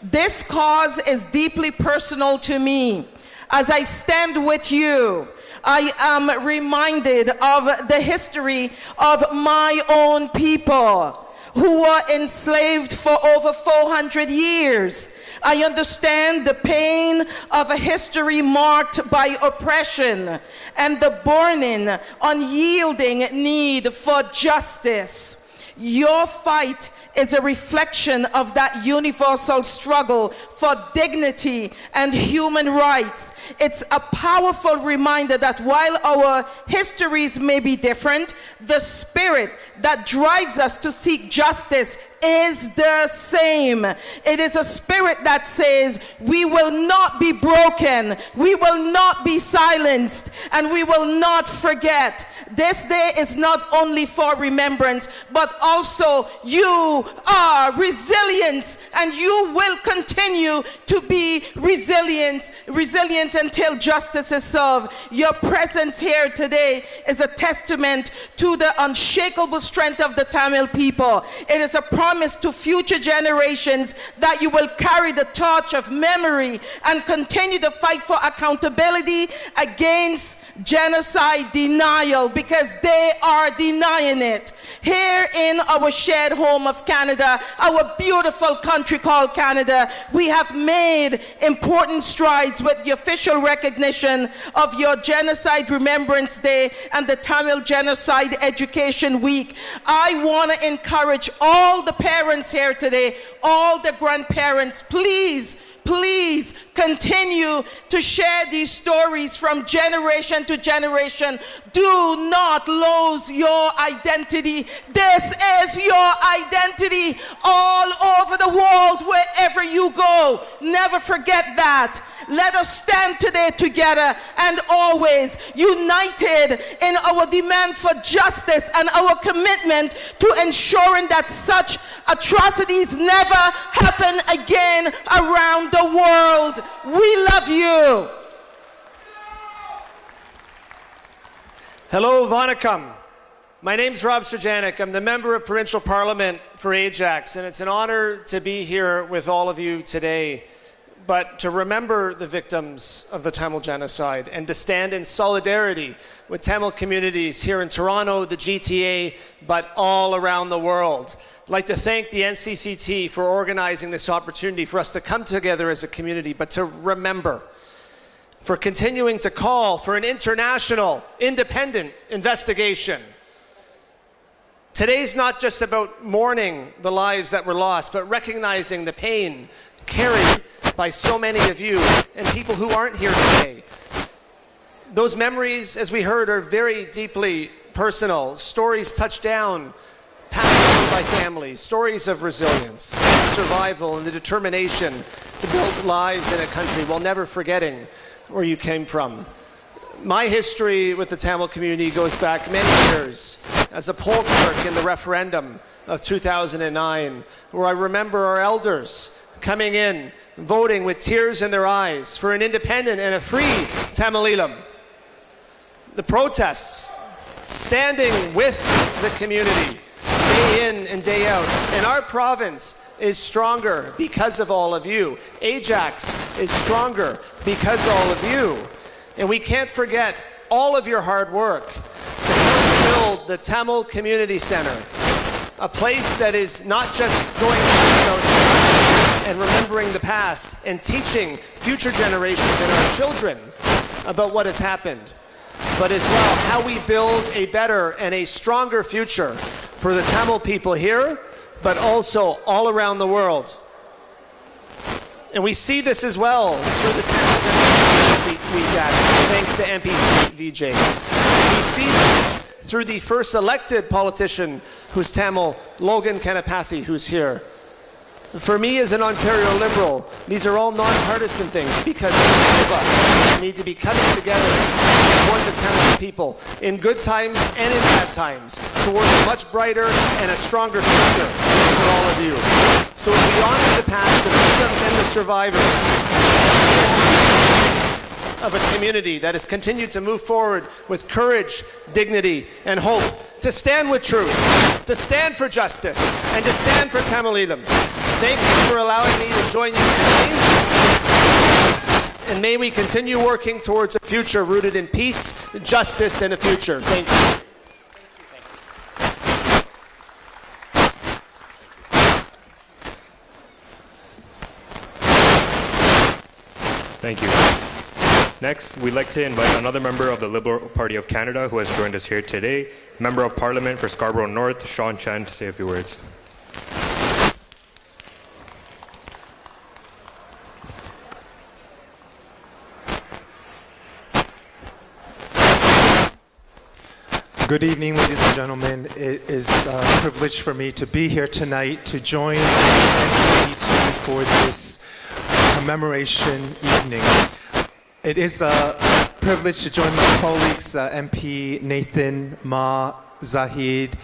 This cause is deeply personal to me. As I stand with you, I am reminded of the history of my own people who were enslaved for over 400 years. I understand the pain of a history marked by oppression and the burning, unyielding need for justice. Your fight is a reflection of that universal struggle for dignity and human rights. It's a powerful reminder that while our histories may be different, the spirit that drives us to seek justice is the same. It is a spirit that says we will not be broken, we will not be silenced, and we will not forget. This day is not only for remembrance, but also you are resilient, and you will continue to be resilient until justice is served. Your presence here today is a testament to the unshakable strength of the Tamil people. It is a promise to future generations that you will carry the torch of memory and continue to fight for accountability against genocide denial, because they are denying it. Here in our shared home of Canada, our beautiful country called Canada, we have made important strides with the official recognition of your Genocide Remembrance Day and the Tamil Genocide Education Week. I want to encourage all the parents here today, all the grandparents, please continue to share these stories from generation to generation. Do not lose your identity. This is your identity all over the world, wherever you go. Never forget that. Let us stand today together and always united in our demand for justice and our commitment to ensuring that such atrocities never happen again around the world. We love you. Hello, Vanakkam. My name's Rob Strajanik. I'm the Member of Provincial Parliament for Ajax, and it's an honor to be here with all of you today, but to remember the victims of the Tamil genocide and to stand in solidarity with Tamil communities here in Toronto, the GTA, but all around the world. I'd like to thank the NCCT for organizing this opportunity for us to come together as a community, but to remember, for continuing to call for an international, independent investigation. Today's not just about mourning the lives that were lost, but recognizing the pain carried by so many of you and people who aren't here today. Those memories, as we heard, are very deeply personal. Stories touch down, passed on by families, stories of resilience, survival, and the determination to build lives in a country while never forgetting where you came from. My history with the Tamil community goes back many years as a poll clerk in the referendum of 2009, where I remember our elders coming in, voting with tears in their eyes for an independent and a free Tamileelam. The protests, standing with the community day in and day out. And our province is stronger because of all of you. Ajax is stronger because all of you. And we can't forget all of your hard work to help build the Tamil Community Center, a place that is not just going back and remembering the past and teaching future generations and our children about what has happened, but as well how we build a better and a stronger future for the Tamil people here, but also all around the world. And we see this as well through the Tamil Democracy Week Act, thanks to MP VJ. We see this through the first elected politician who's Tamil, Logan Kanapathy, who's here. For me as an Ontario Liberal, these are all nonpartisan things because all of us need to be coming together support the Tamil people in good times and in bad times towards a much brighter and a stronger future for all of you. So as we honor the past, the victims and the survivors of a community that has continued to move forward with courage, dignity, and hope, to stand with truth, to stand for justice, and to stand for Tamilism. Thank you for allowing me to join you today. And may we continue working towards a future rooted in peace, justice, and a future. Thank you. Thank you. Next, we'd like to invite another member of the Liberal Party of Canada who has joined us here today, Member of Parliament for Scarborough North, Sean Chan, to say a few words. Good evening, ladies and gentlemen. It is a privilege for me to be here tonight to join NCCT for this commemoration evening. It is a privilege to join my colleagues, MP Nathan, Ma, Zahid,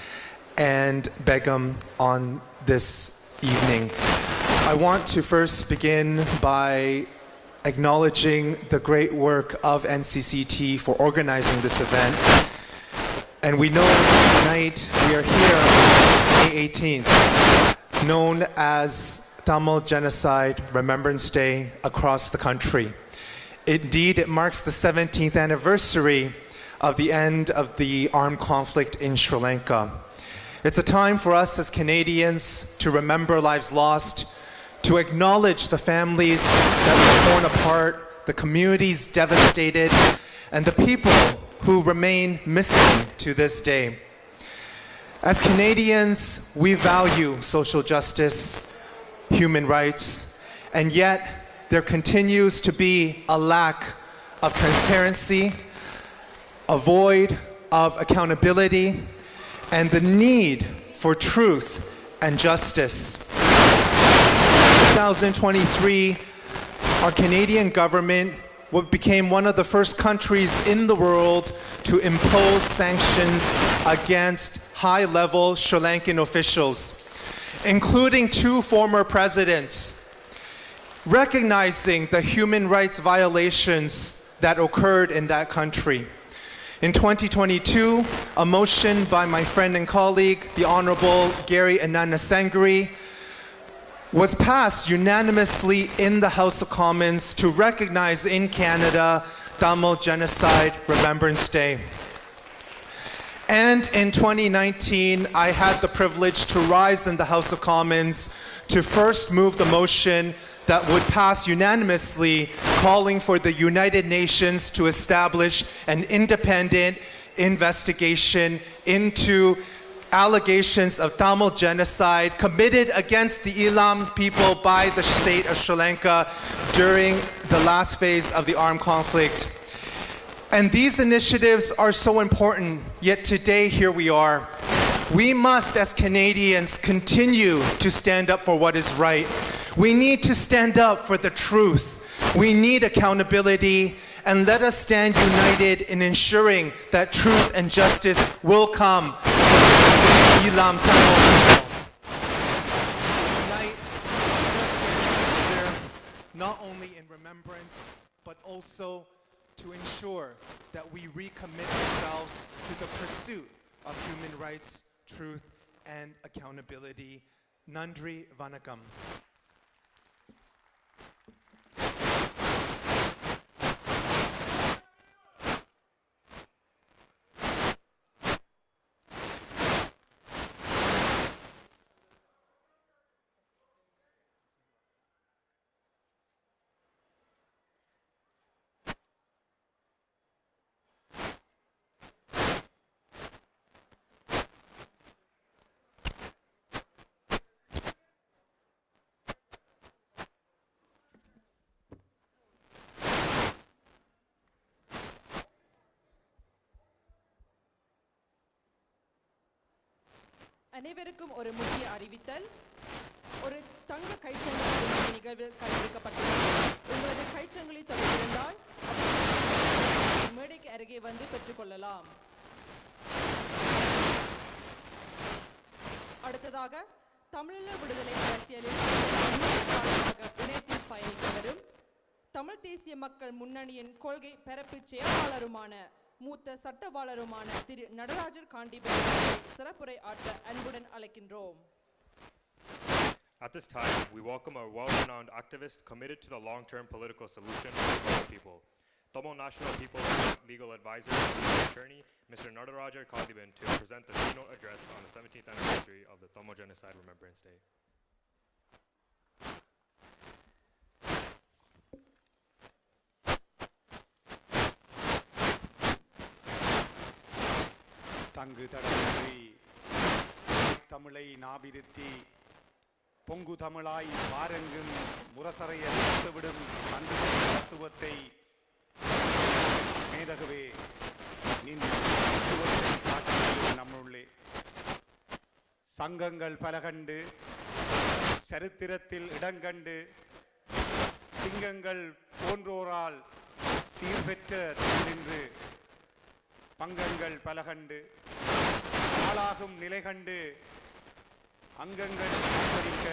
and Begum on this evening. I want to first begin by acknowledging the great work of NCCT for organizing this event. And we know tonight we are here on May 18th, known as Tamil Genocide Remembrance Day across the country. Indeed, it marks the 17th anniversary of the end of the armed conflict in Sri Lanka. It's a time for us as Canadians to remember lives lost, to acknowledge the families that were torn apart, the communities devastated, and the people who remain missing to this day. As Canadians, we value social justice, human rights, and yet there continues to be a lack of transparency, a void of accountability, and the need for truth and justice. In 2023, our Canadian government became one of the first countries in the world to impose sanctions against high-level Sri Lankan officials, including 2 former presidents, recognizing the human rights violations that occurred in that country. In 2022, a motion by my friend and colleague, the Honorable Gary Ananasangri, was passed unanimously in the House of Commons to recognize in Canada Tamil Genocide Remembrance Day. And in 2019, I had the privilege to rise in the House of Commons to first move the motion that would pass unanimously, calling for the United Nations to establish an independent investigation into allegations of Tamil genocide committed against the Elam people by the state of Sri Lanka during the last phase of the armed conflict. And these initiatives are so important, yet today here we are. We must, as Canadians, continue to stand up for what is right. We need to stand up for the truth. We need accountability, and let us stand united in ensuring that truth and justice will come for Elam Tamil people. Tonight, we are not only in remembrance, but also to ensure that we recommit ourselves to the pursuit of human rights, truth, and accountability. Nandri Vanakkam. அனைவருக்கும் ஒரு முக்கிய அறிவித்தல். ஒரு தங்க கைச்சங்கிலி நிகழ்வு கலந்துக்கப்பட்டுள்ளது. உங்களது கைச்சங்கிலி தொடர்ந்திருந்தால் அதை மேடைக்கு அருகே வந்து பெற்றுக்கொள்ளலாம். அடுத்ததாக தமிழீழ விடுதலை அரசியலில் இணையத்தில் பயணித்தவரும் தமிழ் தேசிய மக்கள் முன்னணியின் கொள்கை பரப்பு செயலாளருமான மூத்த சட்டவாளருமான திரு நடராஜர் காண்டிபன் சிறப்புரை ஆற்ற அன்புடன் அழைக்கின்றோம். At this time, we welcome a well-renowned activist committed to the long-term political solution for the people. Tamil National People's Legal Advisor and Attorney, Mr. Nadarajar Kadiban, to present the keynote address on the 17th anniversary of the Tamil Genocide Remembrance Day. தங்கு தடமின்றி தமிழை நாபிருத்தி பொங்கு தமிழாய் பாரெங்கும் முரசறைய விடும் அன்பு தத்துவத்தை மேதகவே காட்டுகிறது நம்முள்ளே. சங்கங்கள் பல கண்டு சரித்திரத்தில் இடங்கண்டு சிங்கங்கள் போன்றோரால் சீர்பெற்ற நின்று பங்கங்கள் பல கண்டு ஆளாகும் நிலை கண்டு அங்கங்கள் ஆதரிக்க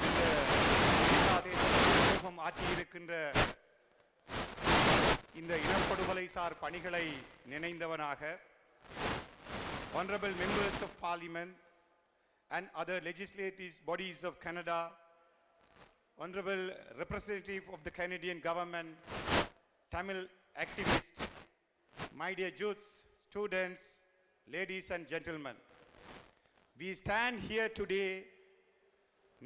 இந்த ஆற்றியிருக்கின்ற இந்த இனப்படுகொலை சார் பணிகளை நினைந்தவனாக Honorable Members of Parliament and other legislative bodies of Canada, Honorable Representative of the Canadian Government, Tamil activists, my dear youths, students, ladies and gentlemen, we stand here today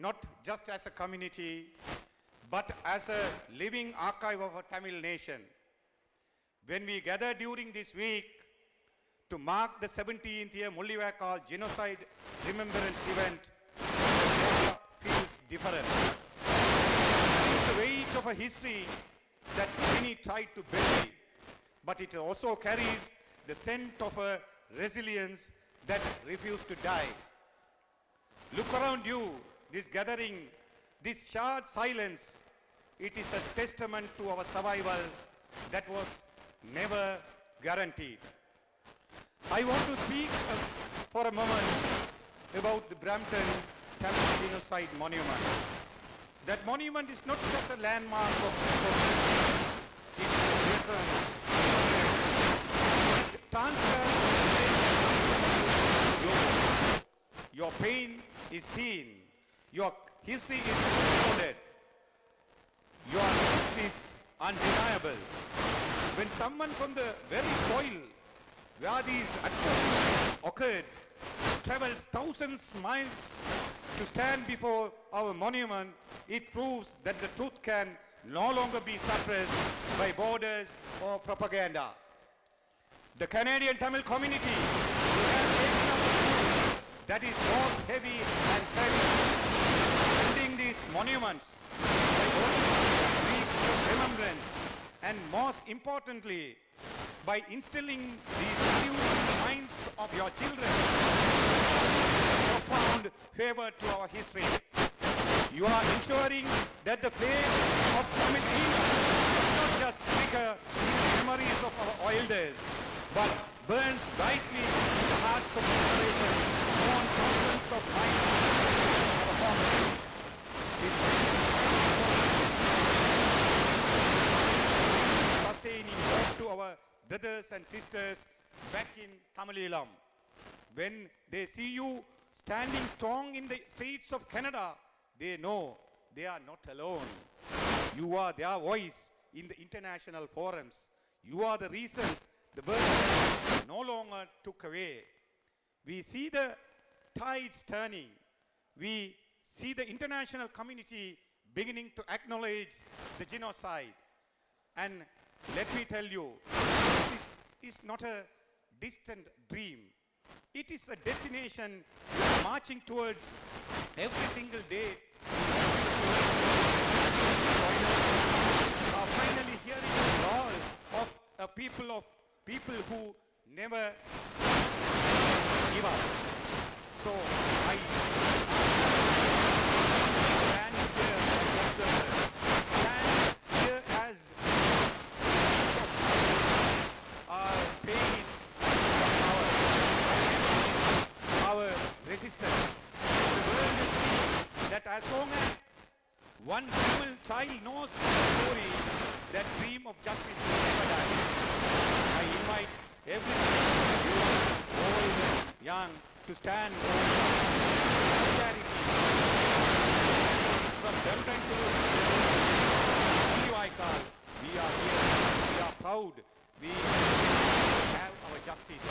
not just as a community but as a living archive of a Tamil nation. When we gather during this week to mark the 17th year Mullivaikkal Genocide Remembrance event, it feels different. It is the weight of a history that many tried to bury, but it also carries the scent of a resilience that refused to die. Look around you, this gathering, this shared silence, it is a testament to our survival that was never guaranteed. I want to speak for a moment about the Brampton Tamil Genocide Monument. That monument is not just a landmark of it transfers your pain is seen, your history is recorded, your truth is undeniable. When someone from the very soil where these actions occurred travels thousands of miles to stand before our monument, it proves that the truth can no longer be suppressed by borders or propaganda. The Canadian Tamil community has taken up the truth that is both heavy and heavy, building these monuments by holding weeks of remembrance, and most importantly, by instilling these values in the minds of your children, profound favor to our history. You are ensuring that the flame of Tamil Eelam does not just trigger memories of our elders, but burns brightly in the hearts of generation born thousands of miles of our family. Sustaining hope to our brothers and sisters back in Tamil Eelam. When they see you standing strong in the streets of Canada, they know they are not alone. You are their voice in the international forums. You are the reasons the burden no longer took away. We see the tides turning. We see the international community beginning to acknowledge the genocide. And let me tell you, this is not a distant dream. It is a destination we are marching towards every single day. Finally hearing the call of a people who never give up. So I stand here as observer, stand here as one Tamil child knows the story, that dream of justice will never die. I invite every you, old, young, to stand for solidarity. From Belgium to Mullivaikkal, we are here, we are proud, we have our justice.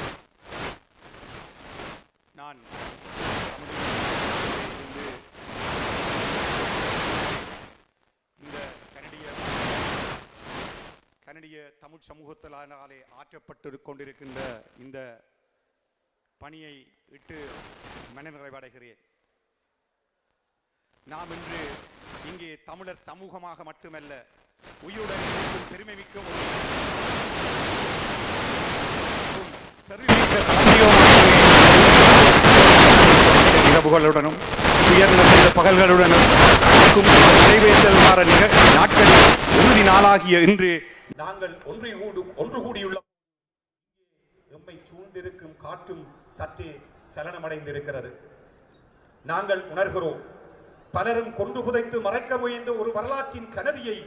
நான் இந்த கனடிய தமிழ் சமூகத்தினாலே ஆற்றப்பட்டு கொண்டிருக்கின்ற இந்த பணியை இட்டு மனநிறைவடைகிறேன். நாம் இன்று இங்கே தமிழர் சமூகமாக மட்டுமல்ல, உயிருடன் பெருமை மிக்க ஒரு இரவுகளுடனும் உயர்ந்த பகல்களுடனும் நிறைவேற்றல் மாற நாட்களில் இறுதி நாளாகிய இன்று நாங்கள் ஒன்று கூடியுள்ள எம்மை சூழ்ந்திருக்கும் காற்றும் சற்றே சலனமடைந்திருக்கிறது. நாங்கள் உணர்கிறோம், பலரும் கொன்று புதைத்து மறைக்க முயன்ற ஒரு வரலாற்றின் கனதியை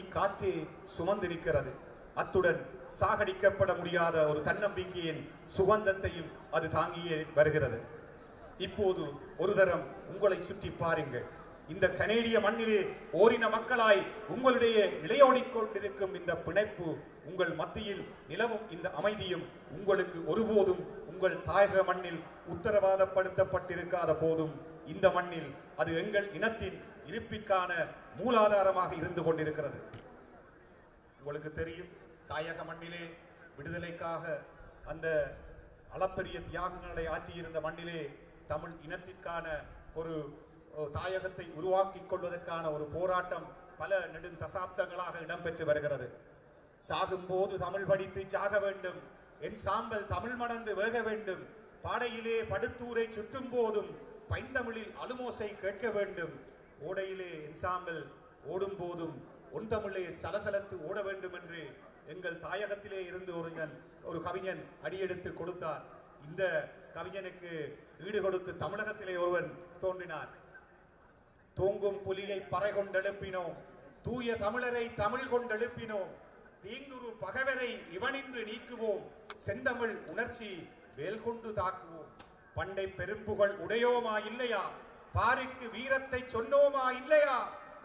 இக்காற்றே சுமந்திருக்கிறது. அத்துடன் சாகடிக்கப்பட முடியாத ஒரு தன்னம்பிக்கையின் சுகந்தத்தையும் அது தாங்கியே வருகிறது. இப்போது ஒரு தரம் உங்களை சுற்றி பாருங்கள். இந்த கனேடிய மண்ணிலே ஓரின மக்களாய் உங்களுடைய இளையோடிக்கொண்டிருக்கும் இந்த பிணைப்பு, உங்கள் மத்தியில் நிலவும் இந்த அமைதியும் உங்களுக்கு ஒருபோதும் உங்கள் தாயக மண்ணில் உத்தரவாதப்படுத்தப்பட்டிருக்காத போதும் இந்த மண்ணில் அது எங்கள் இனத்தின் இருப்பிற்கான மூலாதாரமாக இருந்து கொண்டிருக்கிறது. உங்களுக்கு தெரியும், தாயக மண்ணிலே விடுதலைக்காக அந்த அளப்பரிய தியாகங்களை ஆற்றியிருந்த மண்ணிலே தமிழ் இனத்திற்கான ஒரு தாயகத்தை உருவாக்கி கொள்வதற்கான ஒரு போராட்டம் பல நெடுந்தசாப்தங்களாக இடம்பெற்று வருகிறது. சாகும்போது தமிழ் படித்து சாக வேண்டும், என் சாம்பல் தமிழ் மணந்து வேக வேண்டும், பாடையிலே படுத்தூரை சுற்றும் போதும் பைந்தமிழில் அலுமோசை கேட்க வேண்டும், ஓடையிலே என் சாம்பல் ஓடும் போதும் ஒன் தமிழே சலசலத்து ஓட வேண்டும் என்று எங்கள் தாயகத்திலே இருந்து ஒரு கவிஞன் அடியெடுத்து கொடுத்தார். இந்த கவிஞனுக்கு ஈடு கொடுத்து தமிழகத்திலே ஒருவன் தோன்றினார். தூங்கும் புலியை பறை கொண்டெழுப்பினோம், தூய தமிழரை தமிழ் கொண்டெழுப்பினோம், தீங்குரு பகைவரை இவனின்று நீக்குவோம், செந்தமிழ் உணர்ச்சி வேல் கொண்டு தாக்குவோம், பண்டை பெரும்புகள் உடையோமா இல்லையா, பாருக்கு வீரத்தை சொன்னோமா இல்லையா,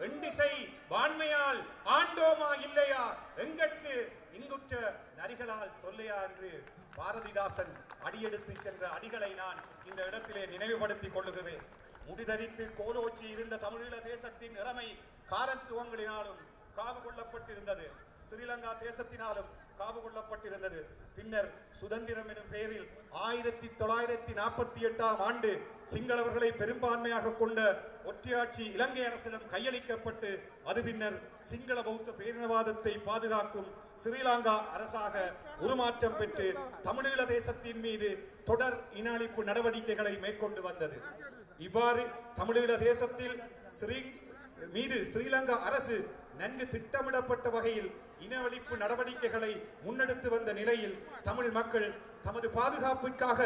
எண்டிசை வான்மையால் ஆண்டோமா இல்லையா, எங்கட்கு இங்குற்ற நரிகளால் தொல்லையா என்று பாரதிதாசன் அடியெடுத்து சென்ற அடிகளை நான் இந்த இடத்திலே நினைவுபடுத்திக் கொள்ளுகிறேன். முடிதரித்து கோலோச்சி இருந்த தமிழீழ தேசத்தின் நிலைமை காலத்துவங்களினாலும் காவு கொள்ளப்பட்டிருந்தது, ஸ்ரீலங்கா தேசத்தினாலும் காவு கொள்ளப்பட்டிருந்தது. பின்னர் சுதந்திரம் எனும் பெயரில் 1948ஆம் ஆண்டு சிங்களவர்களை பெரும்பான்மையாக கொண்ட ஒற்றையாட்சி இலங்கை அரசிடம் கையளிக்கப்பட்டு அது பின்னர் சிங்கள பௌத்த பேரினவாதத்தை பாதுகாக்கும் ஸ்ரீலங்கா அரசாக உருமாற்றம் பெற்று தமிழீழ தேசத்தின் மீது தொடர் இன அழிப்பு நடவடிக்கைகளை மேற்கொண்டு வந்தது. இவ்வாறு தமிழீழ தேசத்தில் ஸ்ரீலங்கா அரசு நன்கு திட்டமிடப்பட்ட வகையில் இனவழிப்பு நடவடிக்கைகளை முன்னெடுத்து வந்த நிலையில் தமிழ் மக்கள் தமது பாதுகாப்பிற்காக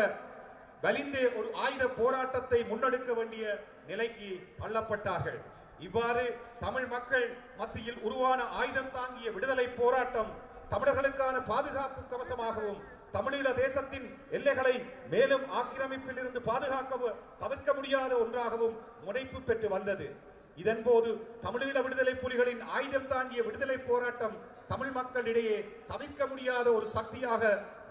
வலிந்தே ஒரு ஆயுத போராட்டத்தை முன்னெடுக்க வேண்டிய நிலைக்கு தள்ளப்பட்டார்கள். இவ்வாறு தமிழ் மக்கள் மத்தியில் உருவான ஆயுதம் தாங்கிய விடுதலை போராட்டம் தமிழர்களுக்கான பாதுகாப்பு கவசமாகவும் தமிழீழ தேசத்தின் எல்லைகளை மேலும் ஆக்கிரமிப்பில் இருந்து பாதுகாக்க தவிர்க்க முடியாத ஒன்றாகவும் முனைப்பு பெற்று வந்தது. இதன்போது தமிழீழ விடுதலை புலிகளின் ஆயுதம் தாங்கிய விடுதலை போராட்டம் தமிழ் மக்களிடையே தவிர்க்க முடியாத ஒரு சக்தியாக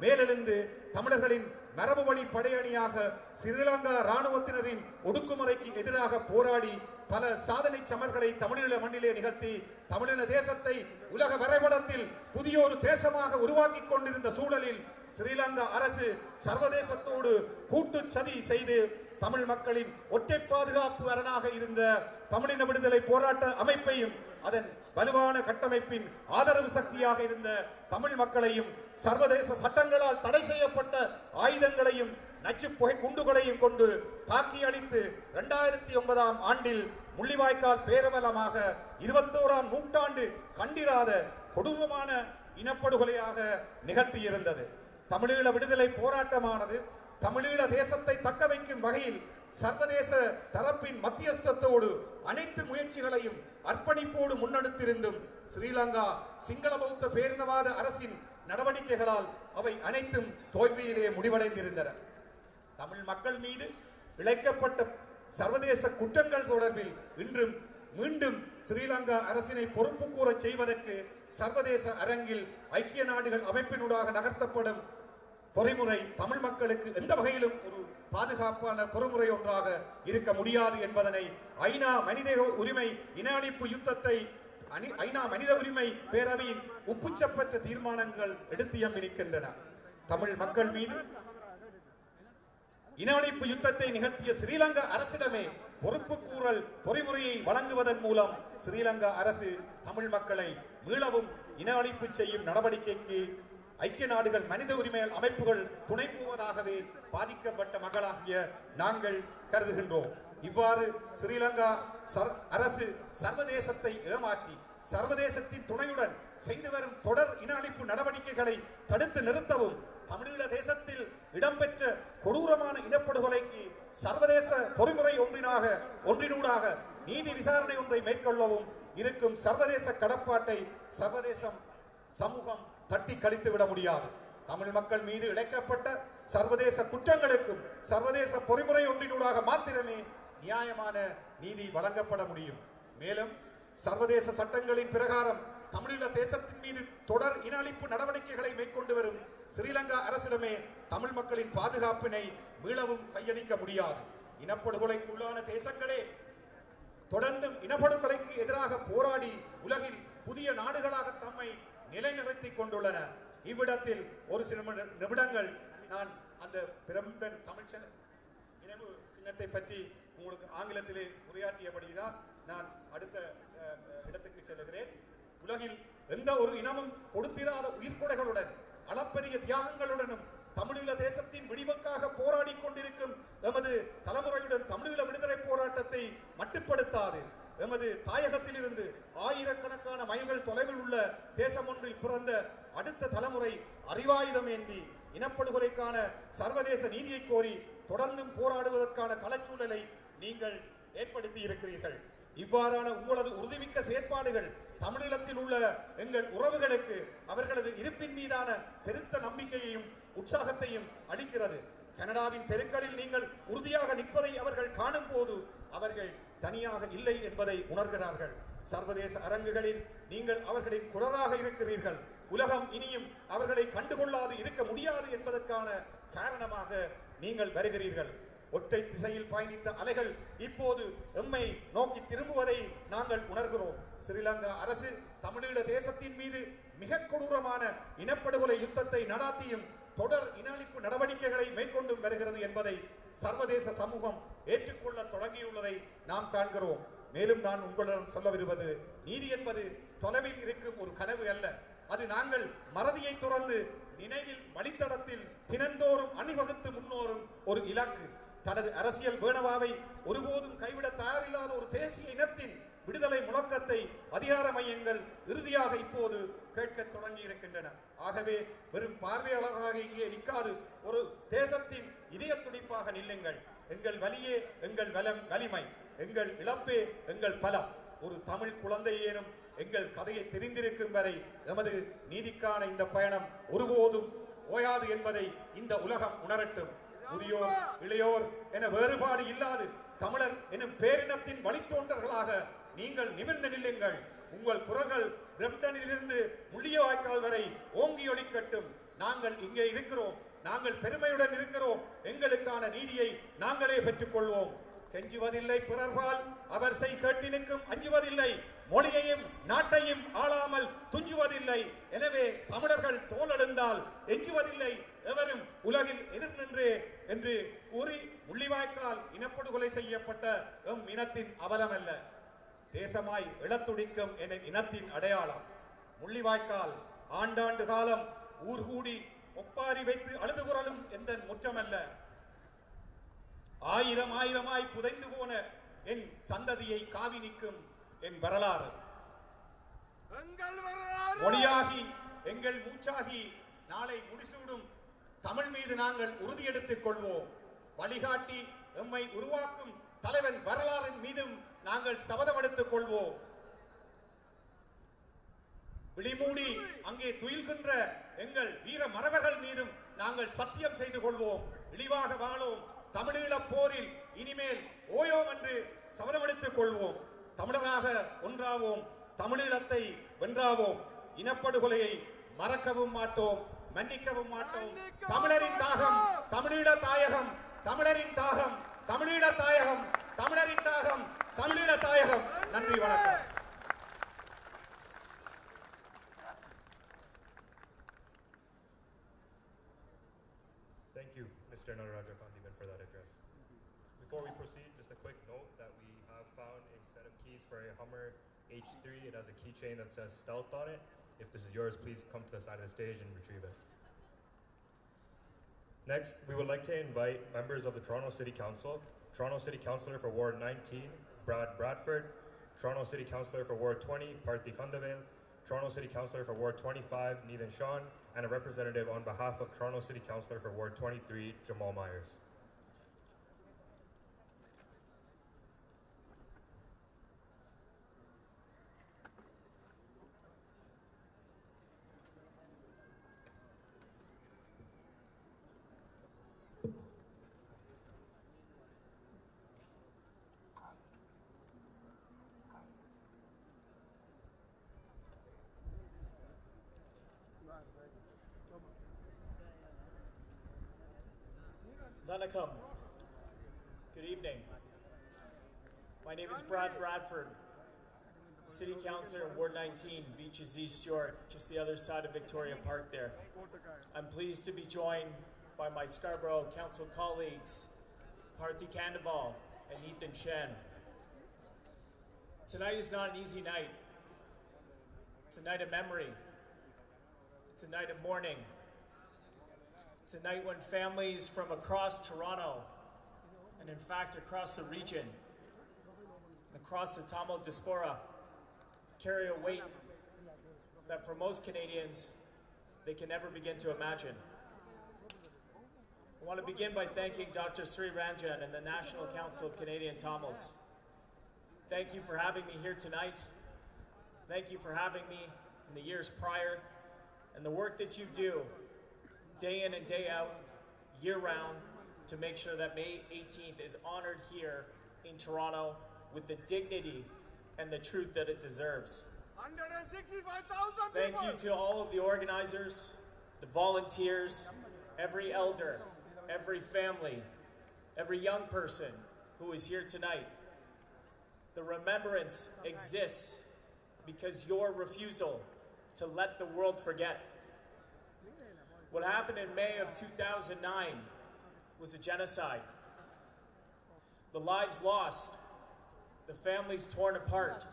மேலெழுந்து தமிழர்களின் மரபு வழி படையணியாக ஸ்ரீலங்கா இராணுவத்தினரின் ஒடுக்குமுறைக்கு எதிராக போராடி பல சாதனை சமர்களை தமிழீழ மண்ணிலே நிகழ்த்தி தமிழீழ தேசத்தை உலக வரைபடத்தில் புதிய ஒரு தேசமாக உருவாக்கி கொண்டிருந்த சூழலில் ஸ்ரீலங்கா அரசு சர்வதேசத்தோடு கூட்டு சதி செய்து தமிழ் மக்களின் ஒற்றை பாதுகாப்பு அரணாக இருந்த தமிழின விடுதலை போராட்ட அமைப்பையும் அதன் வலுவான கட்டமைப்பின் ஆதரவு சக்தியாக இருந்த தமிழ் மக்களையும் சர்வதேச சட்டங்களால் தடை செய்யப்பட்ட ஆயுதங்களையும் நச்சு புகை குண்டுகளையும் கொண்டு தாக்கி அளித்து 2009ஆம் ஆண்டில் முள்ளிவாய்க்கால் பேரவலமாக 21ஆம் நூற்றாண்டு கண்டிராத கொடூரமான இனப்படுகொலையாக நிகழ்த்தியிருந்தது. தமிழீழ விடுதலை போராட்டமானது தமிழீழ தேசத்தை தக்க வைக்கும் வகையில் சர்வதேச தரப்பின் மத்தியஸ்தத்தோடு அனைத்து முயற்சிகளையும் அர்ப்பணிப்போடு முன்னெடுத்திருந்தும் ஸ்ரீலங்கா சிங்கள பௌத்த பேரினவாத அரசின் நடவடிக்கைகளால் அவை அனைத்தும் தோல்வியிலே முடிவடைந்திருந்தன. தமிழ் மக்கள் மீது இழைக்கப்பட்ட சர்வதேச குற்றங்கள் தொடர்பில் இன்றும் மீண்டும் ஸ்ரீலங்கா அரசினை பொறுப்பு கூறச் செய்வதற்கு சர்வதேச அரங்கில் ஐக்கிய நாடுகள் அமைப்பினூடாக நகர்த்தப்படும் பொறிமுறை தமிழ் மக்களுக்கு எந்த வகையிலும் ஒரு பாதுகாப்பான பொறிமுறை ஒன்றாக இருக்க முடியாது என்பதனை ஐநா மனித உரிமை இன அழிப்பு யுத்தத்தை ஐநா மனித உரிமை பேரவையின் உப்புச்சப்பற்ற தீர்மானங்கள் எடுத்தியம்பிருக்கின்றன. தமிழ் மக்கள் மீது இன அழிப்பு யுத்தத்தை நிகழ்த்திய ஸ்ரீலங்கா அரசிடமே பொறுப்பு கூறல் பொறிமுறையை வழங்குவதன் மூலம் ஸ்ரீலங்கா அரசு தமிழ் மக்களை மீளவும் இன அழிப்பு செய்யும் நடவடிக்கைக்கு ஐக்கிய நாடுகள் மனித உரிமை அமைப்புகள் துணை போவதாகவே பாதிக்கப்பட்ட மக்களாகிய நாங்கள் கருதுகின்றோம். இவ்வாறு ஸ்ரீலங்கா அரசு சர்வதேசத்தை ஏமாற்றி சர்வதேசத்தின் துணையுடன் செய்து வரும் தொடர் இன அழிப்பு நடவடிக்கைகளை தடுத்து நிறுத்தவும் தமிழீழ தேசத்தில் இடம்பெற்ற கொடூரமான இனப்படுகொலைக்கு சர்வதேச பொறிமுறை ஒன்றினூடாக நீதி விசாரணை ஒன்றை மேற்கொள்ளவும் இருக்கும் சர்வதேச கடப்பாட்டை சர்வதேசம் சமூகம் தட்டி கழித்துவிட முடியாது. தமிழ் மக்கள் மீது இழைக்கப்பட்ட சர்வதேச குற்றங்களுக்கும் சர்வதேச பொறிமுறை ஒன்றினூடாக மாத்திரமே நியாயமான நீதி வழங்கப்பட முடியும். மேலும் சர்வதேச சட்டங்களின் பிரகாரம் தமிழீழ தேசத்தின் மீது தொடர் இன அழிப்பு நடவடிக்கைகளை மேற்கொண்டு வரும் ஸ்ரீலங்கா அரசிடமே தமிழ் மக்களின் பாதுகாப்பினை மீளவும் கையளிக்க முடியாது. இனப்படுகொலைக்குள்ளான தேசங்களே தொடர்ந்து இனப்படுகொலைக்கு எதிராக போராடி உலகில் புதிய நாடுகளாக தம்மை நிலைநிறுத்திக் கொண்டுள்ளன. இவ்விடத்தில் ஒரு சில நிமிடங்கள் நான் அந்த பிரம்பன் தமிழ் நினைவு சின்னத்தை பற்றி உங்களுக்கு ஆங்கிலத்திலே உரையாற்றியபடியால் நான் அடுத்த இடத்துக்கு செல்லுகிறேன். உலகில் எந்த ஒரு இனமும் கொடுத்திராத உயிர்கொடைகளுடன் அளப்பரிய தியாகங்களுடனும் தமிழீழ தேசத்தின் விடிவுக்காக போராடி கொண்டிருக்கும் எமது தலைமுறையுடன் தமிழீழ விடுதலை போராட்டத்தை மட்டுப்படுத்தாது. எமது தாயகத்தில் இருந்து ஆயிரக்கணக்கான மைல்கள் தொலைவில் உள்ள தேசம் ஒன்றில் பிறந்த அடுத்த தலைமுறை அறிவாயுதம் ஏந்தி இனப்படுகொலைக்கான சர்வதேச நீதியை கோரி தொடர்ந்தும் போராடுவதற்கான களச்சூழலை நீங்கள் ஏற்படுத்தி இருக்கிறீர்கள். இவ்வாறான உங்களது உறுதிமிக்க செயற்பாடுகள் தமிழீழத்தில் உள்ள எங்கள் உறவுகளுக்கு அவர்களது இருப்பின் மீதான பெருத்த நம்பிக்கையையும் உற்சாகத்தையும் அளிக்கிறது. கனடாவின் தெருக்களில் நீங்கள் உறுதியாக நிற்பதை அவர்கள் காணும் போது அவர்கள் தனியாக இல்லை என்பதை உணர்கிறார்கள். சர்வதேச அரங்குகளில் நீங்கள் அவர்களின் குரலாக இருக்கிறீர்கள். உலகம் இனியும் அவர்களை கண்டுகொள்ளாது இருக்க முடியாது என்பதற்கான காரணமாக நீங்கள் வருகிறீர்கள். ஒற்றை திசையில் பயணித்த அலைகள் இப்போது எம்மை நோக்கி திரும்புவதை நாங்கள் உணர்கிறோம். ஸ்ரீலங்கா அரசு தமிழீழ தேசத்தின் மீது மிக கொடூரமான இனப்படுகொலை யுத்தத்தை நடாத்தியும் தொடர் இன அழிப்பு நடவடிக்கைகளை மேற்கொண்டும் வருகிறது என்பதை சர்வதேச சமூகம் ஏற்றுக்கொள்ள தொடங்கியுள்ளதை நாம் காண்கிறோம். மேலும் நான் உங்களிடம் சொல்ல விரும்புவது, நீதி என்பது தொலைவில் இருக்கும் ஒரு கனவு அல்ல. அது நாங்கள் மறதியை துறந்து நினைவில் வழித்தடத்தில் தினந்தோறும் அணிவகுத்து முன்னோரும் ஒரு இலக்கு. தனது அரசியல் வேணவாவை ஒருபோதும் கைவிட தயாரில்லாத ஒரு தேசிய இனத்தின் விடுதலை முழக்கத்தை அதிகார மையங்கள் இறுதியாக இப்போது கேட்க தொடங்கி இருக்கின்றன. ஆகவே வெறும் பார்வையாளராக இங்கே நிற்காது, ஒரு தேசத்தின் இதய துடிப்பாக நில்லுங்கள். எங்கள் வலியே எங்கள் வலிமை, எங்கள் இழப்பே எங்கள் பலம். ஒரு தமிழ் குழந்தையேனும் எங்கள் கதையை தெரிந்திருக்கும் வரை எமது நீதிக்கான இந்த பயணம் ஒருபோதும் ஓயாது என்பதை இந்த உலகம் உணரட்டும். முதியோர் இளையோர் என வேறுபாடு இல்லாது தமிழர் எனும் பேரினத்தின் வழித்தோன்றர்களாக நீங்கள் நிமிர்ந்து நில்லுங்கள். உங்கள் குரல்கள் பிரம்டனிலிருந்து முள்ளியவாய்க்கால் வரை ஓங்கி ஒலிக்கட்டும். நாங்கள் இங்கே இருக்கிறோம், நாங்கள் பெருமையுடன் இருக்கிறோம். எங்களுக்கான நீதியை நாங்களே பெற்றுக்கொள்வோம். கெஞ்சுவதில்லை பிறர்பால், அவர் செய் கேட்டினுக்கும் அஞ்சுவதில்லை. மொழியையும் நாட்டையும் ஆளாமல் துஞ்சுவதில்லை. எனவே தமிழர்கள் தோலெழுந்தால் எஞ்சுவதில்லை எவரும் உலகில் எதிர் நின்றே என்று கூறி முள்ளிவாய்க்கால் இனப்படுகொலை செய்யப்பட்ட எம் இனத்தின் அவலமல்ல, தேசமாய் இழத்துடிக்கும் என இனத்தின் அடையாளம். முள்ளிவாய்க்கால் ஆண்டாண்டு காலம் ஊர்கூடி ஒப்பாரி வைத்து அழுது குரலும் எந்த முற்றமல்ல, ஆயிரம் ஆயிரமாய் புதைந்து போன என் சந்ததியை காவி நிற்கும் என் வரலாறு. மொழியாகி எங்கள் மூச்சாகி நாளை முடிசூடும் தமிழ் மீது நாங்கள் உறுதியெடுத்துக் கொள்வோம். வழிகாட்டி எம்மை உருவாக்கும் தலைவன் வரலாறின் மீதும் நாங்கள் சபதம் எடுத்துக் கொள்வோம். விழிமூடி அங்கே துயில்கின்ற எங்கள் வீர மறவர்கள் மீதும் நாங்கள் சத்தியம் செய்து கொள்வோம். இழிவாக வாழோம், தமிழீழப் போரில் இனிமேல் ஓயோம் என்று சபதமெடுத்துக் கொள்வோம். தமிழராக ஒன்றாவோம், தமிழீழத்தை வென்றாவோம். இனப்படுகொலையை மறக்கவும் மாட்டோம், மன்னிக்கவும் மாட்டோம். தமிழரின் தாகம் தமிழீழ தாயகம், தமிழரின் தாகம் தமிழீழ தாயகம், தமிழரின் தாகம் தமிழீழ தாயகம். நன்றி, வணக்கம். Thank you, Mr. Nararaja Pandiman, for that address. Before we proceed, just a quick note that we have found a set of keys for a Hummer H3. It has a keychain that says Stealth on it. If this is yours, please come to the side of the stage and retrieve it. Next, we would like to invite members of the Toronto City Council. Toronto City Councillor for Ward 19, Brad Bradford. Toronto City Councillor for Ward 20, Parthi Kandavale. Toronto City Councillor for Ward 25, Neithan Sean, and a representative on behalf of Toronto City Councillor for Ward 23, Jamal Myers. Vanakkam. Good evening. My name is Brad Bradford, City Councillor in Ward 19, Beaches East York, just the other side of Victoria Park there. I'm pleased to be joined by my Scarborough Council colleagues, Parthi Kandavale and Neithan Sean. Tonight is not an easy night. It's a night of memory. It's a night of mourning. It's a night when families from across Toronto, and in fact across the region, across the Tamil diaspora, carry a weight that for most Canadians, they can never begin to imagine. I want to begin by thanking Dr. Sri Ranjan and the National Council of Canadian Tamils. Thank you for having me here tonight. Thank you for having me in the years prior, and the work that you do day in and day out, year-round, to make sure that May 18th is honored here in Toronto with the dignity and the truth that it deserves. 165,000 Thank you to all of the organizers, the volunteers, every elder, every family, every young person who is here tonight. The remembrance exists because your refusal to let the world forget. What happened in May of 2009 was a genocide. The lives lost, the families torn apart,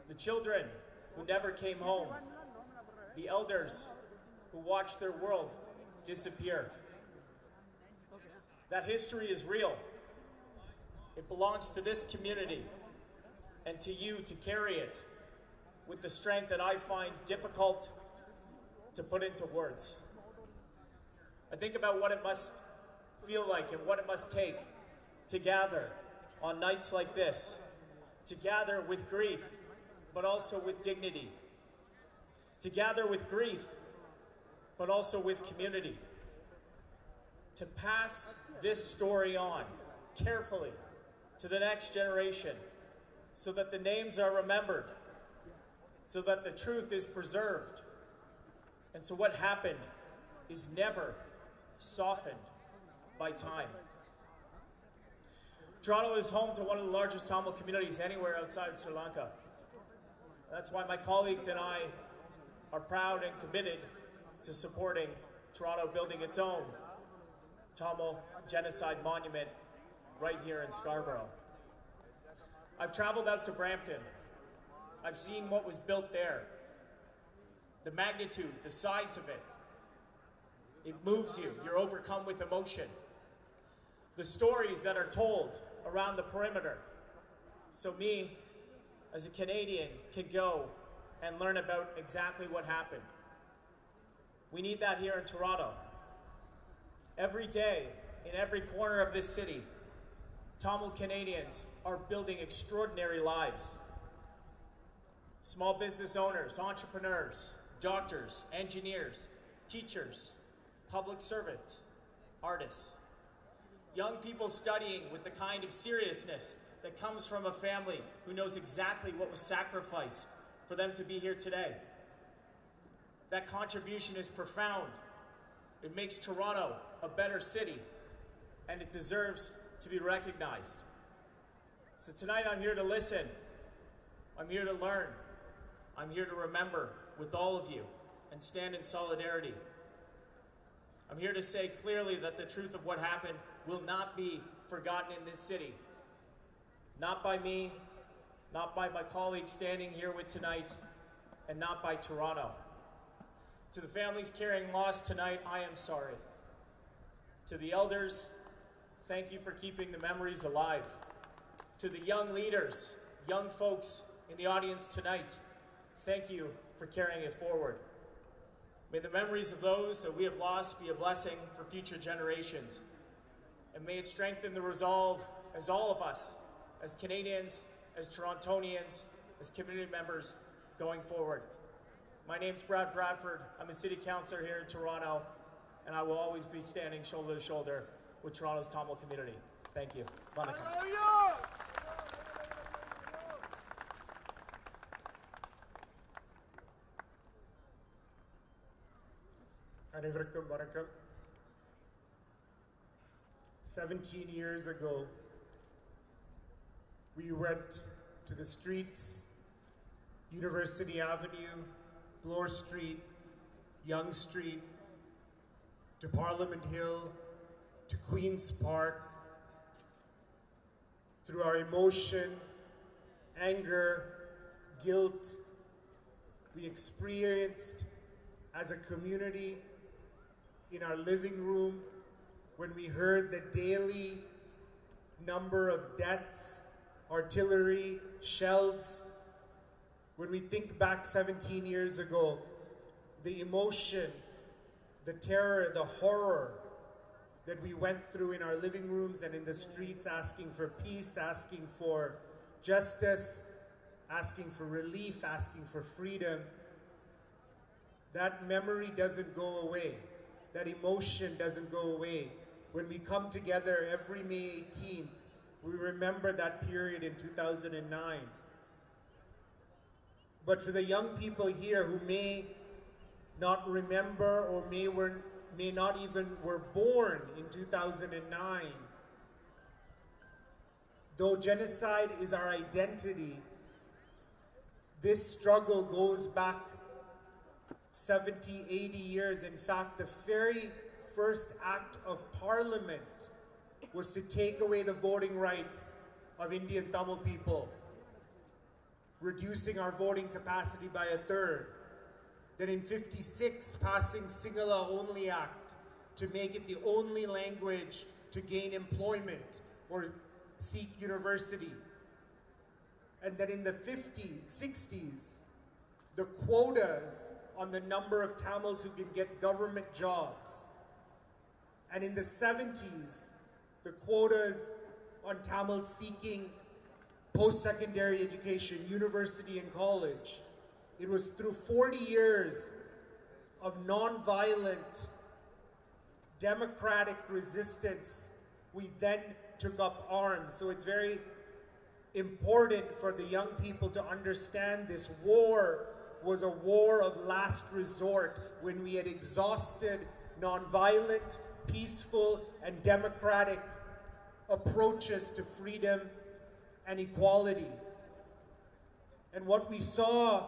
the children who never came home, the elders who watched their world disappear. That history is real. It belongs to this community and to you to carry it with the strength that I find difficult to put into words. I think about what it must feel like and what it must take to gather on nights like this, to gather with grief, but also with dignity, to gather with grief, but also with community, to pass this story on carefully to the next generation so that the names are remembered, so that the truth is preserved, and so what happened is never softened by time. Toronto is home to one of the largest Tamil communities anywhere outside of Sri Lanka. That's why my colleagues and I are proud and committed to supporting Toronto building its own Tamil genocide monument right here in Scarborough. I've traveled out to Brampton. I've seen what was built there. The magnitude, the size of it. It moves you. You're overcome with emotion. The stories that are told around the perimeter. So me, as a Canadian, can go and learn about exactly what happened. We need that here in Toronto. Every day, in every corner of this city, Tamil Canadians are building extraordinary lives. Small business owners, entrepreneurs, doctors, engineers, teachers, public servants, artists. Young people studying with the kind of seriousness that comes from a family who knows exactly what was sacrificed for them to be here today. That contribution is profound. It makes Toronto a better city, and it deserves to be recognized. So tonight I'm here to listen. I'm here to learn. I'm here to remember with all of you and stand in solidarity. I'm here to say clearly that the truth of what happened will not be forgotten in this city. Not by me, not by my colleagues standing here with tonight, and not by Toronto. To the families carrying loss tonight, I am sorry. To the elders, thank you for keeping the memories alive. To the young leaders, young folks in the audience tonight, thank you for carrying it forward. May the memories of those that we have lost be a blessing for future generations. And may it strengthen the resolve as all of us, as Canadians, as Torontonians, as community members going forward. My name's Brad Bradford. I'm a city councillor here in Toronto, and I will always be standing shoulder to shoulder with Toronto's Tamil community. Thank you. Vanakkam. அனைவருக்கும் வணக்கம். 17 years ago, we went to the streets, University Avenue, Bloor Street, Yonge Street, to Parliament Hill, to Queen's Park. Through our emotion, anger, guilt, we experienced as a community in our living room when we heard the daily number of deaths, artillery, shells. When we think back 17 years ago, the emotion, the terror, the horror that we went through in our living rooms and in the streets, asking for peace, asking for justice, asking for relief, asking for freedom, that memory doesn't go away. That emotion doesn't go away. When we come together every May 18th, we remember that period in 2009. But for the young people here who may not remember or may not even were born in 2009, though genocide is our identity, this struggle goes back 70, 80 years. In fact, the very first act of Parliament was to take away the voting rights of Indian Tamil people, reducing our voting capacity by a third. Then in 56, passing Sinhala Only Act to make it the only language to gain employment or seek university. And then in the 50s, 60s, the quotas on the number of Tamils who can get government jobs. And in the 70s, the quotas on Tamils seeking post-secondary education, university and college. It was through 40 years of non-violent, democratic resistance we then took up arms. So it's very important for the young people to understand this war was a war of last resort when we had exhausted non-violent, peaceful, and democratic approaches to freedom and equality. And what we saw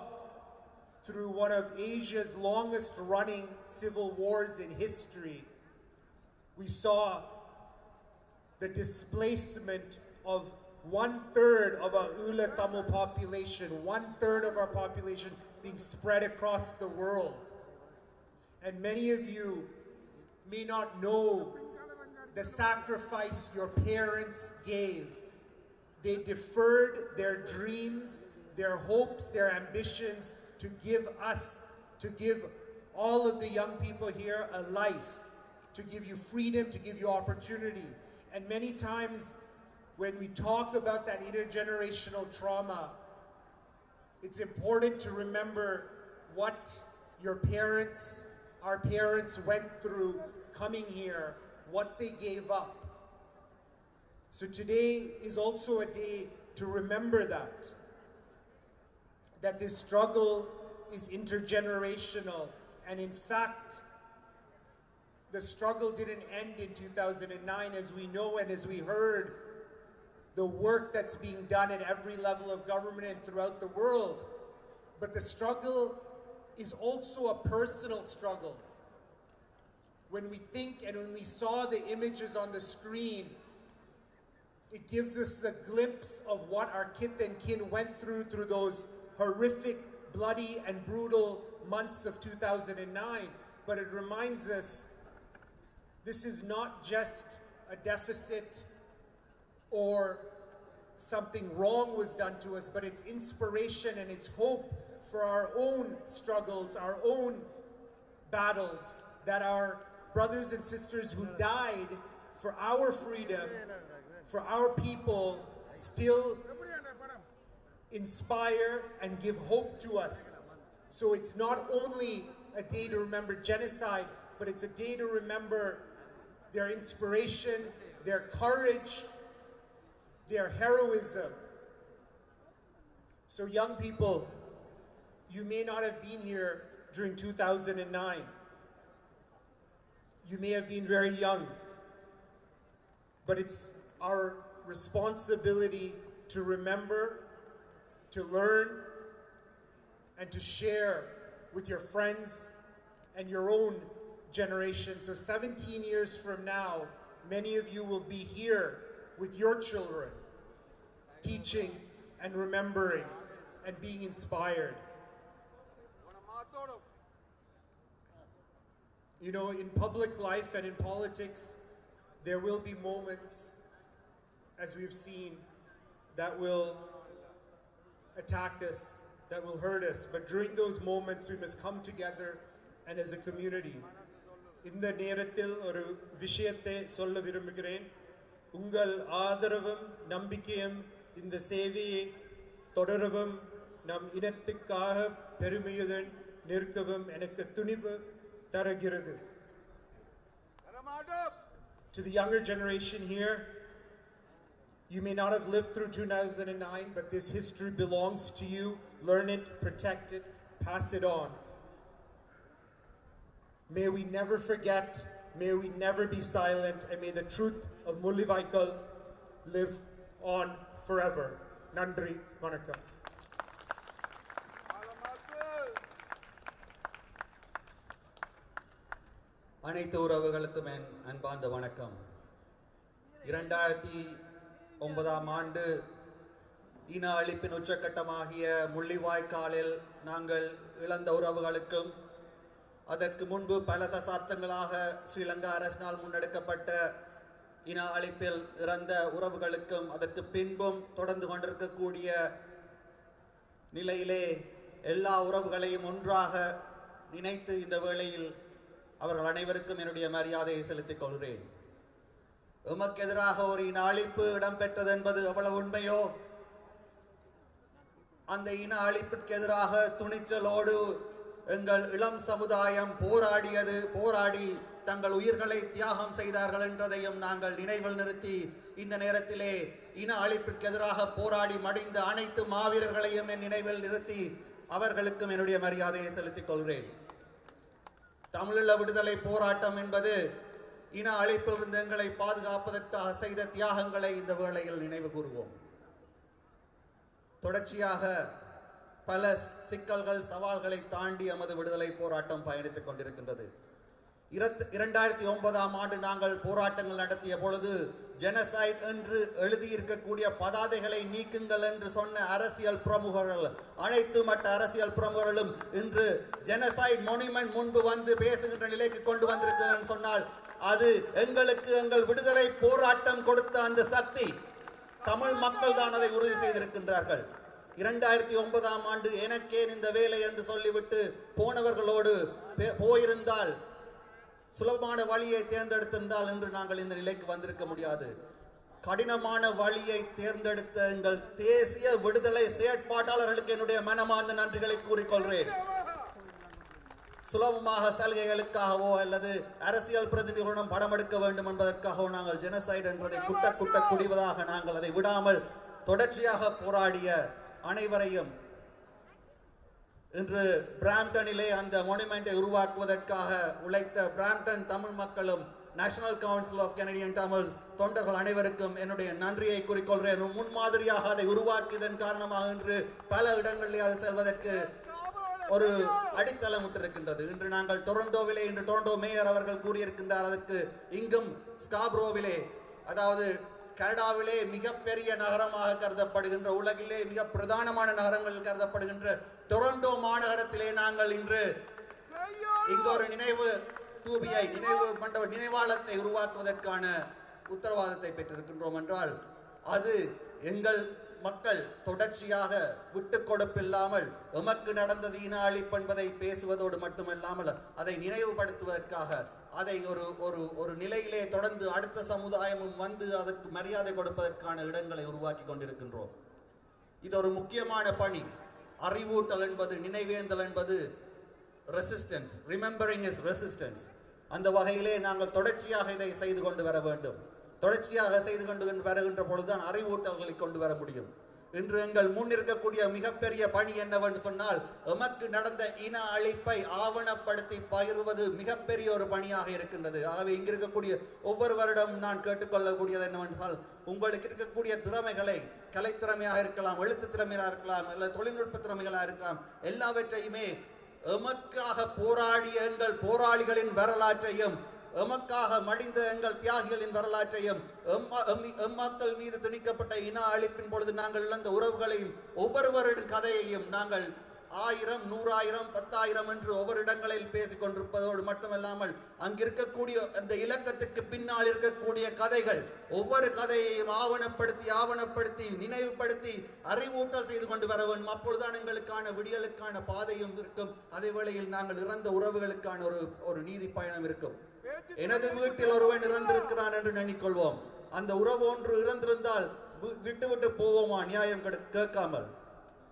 through one of Asia's longest running civil wars in history, we saw the displacement of 1/3 of our Ula Tamil population, 1/3 of our population being spread across the world. And many of you may not know the sacrifice your parents gave. They deferred their dreams, their hopes, their ambitions to give us, to give all of the young people here a life, to give you freedom, to give you opportunity. And many times when we talk about that intergenerational trauma, it's important to remember what your parents, our parents went through coming here, what they gave up. So today is also a day to remember that this struggle is intergenerational. And in fact, the struggle didn't end in 2009, as we know and as we heard, the work that's being done at every level of government and throughout the world. But the struggle is also a personal struggle. When we think and when we saw the images on the screen, it gives us a glimpse of what our kith and kin went through those horrific, bloody, and brutal months of 2009. But it reminds us this is not just a deficit or something wrong was done to us, but it's inspiration and it's hope for our own struggles, our own battles, that our brothers and sisters who died for our freedom, for our people, still inspire and give hope to us. So it's not only a day to remember genocide, but it's a day to remember their inspiration, their courage, their heroism. So young people, you may not have been here during 2009. You may have been very young, but it's our responsibility to remember, to learn, and to share with your friends and your own generation. So 17 years from now, many of you will be here with your children, teaching and remembering and being inspired. You know, in public life and in politics, there will be moments, as we've seen, that will attack us, that will hurt us. But during those moments, we must come together and as a community. இந்த நேரத்தில் ஒரு விஷயத்தை சொல்ல விரும்புகிறேன். உங்கள் ஆதரவும் நம்பிக்கையும் இந்த சேவையை தொடரவும் நம் இனத்துக்காக பெருமையுடன் நிற்கவும் எனக்கு துணிவு தருகிறது. To the younger generation here, you may not have lived through 2009, but this history belongs to you. Learn it, protect it, pass it on. May we never forget, may we never be silent, and may the truth of Mullivaikkal live on forever. Nandri, vanakkam. அனைத்து உறவுகளுக்கும் என் அன்பார்ந்த வணக்கம். 2009ஆம் ஆண்டு இன அழிப்பின் உச்சக்கட்டமாகிய முள்ளிவாய்க்காலில் நாங்கள் இழந்த உறவுகளுக்கும், அதற்கு முன்பு பல தசாப்தங்களாக ஸ்ரீலங்கா அரசினால் முன்னெடுக்கப்பட்ட இன அழிப்பில் இறந்த உறவுகளுக்கும், அதற்கு பின்பும் தொடர்ந்து கொண்டிருக்கக்கூடிய நிலையிலே எல்லா உறவுகளையும் ஒன்றாக நினைத்து இந்த வேளையில் அவர்கள் அனைவருக்கும் என்னுடைய மரியாதையை செலுத்திக் கொள்கிறேன். எமக்கு எதிராக ஒரு இன அழிப்பு இடம்பெற்றது என்பது எவ்வளவு உண்மையோ, அந்த இன அழிப்பிற்கு எதிராக துணிச்சலோடு எங்கள் இளம் சமுதாயம் போராடி தங்கள் உயிர்களை தியாகம் செய்தார்கள் என்றதையும் நாங்கள் நினைவில் நிறுத்தி, இந்த நேரத்திலே இன அழிப்பிற்கு எதிராக போராடி மடிந்த அனைத்து மாவீரர்களையும் என் நினைவில் நிறுத்தி அவர்களுக்கும் என்னுடைய மரியாதையை செலுத்திக் கொள்கிறேன். தமிழீழ விடுதலை போராட்டம் என்பது இன அழிப்பிலிருந்து எங்களை பாதுகாப்பதற்காக செய்த தியாகங்களை இந்த வேளையில் நினைவு கூறுவோம். தொடர்ச்சியாக பல சிக்கல்கள், சவால்களை தாண்டி எமது விடுதலை போராட்டம் பயணித்துக் கொண்டிருக்கின்றது. 2009ஆம் ஆண்டு நாங்கள் போராட்டங்கள் நடத்திய பொழுது ஜெனசைட் என்று எழுதியிருக்கக்கூடிய பதாதைகளை நீக்குங்கள் என்று சொன்ன அரசியல் பிரமுகர்கள், அனைத்து மட்ட அரசியல் பிரமுகர்களும் இன்று ஜெனசைட் மொனுமெண்ட் முன்பு வந்து பேசுகின்ற நிலைக்கு கொண்டு வந்திருக்கிறேன் சொன்னால், அது எங்களுக்கு எங்கள் விடுதலை போராட்டம் கொடுத்த அந்த சக்தி. தமிழ் மக்கள் தான் அதை உறுதி செய்திருக்கின்றார்கள். 2009ஆம் ஆண்டு எனக்கேன் இந்த வேலை என்று சொல்லிவிட்டு போனவர்களோடு போயிருந்தால், சுலபமான வழியை தேர்ந்தெடுத்திருந்தால் இன்று நாங்கள் இந்த நிலைக்கு வந்திருக்க முடியாது. கடினமான வழியை தேர்ந்தெடுத்த எங்கள் தேசிய விடுதலை செயற்பாட்டாளர்களுக்கு என்னுடைய மனமார்ந்த நன்றிகளை கூறிக்கொள்கிறேன். சுலபமாக சலுகைகளுக்காகவோ அல்லது அரசியல் பிரதிநிதிகளுடன் படம் எடுக்க வேண்டும் என்பதற்காகவோ நாங்கள் ஜெனசைட் என்றதை குட்ட குடிவதாக நாங்கள் அதை விடாமல் தொடர்ச்சியாக போராடிய அனைவரையும் இன்று பிராம்டனிலே அந்த மொனுமெண்டை உருவாக்குவதற்காக உழைத்த பிராம்டன் தமிழ் மக்களும் national council of Canadian Tamils தொண்டர்கள் அனைவருக்கும் என்னுடைய நன்றியை கூறிக்கொள்கிறேன். முன்மாதிரியாக அதை உருவாக்கியதன் காரணமாக இன்று பல இடங்களிலே அது செல்வதற்கு ஒரு அடித்தளம் விட்டிருக்கின்றது. இன்று நாங்கள் டொரண்டோவிலே, இன்று டொரண்டோ மேயர் அவர்கள் கூறியிருக்கின்றார், அதற்கு இங்கும் ஸ்காப்ரோவிலே, அதாவது கனடாவிலே மிகப்பெரிய நகரமாக கருதப்படுகின்ற, உலகிலே மிக பிரதானமான நகரங்களில் கருதப்படுகின்ற டொரண்டோ மாநகரத்திலே நாங்கள் இன்று இங்கு ஒரு நினைவு தூபியை, நினைவாளத்தை உருவாக்குவதற்கான உத்தரவாதத்தை பெற்றிருக்கின்றோம் என்றால் அது எங்கள் மக்கள் தொடர்ச்சியாக விட்டு கொடுப்பில்லாமல் எமக்கு நடந்தது இன அழிப்பு என்பதை பேசுவதோடு மட்டுமல்லாமல் அதை நினைவுபடுத்துவதற்காக அதை ஒரு நிலையிலே தொடர்ந்து அடுத்த சமுதாயமும் வந்து அதற்கு மரியாதை கொடுப்பதற்கான இடங்களை உருவாக்கி கொண்டிருக்கின்றோம். இது ஒரு முக்கியமான பணி. அறிவூட்டல் என்பது, நினைவேந்தல் என்பது ரெசிஸ்டன்ஸ், ரிமெம்பரிங் இஸ் ரெசிஸ்டன்ஸ். அந்த வகையிலே நாங்கள் தொடர்ச்சியாக இதை செய்து கொண்டு வர வேண்டும். தொடர்ச்சியாக செய்து கொண்டு வருகின்ற பொழுதுதான் அறிவூட்டல்களை கொண்டு வர முடியும். இன்று எங்கள் முன் இருக்கக்கூடிய மிகப்பெரிய பணி என்னவென்று சொன்னால், எமக்கு நடந்த இன அழிப்பை ஆவணப்படுத்தி பகிர்வது மிகப்பெரிய ஒரு பணியாக இருக்கின்றது. ஆகவே இங்கு இருக்கக்கூடிய ஒவ்வொருவரிடம் நான் கேட்டுக்கொள்ளக்கூடியது என்னவென்றால், உங்களுக்கு இருக்கக்கூடிய திறமைகளை, கலைத்திறமையாக இருக்கலாம், எழுத்து திறமையாக இருக்கலாம், அல்லது தொழில்நுட்ப திறமைகளாக இருக்கலாம், எல்லாவற்றையுமே எமக்காக போராடிய எங்கள் போராளிகளின் வரலாற்றையும், எமக்காக மடிந்த எங்கள் தியாகிகளின் வரலாற்றையும், எம்மக்கள் மீது திணிக்கப்பட்ட இன அழிப்பின் பொழுது நாங்கள் இழந்த உறவுகளையும், ஒவ்வொருவரின் கதையையும் நாங்கள் 1000, 100,000, 10,000 என்று ஒவ்வொரு இடங்களில் பேசிக் கொண்டிருப்பதோடு மட்டுமல்லாமல் அங்கிருக்கக்கூடிய அந்த இலக்கத்துக்கு பின்னால் இருக்கக்கூடிய கதைகள், ஒவ்வொரு கதையையும் ஆவணப்படுத்தி நினைவுபடுத்தி அறிவூட்டல் செய்து கொண்டு வர வேண்டும். அப்பொழுதுதான் எங்களுக்கான விடியலுக்கான பாதையும் இருக்கும். அதே வேளையில் நாங்கள் இறந்த உறவுகளுக்கான ஒரு நீதி பயணம் இருக்கும். எனது வீட்டில் ஒருவன் இறந்திருக்கிறான் என்று நினைக்கொள்வோம். அந்த உறவு ஒன்று இறந்திருந்தால் விட்டு போவோமா நியாயம் கேட்காமல்?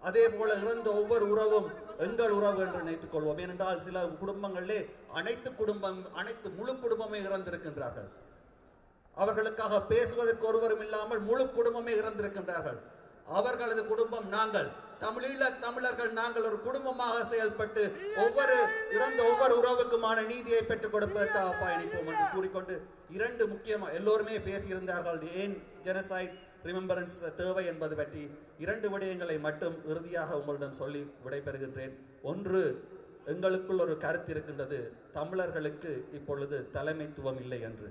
அதே போல இறந்த ஒவ்வொரு உறவும் எங்கள் உறவு என்று நினைத்துக் கொள்வோம். ஏனென்றால் சில குடும்பங்களிலே முழு குடும்பமே இறந்திருக்கின்றார்கள். அவர்களுக்காக பேசுவதற்கு ஒருவரும் இல்லாமல் முழு குடும்பமே இறந்திருக்கின்றார்கள். அவர்களது குடும்பம் நாங்கள், தமிழர்கள் நாங்கள் ஒரு குடும்பமாக செயல்பட்டு இறந்த ஒவ்வொரு உறவுக்குமான நீதியை பெற்றுக் கொடுப்பதற்காக பயணிப்போம் என்று கூறிக்கொண்டு, இரண்டு முக்கியமாக எல்லோருமே பேசியிருந்தார்கள் ஏன் ஜெனசைட் ரிமெம்பரன்ஸ் தேவை என்பது பற்றி. இரண்டு விடயங்களை மட்டும் இறுதியாக உங்களிடம் சொல்லி விடைபெறுகின்றேன். ஒன்று, எங்களுக்குள் ஒரு கருத்து இருக்கின்றது, தமிழர்களுக்கு இப்பொழுது தலைமைத்துவம் இல்லை என்று.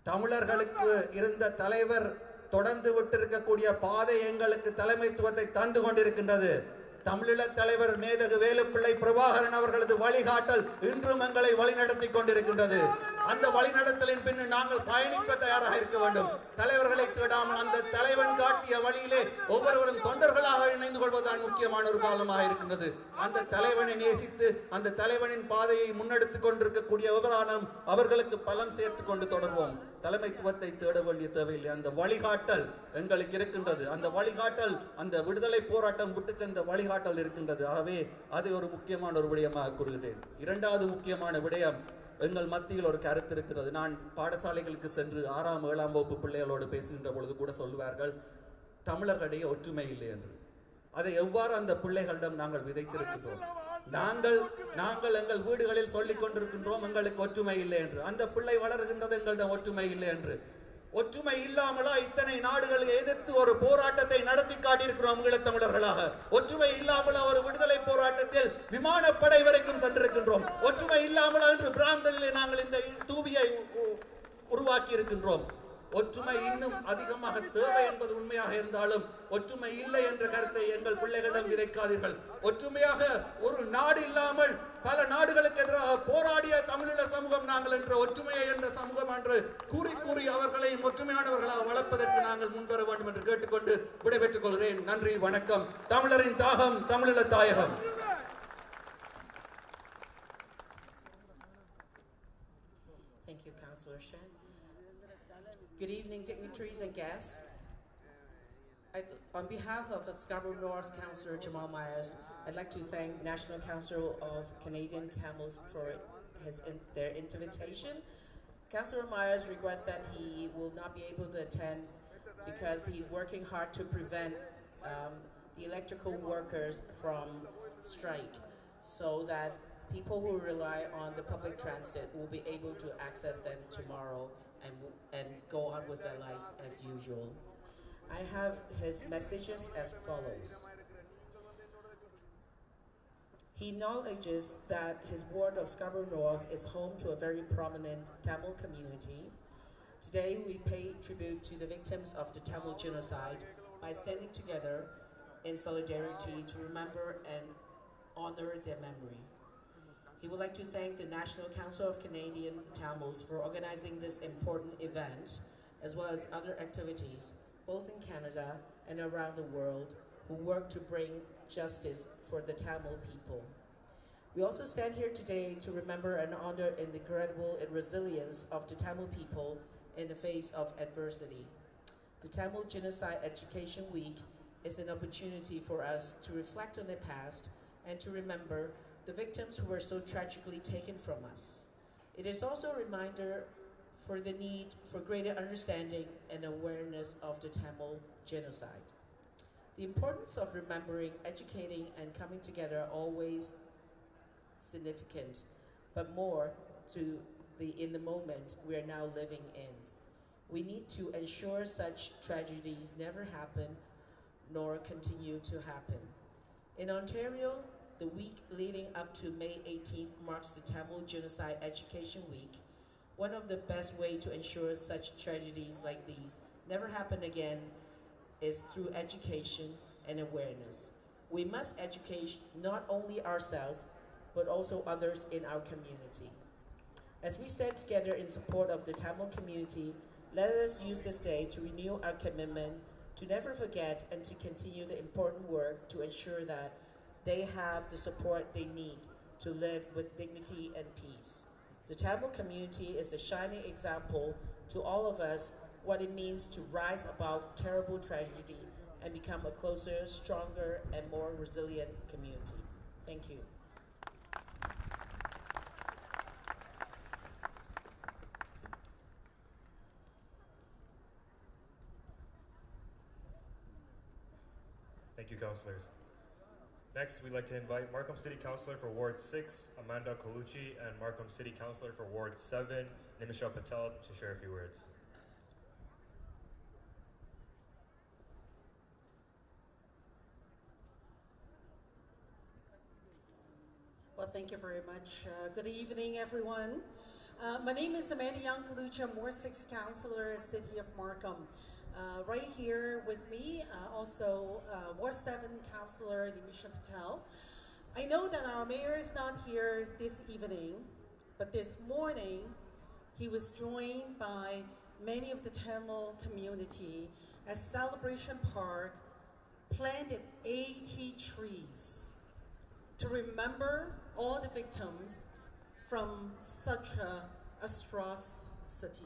தமிழர்களுக்கு இருந்த தலைவர் தொடர்ந்து விட்டிருக்கக்கூடிய பாதை எங்களுக்கு தலைமைத்துவத்தை தந்து கொண்டிருக்கின்றது. தமிழீழ தலைவர் மேதகு வேலுப்பிள்ளை பிரபாகரன் அவர்களது வழிகாட்டல் இன்றும் எங்களை வழிநடத்தி கொண்டிருக்கின்றது. அந்த வழிநடத்தலின் பின் நாங்கள் பயணிக்க தயாராக இருக்க வேண்டும். தலைவர்களை தேடாமல் அந்த தலைவன் காட்டிய வழியிலே ஒவ்வொருவரும் தொண்டர்களாக இணைந்து கொள்வதுதான் முக்கியமான ஒரு காலமாக இருக்கின்றது. அந்த தலைவனை நேசித்து அந்த தலைவனின் பாதையை முன்னெடுத்துக் கொண்டிருக்கக்கூடிய ஒவ்வொரு அவர்களுக்கு பலம் சேர்த்து கொண்டு தொடர்வோம். தலைமைத்துவத்தை தேட வேண்டிய தேவையில்லை. அந்த வழிகாட்டல் எங்களுக்கு இருக்கின்றது. அந்த வழிகாட்டல், அந்த விடுதலை போராட்டம் விட்டு சென்ற வழிகாட்டல் இருக்கின்றது. ஆகவே அதை ஒரு முக்கியமான ஒரு விடயமாக கூறுகிறேன். இரண்டாவது முக்கியமான விடயம், எங்கள் மத்தியில் ஒரு கருத்து இருக்கிறது. நான் பாடசாலைகளுக்கு சென்று 6ஆம் 7ஆம் வகுப்பு பிள்ளைகளோடு பேசுகின்ற பொழுது கூட சொல்லுவார்கள், தமிழர்களிடையே ஒற்றுமை இல்லை என்று. அதை எவ்வாறு அந்த பிள்ளைகளிடம் நாங்கள் விதைத்திருக்கின்றோம்? நாங்கள் எங்கள் வீடுகளில் சொல்லிக் கொண்டிருக்கின்றோம் எங்களுக்கு ஒற்றுமை இல்லை என்று. அந்த பிள்ளை வளர்கின்றது எங்களிடம் ஒற்றுமை இல்லை என்று. ஒற்றுமை இல்லாமலா இத்தனை நாடுகளை எதிர்த்து ஒரு போராட்டத்தை நடத்தி காட்டியிருக்கிறோம் ஈழத்தமிழர்களாக? ஒற்றுமை இல்லாமலா ஒரு விடுதலை போராட்டத்தில் விமானப்படை வரைக்கும் சென்றிருக்கின்றோம்? ஒற்றுமை இல்லாமலா என்று பிராம்டனிலே நாங்கள் இந்த தூபியை உருவாக்கி இருக்கின்றோம்? ஒற்றுமை இன்னும் அதிகமாக தேவை என்பது உண்மையாக இருந்தாலும் ஒற்றுமை இல்லை என்ற கருத்தை எங்கள் பிள்ளைகளிடம் விதைக்காதீர்கள். ஒற்றுமையாக ஒரு நாடு இல்லாமல் பல நாடுகளுக்கு எதிராக போராடிய தமிழீழ சமூகம் நாங்கள் என்ற ஒற்றுமையை என்ற சமூகம் என்று கூறி அவர்களை ஒற்றுமையானவர்களாக வளர்ப்பதற்கு நாங்கள் முன்வர வேண்டும் என்று கேட்டுக்கொண்டு விடைபெற்றுக் கொள்கிறேன். நன்றி, வணக்கம். தமிழரின் தாகம், தமிழீழ தாயகம். Thank you, Councillor Shen. Good evening, dignitaries and guests. On behalf of Scarborough North Councillor Jamal Myers, I'd like to thank National Council of Canadian Tamils for their invitation. Councillor Myers regrets that he will not be able to attend because he's working hard to prevent the electrical workers from strike, so that people who rely on the public transit will be able to access them tomorrow and go on with their lives as usual. I have his messages as follows. He acknowledges that his ward of Scarborough North is home to a very prominent Tamil community. Today we pay tribute to the victims of the Tamil genocide by standing together in solidarity to remember and honor their memory. He would like to thank the National Council of Canadian Tamils for organizing this important event, as well as other activities, both in Canada and around the world, who work to bring justice for the Tamil people. We also stand here today to remember and honor the incredible resilience of the Tamil people in the face of adversity. The Tamil Genocide Education Week is an opportunity for us to reflect on the past and to remember the victims who were so tragically taken from us. It is also a reminder for the need for greater understanding and awareness of the Tamil genocide. The importance of remembering, educating, and coming together are always significant, but more in the moment we are now living in. We need to ensure such tragedies never happen nor continue to happen. In Ontario, the week leading up to May 18th marks the Tamil Genocide Education Week. One of the best ways to ensure such tragedies like these never happen again is through education and awareness. We must educate not only ourselves, but also others in our community. As we stand together in support of the Tamil community, let us use this day to renew our commitment to never forget and to continue the important work to ensure that they have the support they need to live with dignity and peace. The Tamil community is a shining example to all of us what it means to rise above terrible tragedy and become a closer, stronger, and more resilient community. Thank you. Thank you, councillors. Next, we'd like to invite Markham City Councillor for Ward 6, Amanda Colucci, and Markham City Councillor for Ward 7, Nimisha Patel, to share a few words. Well, thank you very much. Good evening, everyone. My name is Amanda Young Colucci. I'm Ward 6 Councillor, City of Markham. Right here with me, also Ward 7 Councillor Nimisha Patel. I know that our mayor is not here this evening, but this morning he was joined by many of the Tamil community at Celebration Park, planted 80 trees to remember all the victims from such a atrocity.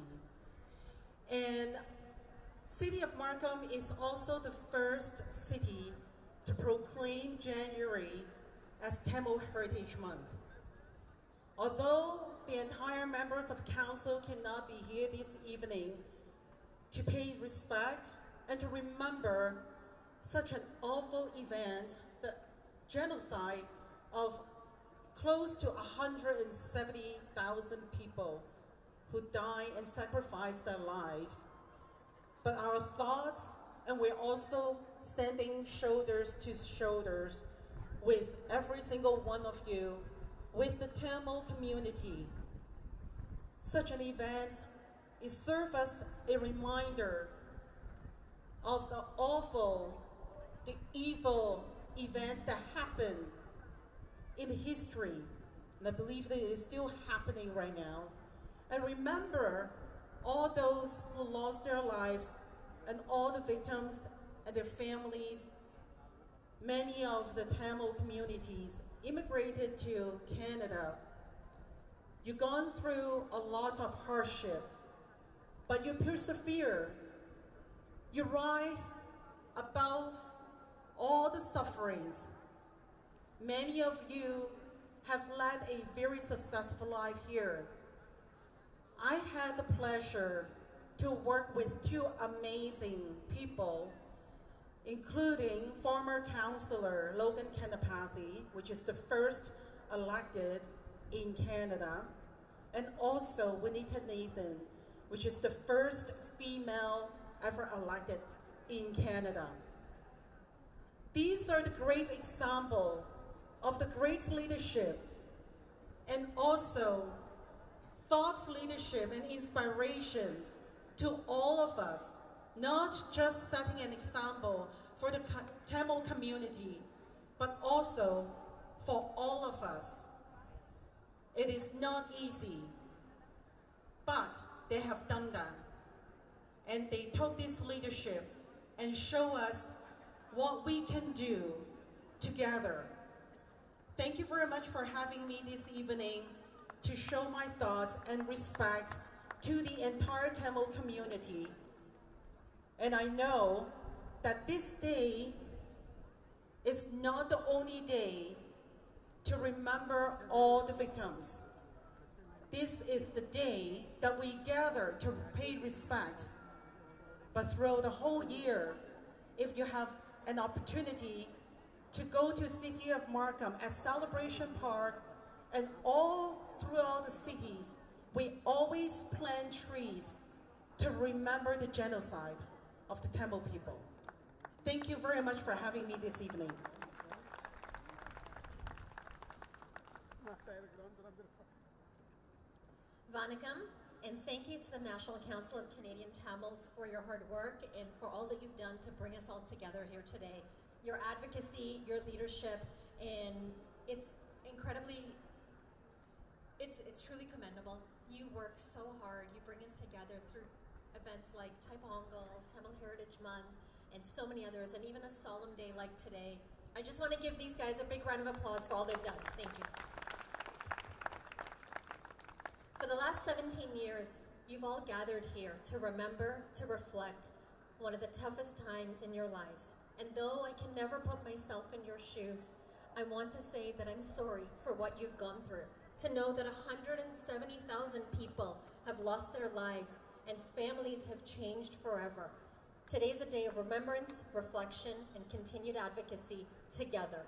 And City of Markham is also the first city to proclaim January as Tamil Heritage Month. Although the entire members of council cannot be here this evening to pay respect and to remember such an awful event, the genocide of close to 170,000 people who died and sacrificed their lives. But our thoughts, and we're also standing shoulders to shoulders with every single one of you, with the Tamil community. Such an event is serve as a reminder of the awful, the evil events that happened in history. And I believe that it is still happening right now. And remember all those who lost their lives and all the victims and their families. Many of the Tamil communities immigrated to Canada. You've gone through a lot of hardship. but you persevere. You rise above all the sufferings. Many of you have led a very successful life here. I had the pleasure to work with two amazing people, including former councillor Logan Kanapathy, which is the first elected in Canada, and also Winita Nathan, which is the first female ever elected in Canada. These are the great example of the great leadership and also thought leadership and inspiration to all of us, not just setting an example for the Tamil community, but also for all of us. It is not easy, but they have done that. And they took this leadership and show us what we can do together. Thank you very much for having me this evening to show my thoughts and respect to the entire Tamil community. And I know that this day is not the only day to remember all the victims. This is the day that we gather to pay respect. But throughout the whole year, if you have an opportunity to go to City of Markham at Celebration Park and all throughout the cities, we always plant trees to remember the genocide of the Tamil people. Thank you very much for having me this evening. Vanakkam, and thank you to the National Council of Canadian Tamils for your hard work and for all that you've done to bring us all together here today. Your advocacy, your leadership, and it's incredibly, it's truly commendable. You work so hard, you bring us together through events like Taipongal, Tamil Heritage Month, and so many others, and even a solemn day like today. I just want to give these guys a big round of applause for all they've done. Thank you. For the last 17 years, you've all gathered here to remember, to reflect one of the toughest times in your lives. And though I can never put myself in your shoes, I want to say that I'm sorry for what you've gone through. To know that 170,000 people have lost their lives and families have changed forever. Today's a day of remembrance, reflection, and continued advocacy together.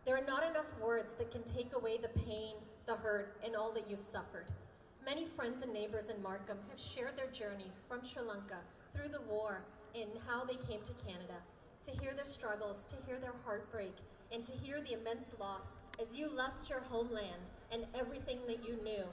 There are not enough words that can take away the pain, the hurt, and all that you've suffered. Many friends and neighbors in Markham have shared their journeys from Sri Lanka through the war and how they came to Canada, to hear their struggles, to hear their heartbreak, and to hear the immense loss as you left your homeland and everything that you knew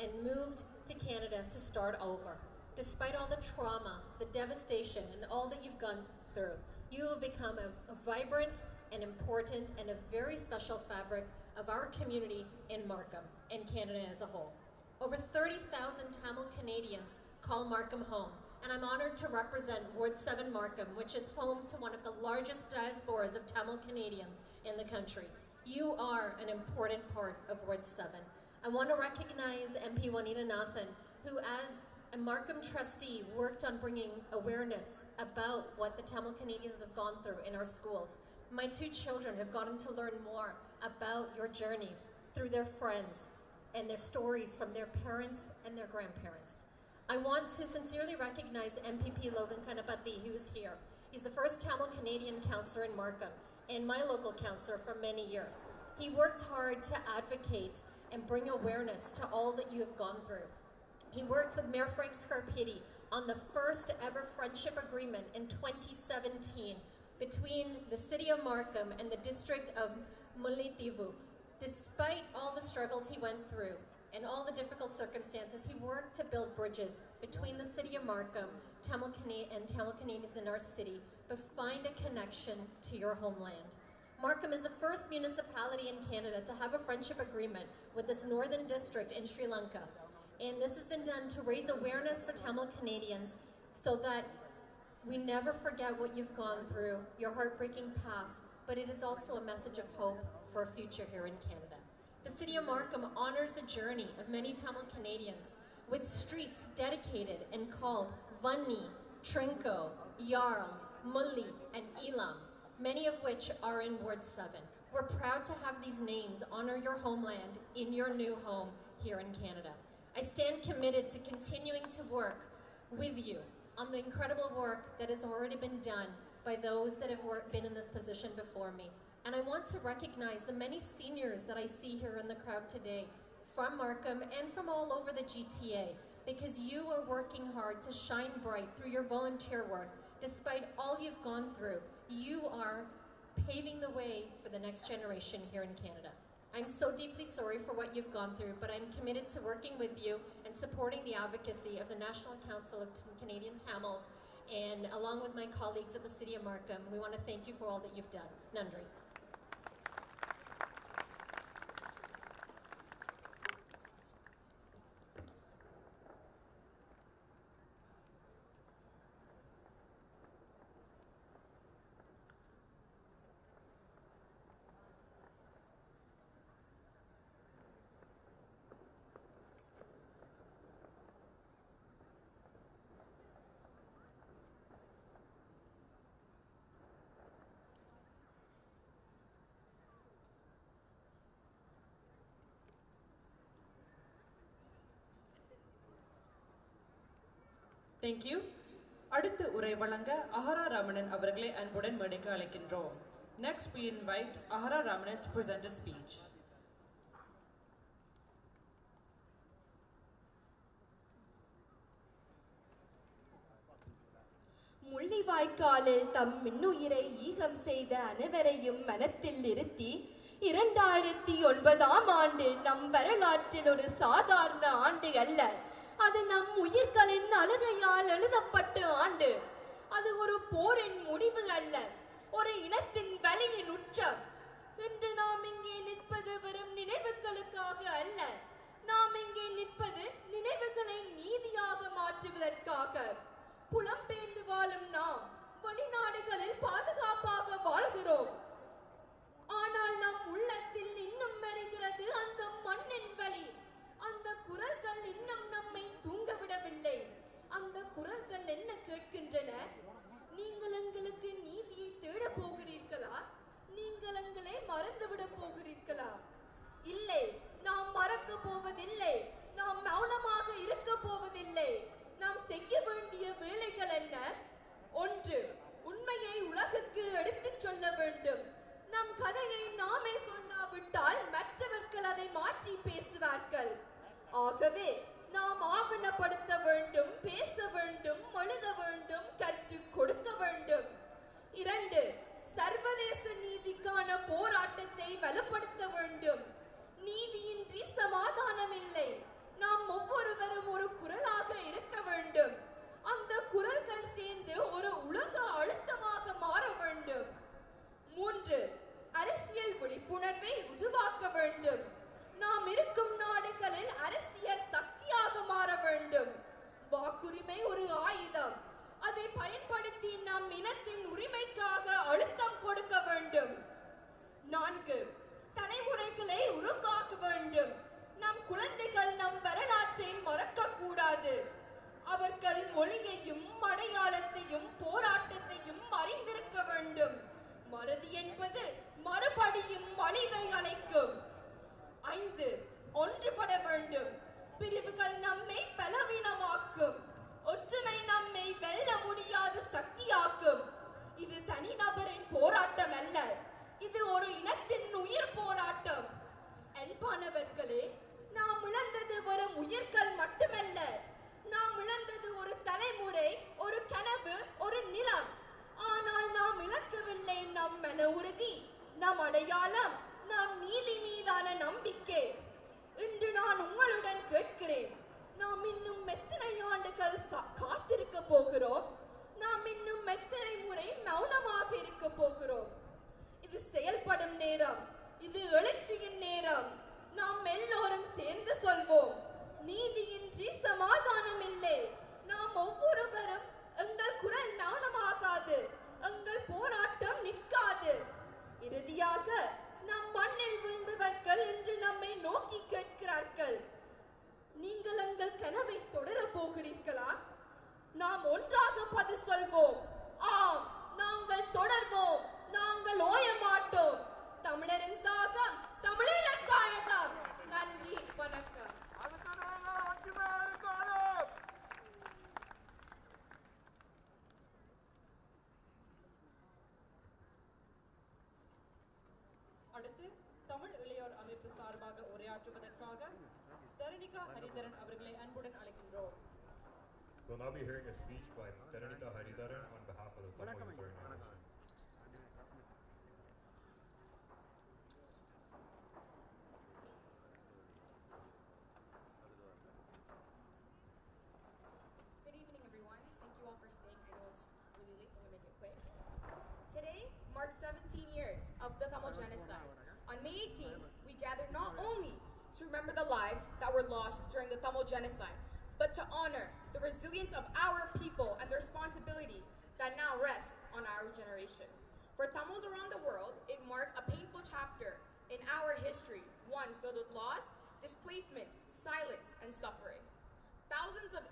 and moved to Canada to start over. Despite all the trauma, the devastation, and all that you've gone through, you have become a vibrant and important and a very special fabric of our community in Markham and Canada as a whole. Over 30,000 Tamil Canadians call Markham home, and I'm honored to represent Ward 7 Markham, which is home to one of the largest diasporas of Tamil Canadians in the country. You are an important part of Ward 7. I want to recognize MP Juanita Nathan, who as a Markham trustee worked on bringing awareness about what the Tamil Canadians have gone through in our schools. My two children have gotten to learn more about your journeys through their friends and their stories from their parents and their grandparents. I want to sincerely recognize MPP Logan Kanapathy, who is here. He's the first Tamil Canadian councillor in Markham and my local councillor for many years. He worked hard to advocate and bring awareness to all that you have gone through. He worked with Mayor Frank Scarpitti on the first ever friendship agreement in 2017 between the city of Markham and the district of Mullaitivu. Despite all the struggles he went through and all the difficult circumstances, he worked to build bridges between the city of Markham and Tamil Canadians in our city, but find a connection to your homeland. Markham is the first municipality in Canada to have a friendship agreement with this northern district in Sri Lanka. And this has been done to raise awareness for Tamil Canadians so that we never forget what you've gone through, your heartbreaking past, but it is also a message of hope for a future here in Canada. The City of Markham honors the journey of many Tamil Canadians with streets dedicated and called Vanni, Trinco, Jarl, Mulli, and Elam, many of which are in Ward 7. We're proud to have these names honor your homeland in your new home here in Canada. I stand committed to continuing to work with you on the incredible work that has already been done by those that have been in this position before me. And I want to recognize the many seniors that I see here in the crowd today from Markham and from all over the GTA, because you are working hard to shine bright through your volunteer work. Despite all you've gone through, you are paving the way for the next generation here in Canada. I'm so deeply sorry for what you've gone through, but I'm committed to working with you and supporting the advocacy of the National Council of Canadian Tamils, and along with my colleagues at the City of Markham, we want to thank you for all that you've done. Nandri. Thank you. அடுத்து உரை வழங்க அஹரா ரமணன் அவர்களை அன்புடன் மேடைக்கு அழைக்கின்றோம். Next we invite Ahara Ramanan to present a speech. முள்ளிவாய்க்காலில் தம் மின்னுயிரை ஈகம் செய்த அனைவரையும் மனத்தில் நிறுத்தி 2009ஆம் ஆண்டு நம் வரலாற்றில் ஒரு சாதாரண ஆண்டு அல்ல. அது நம் உயிர்களின் அழுகையால் எழுதப்பட்ட ஆண்டு. அது ஒரு போரின் முடிவு அல்ல, ஒரு இனத்தின் வலியின் உச்சம். இன்று நாம் இங்கே நிற்பது வெறும் நினைவுகளுக்காக அல்ல, நாம் இங்கே நிற்பது நினைவுகளை நீதியாக மாற்றுவதற்காக. புலம்பெயர்ந்து வாழும் நாம் வெளிநாடுகளில் பாதுகாப்பாக வாழ்கிறோம். ஆனால் நம் உள்ளத்தில் இன்னும் மறைகிறது அந்த மண்ணின் வலி. அந்த குரல்கள் இன்னும் நம்மை தூங்கவிடவில்லை. அந்த குரல்கள் என்ன கேட்கின்றன? நீங்கள் எங்களுக்கு நீதியை தேடப் போகிறீர்களா? நீங்கள் எங்களை மறந்துவிட போகிறீர்களா? இல்லை, நாம் மறக்க போவதில்லை. நாம் மௌனமாக இருக்க போவதில்லை. நாம் செய்ய வேண்டிய வேலைகள் என்ன? 1. உண்மையை உலகுக்கு எடுத்துச் சொல்ல வேண்டும். நம் கதையை நாமே சொல்லாவிட்டால் மற்றவர்கள் அதை மாற்றி பேசுவார்கள். ஆகவே நாம் ஆவணப்படுத்த வேண்டும், பேச வேண்டும், எழுத வேண்டும், கற்றுக் கொடுக்க வேண்டும். 2. சர்வதேச நீதிக்கான போராட்டத்தை வலுப்படுத்த வேண்டும். நீதியின்றி சமாதானம் இல்லை. நாம் ஒவ்வொருவரும் ஒரு குரலாக இருக்க வேண்டும். அந்த குரல்கள் சேர்ந்து ஒரு உலக அழுத்தமாக மாற வேண்டும். 3. அரசியல் விழிப்புணர்வை உருவாக்க வேண்டும். நாம் இருக்கும் நாடுகளில் அரசியல் சக்தியாக மாற வேண்டும். வாக்குரிமை ஒரு ஆயுதம். அதை பயன்படுத்தி நம் இனத்தின் உரிமைக்காக அழுத்தம் கொடுக்க வேண்டும். 4. தலைமுறைகளை உருவாக்க வேண்டும். நம் குழந்தைகள் நம் வரலாற்றை மறக்க கூடாது. அவர்கள் மொழியையும் அடையாளத்தையும் போராட்டத்தையும் அறிந்திருக்க வேண்டும். மறதி என்பது மறுபடியும் அழிவை அழைக்கும். 5. ஒன்றுபட வேண்டும். பிரிவுகள் நம்மை பலவீனமாக்கும். ஒற்றுமை நம்மை வெல்ல முடியாத சக்தியாக்கும். இது தனிநபரின் போராட்டம் அல்ல, இது ஒரு இனத்தின் உயிர் போராட்டம். அன்பானவர்களே, நாம் இழந்தது வெறும் உயிர்கள் மட்டுமல்ல, நாம் இழந்தது ஒரு தலைமுறை, ஒரு கனவு, ஒரு நிலம். ஆனால் நாம் இழக்கவில்லை நம் மன உறுதி, நம் அடையாளம், நம் நீதி மீதான நம்பிக்கை. இன்று நான் உங்களுடன் கேட்கிறேன், நாம் இன்னும் எத்தனை ஆண்டுகள் காத்திருக்க போகிறோம்? நாம் இன்னும் எத்தனை முறை மௌனமாக இருக்க போகிறோம்? இது செயல்படும் நேரம், இது எழுச்சியின் நேரம். நாம் எல்லோரும் சேர்ந்து சொல்வோம், நீதியின்றி சமாதானம் இல்லை. நாம் ஒவ்வொருவரும் எங்கள் குரல் மௌனமாகாது, எங்கள் போராட்டம் நிற்காது. இறுதியாக நம் மண்ணில் விழுந்தவர்கள் இன்று நம்மை நோக்கி கேட்கிறார்கள், நீங்கள் எங்கள் கனவை நாம் ஒன்றாக பதில் சொல்வோம். ஆம், நாங்கள் தொடர்வோம். நாங்கள் ஓய மாட்டோம். தமிழரின் தாகம், தமிழீழ தாயகம். நன்றி, வணக்கம். அடுத்து தமிழ் இளையோர் அமைப்பு சார்பாக உரையாற்றுவதற்காக தரணிகா ஹரிதரன் அவர்களை அன்புடன் அழைக்கின்றோம். We'll now be hearing a speech by Dharanita Haridharan on behalf of the Tamil Youth Organization. Good evening, everyone. Thank you all for staying. I know it's really late, so I'm going to make it quick. Today marks 17 years of the Tamil genocide. On May 18th, we gathered not only to remember the lives that were lost during the Tamil genocide, but to honor the resilience of our people and the responsibility that now rests on our generation. For Tamils around the world, it marks a painful chapter in our history, one filled with loss, displacement, silence, and suffering. Thousands of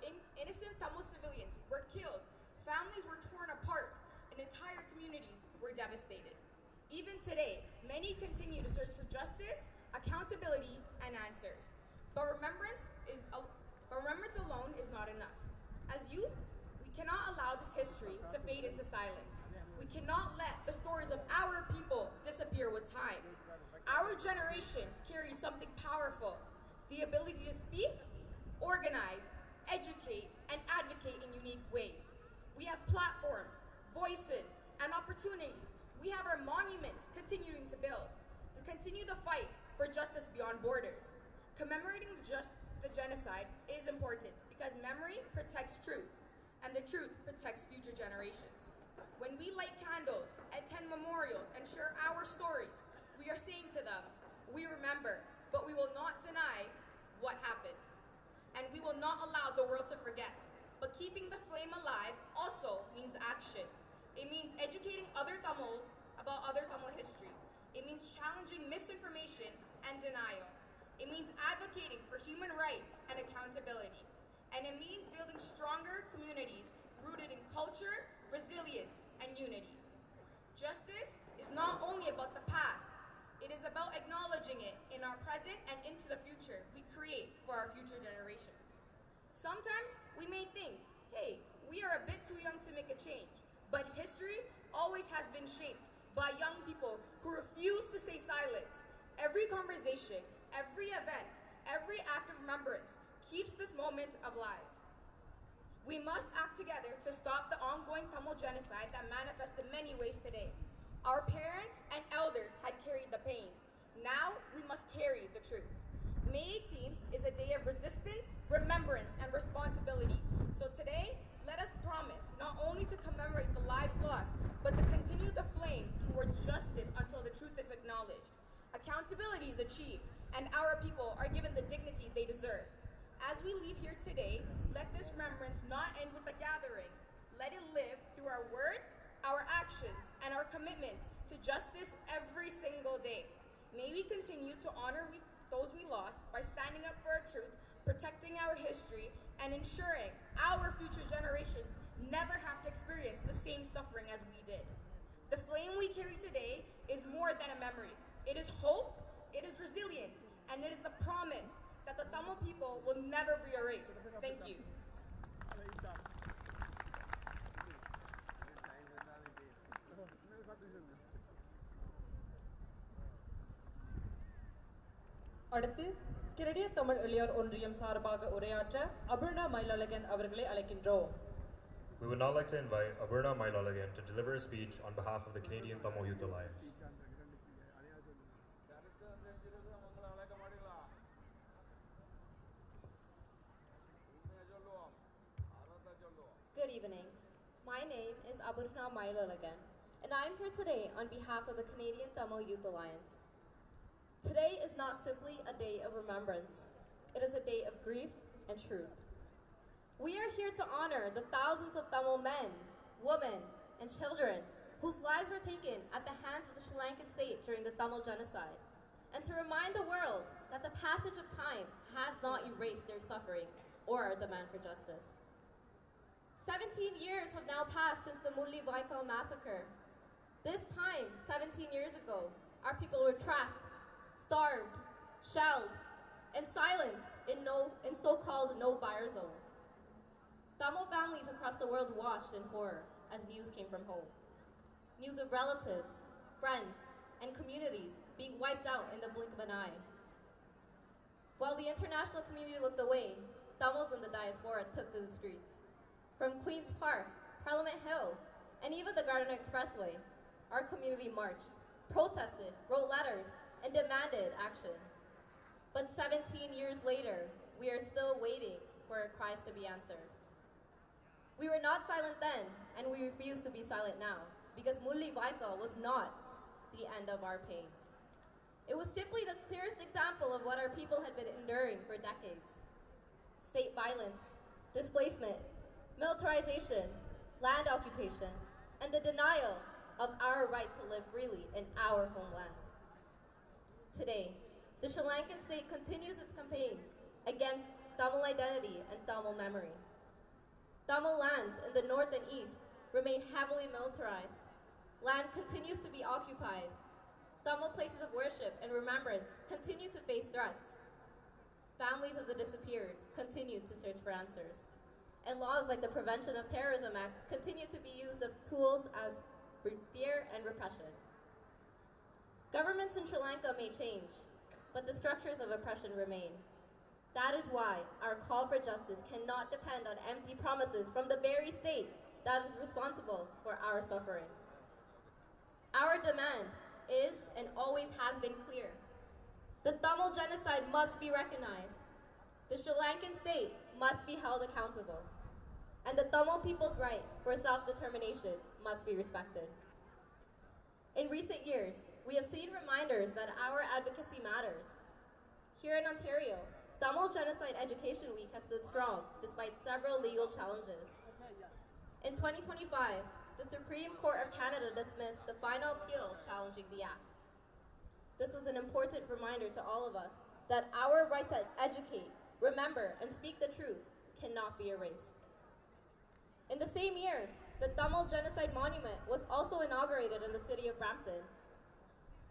innocent Tamil civilians were killed, families were torn apart, and entire communities were devastated. Even today, many continue to search for justice, accountability, and answers. But remembrance alone is not enough. As youth, we cannot allow this history to fade into silence. We cannot let the stories of our people disappear with time. Our generation carries something powerful, the ability to speak, organize, educate, and advocate in unique ways. We have platforms, voices, and opportunities. We have our monuments continuing to build, to continue the fight for justice beyond borders. Commemorating the genocide is important because memory protects truth, and the truth protects future generations. When we light candles, attend memorials, and share our stories, we are saying to them, we remember, but we will not deny what happened. And we will not allow the world to forget. But keeping the flame alive also means action. It means educating other Tamils about other Tamil history. It means challenging misinformation and denial. It means advocating for human rights and accountability. And it means building stronger communities rooted in culture, resilience, and unity. Justice is not only about the past, it is about acknowledging it in our present and into the future we create for our future generations. Sometimes we may think, hey, we are a bit too young to make a change, but history always has been shaped by young people who refuse to stay silent. Every conversation, every event, every act of remembrance keeps this moment alive. We must act together to stop the ongoing Tamil genocide that manifests in many ways today. Our parents and elders had carried the pain. Now we must carry the truth. May 18th is a day of resistance, remembrance, and responsibility. So today, let us promise not only to commemorate the lives lost, but to continue the flame towards justice until the truth is acknowledged. Accountability is achieved, and our people are given the dignity they deserve. As we leave here today, let this remembrance not end with a gathering. Let it live through our words, our actions, and our commitment to justice every single day. May we continue to honor those we lost by standing up for our truth, protecting our history, and ensuring our future generations never have to experience the same suffering as we did. The flame we carry today is more than a memory. It is hope, it is resilience, and it is the promise that the Tamil people will never be erased. Thank you. அடுத்து கனடிய தமிழ் இளையோர் ஒன்றியம் சார்பாக உரையாற்ற அபர்ணா மயிலழகன் அவர்களை அழைக்கின்றோம். We would now like to invite Aburna Mailalagan to deliver a speech on behalf of the Canadian Tamil Youth Alliance. Good evening. My name is Aburna Mailalagan, and I am here today on behalf of the Canadian Tamil Youth Alliance. Today is not simply a day of remembrance. It is a day of grief and truth. We are here to honor the thousands of Tamil men, women, and children whose lives were taken at the hands of the Sri Lankan state during the Tamil genocide, and to remind the world that the passage of time has not erased their suffering or our demand for justice. 17 years have now passed since the Mulli Baikal massacre. This time, 17 years ago, our people were trapped, starved, shelled, and silenced in so-called no-fire zones. Tamil families across the world watched in horror as news came from home. News of relatives, friends, and communities being wiped out in the blink of an eye. While the international community looked away, Tamils in the diaspora took to the streets. From Queen's Park, Parliament Hill, and even the Gardiner Expressway, our community marched, protested, wrote letters, and demanded action. But 17 years later, we are still waiting for our cries to be answered. We were not silent then, and we refuse to be silent now, because Mulli Baikal was not the end of our pain. It was simply the clearest example of what our people had been enduring for decades. State violence, displacement, militarization, land occupation, and the denial of our right to live freely in our homeland. Today, the Sri Lankan state continues its campaign against Tamil identity and Tamil memory. Tamil lands in the north and east remain heavily militarized. Land continues to be occupied. Tamil places of worship and remembrance continue to face threats. Families of the disappeared continue to search for answers. And laws like the Prevention of Terrorism Act continue to be used as tools as fear and repression. Governments in Sri Lanka may change, but the structures of oppression remain. That is why our call for justice cannot depend on empty promises from the very state that is responsible for our suffering. Our demand is and always has been clear. The Tamil genocide must be recognized. The Sri Lankan state must be held accountable. And the Tamil people's right for self-determination must be respected. In recent years, we have seen reminders that our advocacy matters. Here in Ontario, Tamil Genocide Education Week has stood strong despite several legal challenges. In 2025, the Supreme Court of Canada dismissed the final appeal challenging the act. This was an important reminder to all of us that our right to educate, remember, and speak the truth cannot be erased. In the same year, the Tamil Genocide Monument was also inaugurated in the city of Brampton.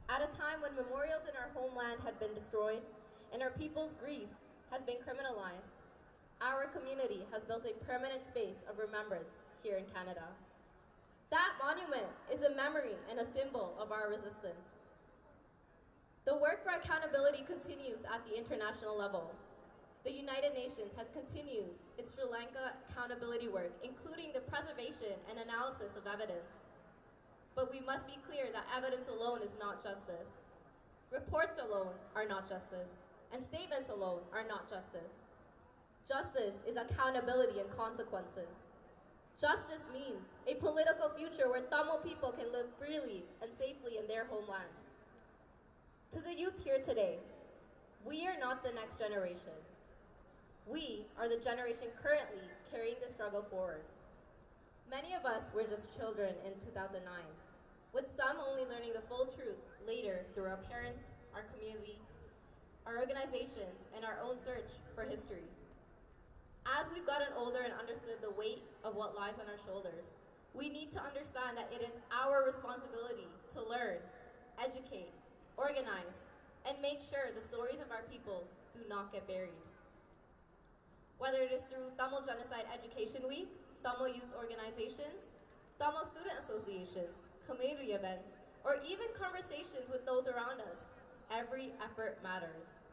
At a time when memorials in our homeland had been destroyed and our people's grief has been criminalized, our community has built a permanent space of remembrance here in Canada. That monument is a memory and a symbol of our resistance. The work for accountability continues at the international level. The United Nations has continued its Sri Lanka accountability work, including the preservation and analysis of evidence. But we must be clear that evidence alone is not justice. Reports alone are not justice, and statements alone are not justice. Justice is accountability and consequences. Justice means a political future where Tamil people can live freely and safely in their homeland. To the youth here today, we are not the next generation. We are the generation currently carrying the struggle forward. Many of us were just children in 2009, with some only learning the full truth later through our parents, our community, our organizations, and our own search for history. As we've gotten older and understood the weight of what lies on our shoulders, we need to understand that it is our responsibility to learn, educate, organize, and make sure the stories of our people do not get buried. Whether it is through Tamil Genocide Education Week, Tamil youth organizations, Tamil student associations, community events, or even conversations with those around us, every effort matters.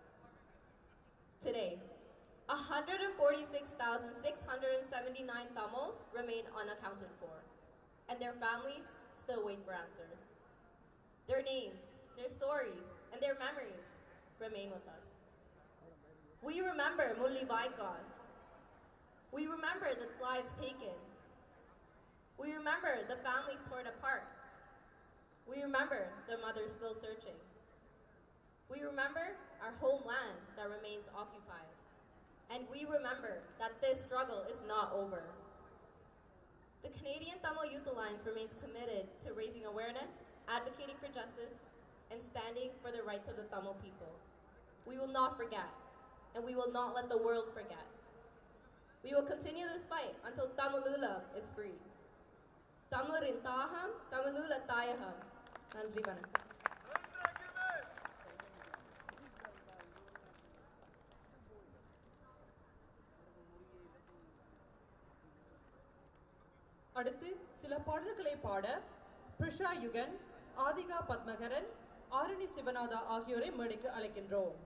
Today, 146,679 Tamils remain unaccounted for, and their families still wait for answers. Their names, their stories, and their memories remain with us. We remember Mulli Baikal. We remember the lives taken. We remember the families torn apart. We remember their mothers still searching. We remember our homeland that remains occupied. And we remember that this struggle is not over. The Canadian Tamil Youth Alliance remains committed to raising awareness, advocating for justice, and standing for the rights of the Tamil people. We will not forget, and we will not let the world forget. We will continue this fight until Tamilula is free. Tamilarin Taham, Tamilula Tayaham. Nandri Vanakkam. அடுத்து சில பாடல்களை பாட பிரிஷா யுகன், ஆதிகா பத்மகரன், ஆரணி சிவநாதா ஆகியோரை மேடைக்கு அழைக்கின்றோம்.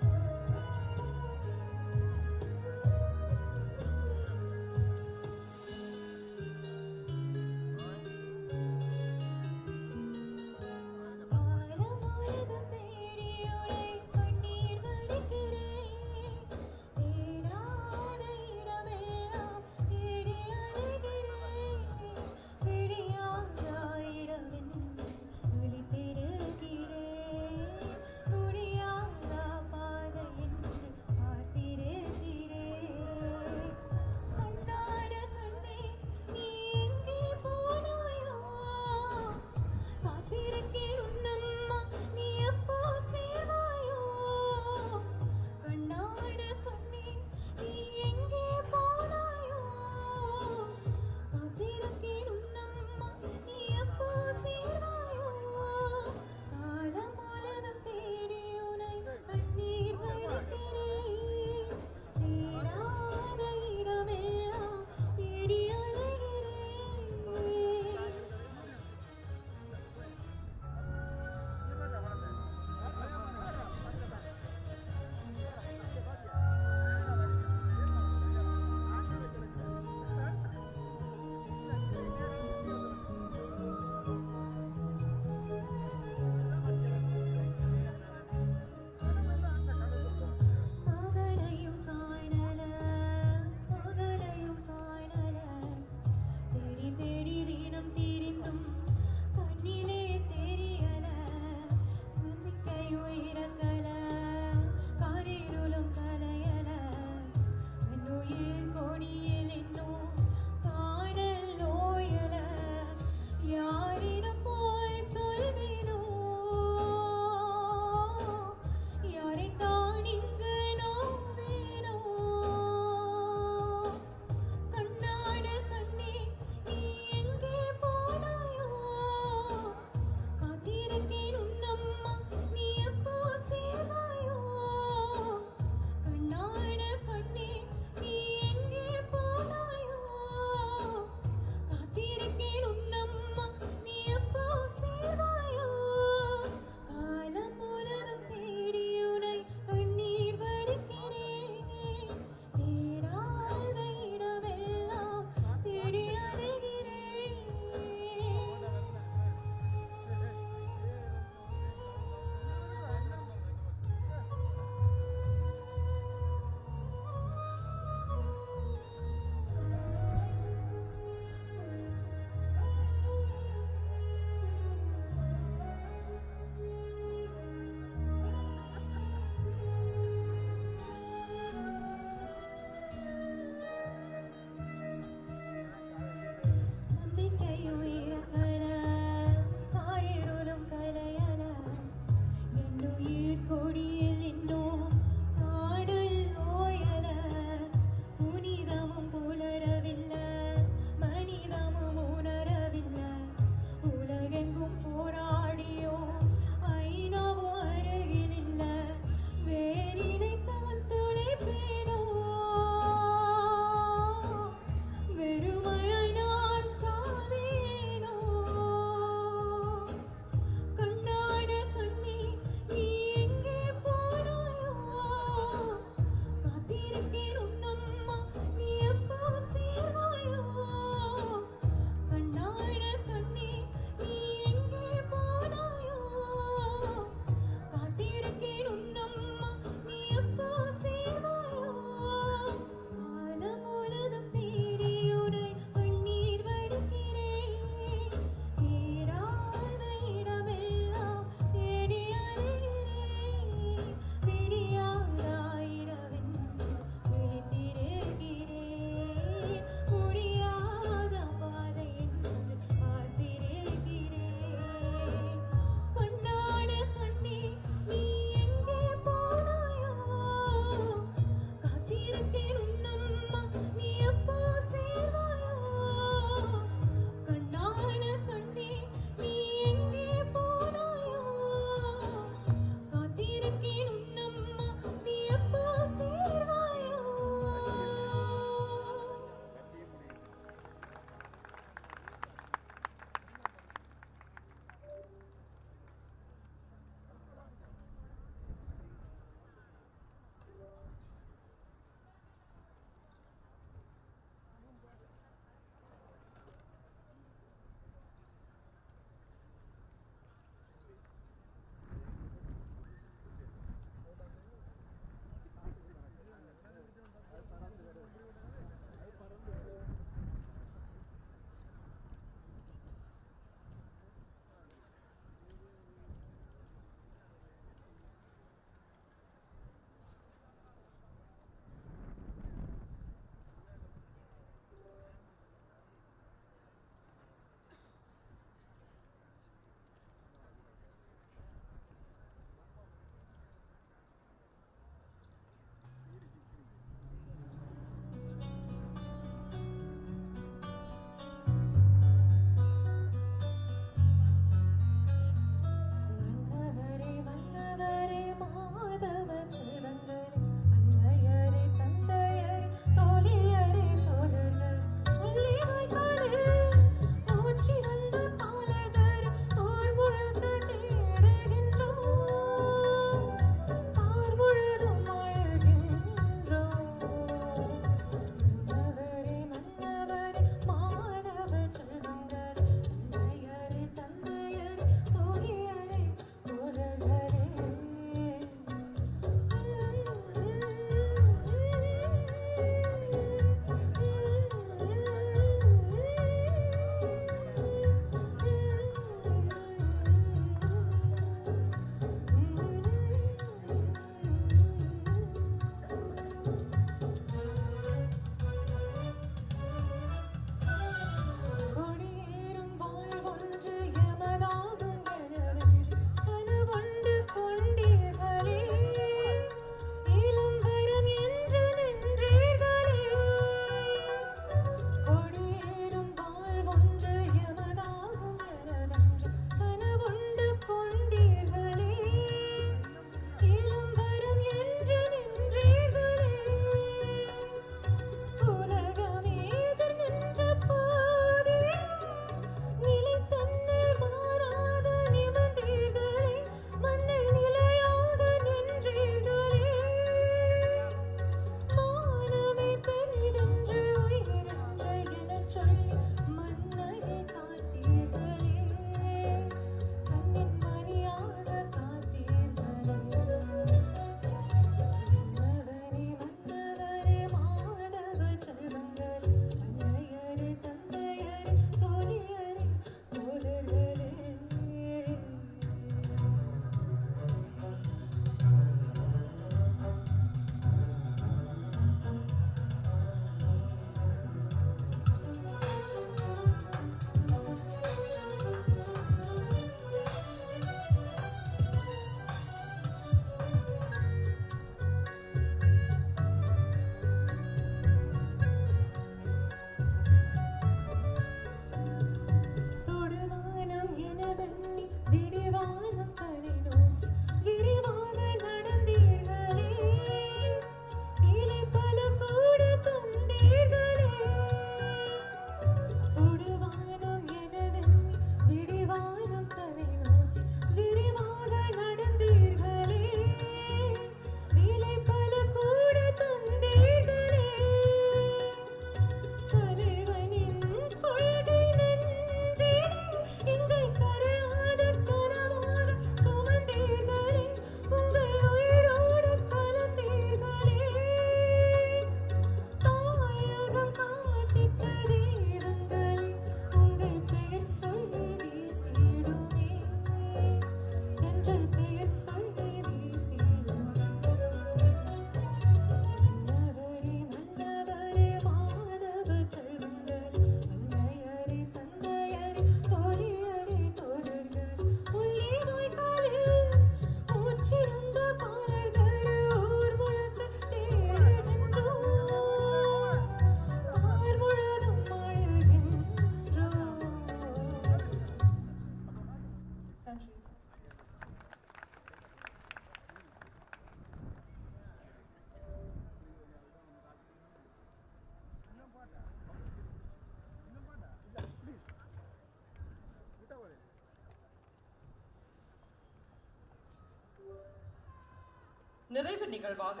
நிறைவு நிகழ்வாக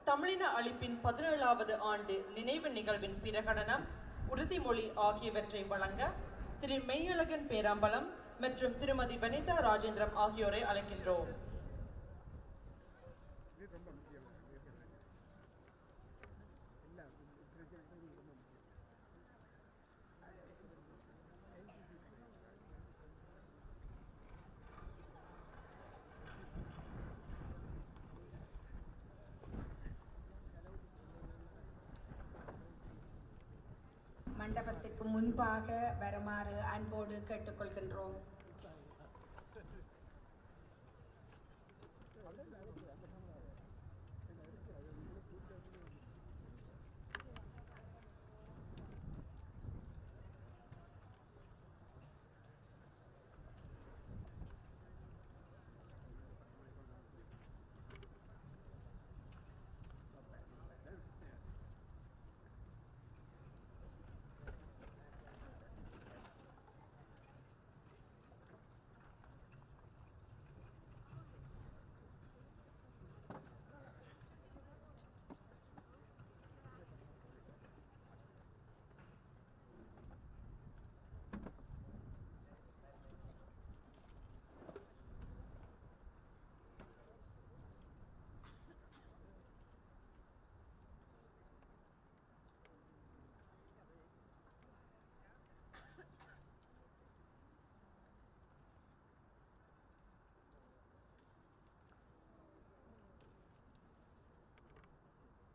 தமிழின அழிப்பின் 17வது ஆண்டு நினைவு நிகழ்வின் பிரகடனம், உறுதிமொழி ஆகியவற்றை வழங்க திரு மெய்யழகன் பேராம்பலம் மற்றும் திருமதி வனிதா ராஜேந்திரம் ஆகியோரை அழைக்கின்றோம். மண்டபத்துக்கு முன்பாக வருமாறு அன்போடு கேட்டுக்கொள்கின்றோம்.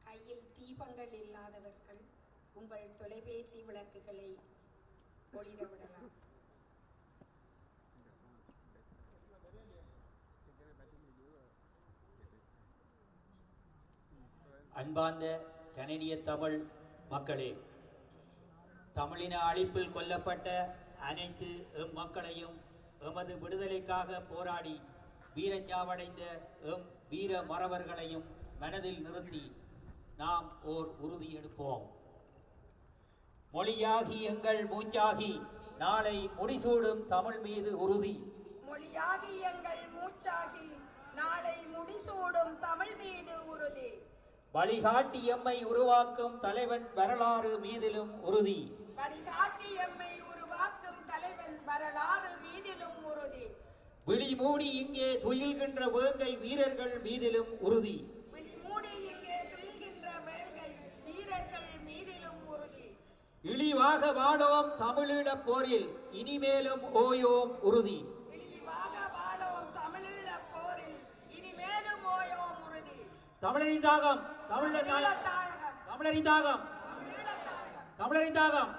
கையில் தீபங்கள் இல்லாதவர்கள் உங்கள் தொலைபேசி விளக்குகளை ஒளிர விடலாம். அன்பார்ந்த கனடிய தமிழ் மக்களே, தமிழின அழிப்பில் கொல்லப்பட்ட அனைத்து எம் மக்களையும் எமது விடுதலைக்காக போராடி வீரச்சாவடைந்த எம் வீர மறவர்களையும் மனதில் நிறுத்தி நாம் ஓர் உறுதி எடுப்போம். மொழியாகி எங்கள் மூச்சாகி நாளை முடிசூடும் தமிழ் மீது உறுதி. மொழியாகி எங்கள் மூச்சாகி நாளை முடிசூடும் தமிழ் மீது உறுதி. வழிகாட்டி எம்மை உருவாக்கும் தலைவன் வரலாறு மீதிலும் உறுதி. வழிகாட்டி எம்மை உருவாக்கும் தலைவன் வரலாறு மீதிலும் உறுதி. விழி மூடி இங்கே துயில்கின்ற வேங்கை வீரர்கள் மீதிலும் உறுதி. விழி மூடி இங்கே துயில்கின்ற வேங்கை வீரர்கள் மீதிலும் உறுதி. இழிவாக வாழோம் தமிழீழப் போரில் இனிமேலும் ஓயோம் உறுதி. இழிவாக வாழோம் தமிழீழப் போரில் இனிமேலும் ஓயோம் உறுதி. தமிழரின் தாகம் தமிழரின் தாயகம் தமிழரின் தாகம் தமிழரின் தாகம்.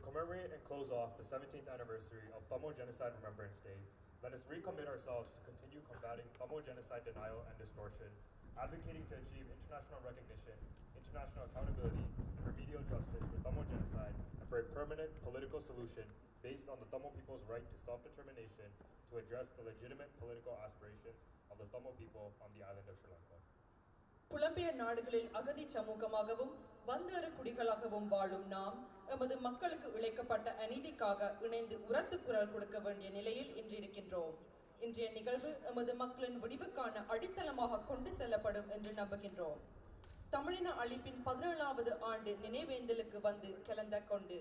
commemorate and close off the 17th anniversary of Tamil Genocide Remembrance Day, let us recommit ourselves to continue combating Tamil genocide denial and distortion, advocating to achieve international recognition, international accountability, and remedial justice for Tamil genocide, and for a permanent political solution based on the Tamil people's right to self-determination to address the legitimate political aspirations of the Tamil people on the island of Sri Lanka. புலம்பெயர் நாடுகளில் அகதி சமூகமாகவும் வந்தேறு குடிகளாகவும் வாழும் நாம் எமது மக்களுக்கு இழைக்கப்பட்ட அநீதிக்காக இணைந்து உரத்து குரல் கொடுக்க வேண்டிய நிலையில் இன்று இருக்கின்றோம். இன்றைய நிகழ்வு எமது மக்களின் விடிவுக்கான அடித்தளமாக கொண்டு செல்லப்படும் என்று நம்புகின்றோம். தமிழின அழிப்பின் 17வது ஆண்டு நினைவேந்தலுக்கு வந்து கலந்து கொண்டு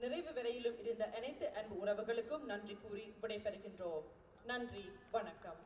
நிறைவு வரையிலும் இருந்த அனைத்து அன்பு உறவுகளுக்கும் நன்றி கூறி விடைபெறுகின்றோம். நன்றி, வணக்கம்.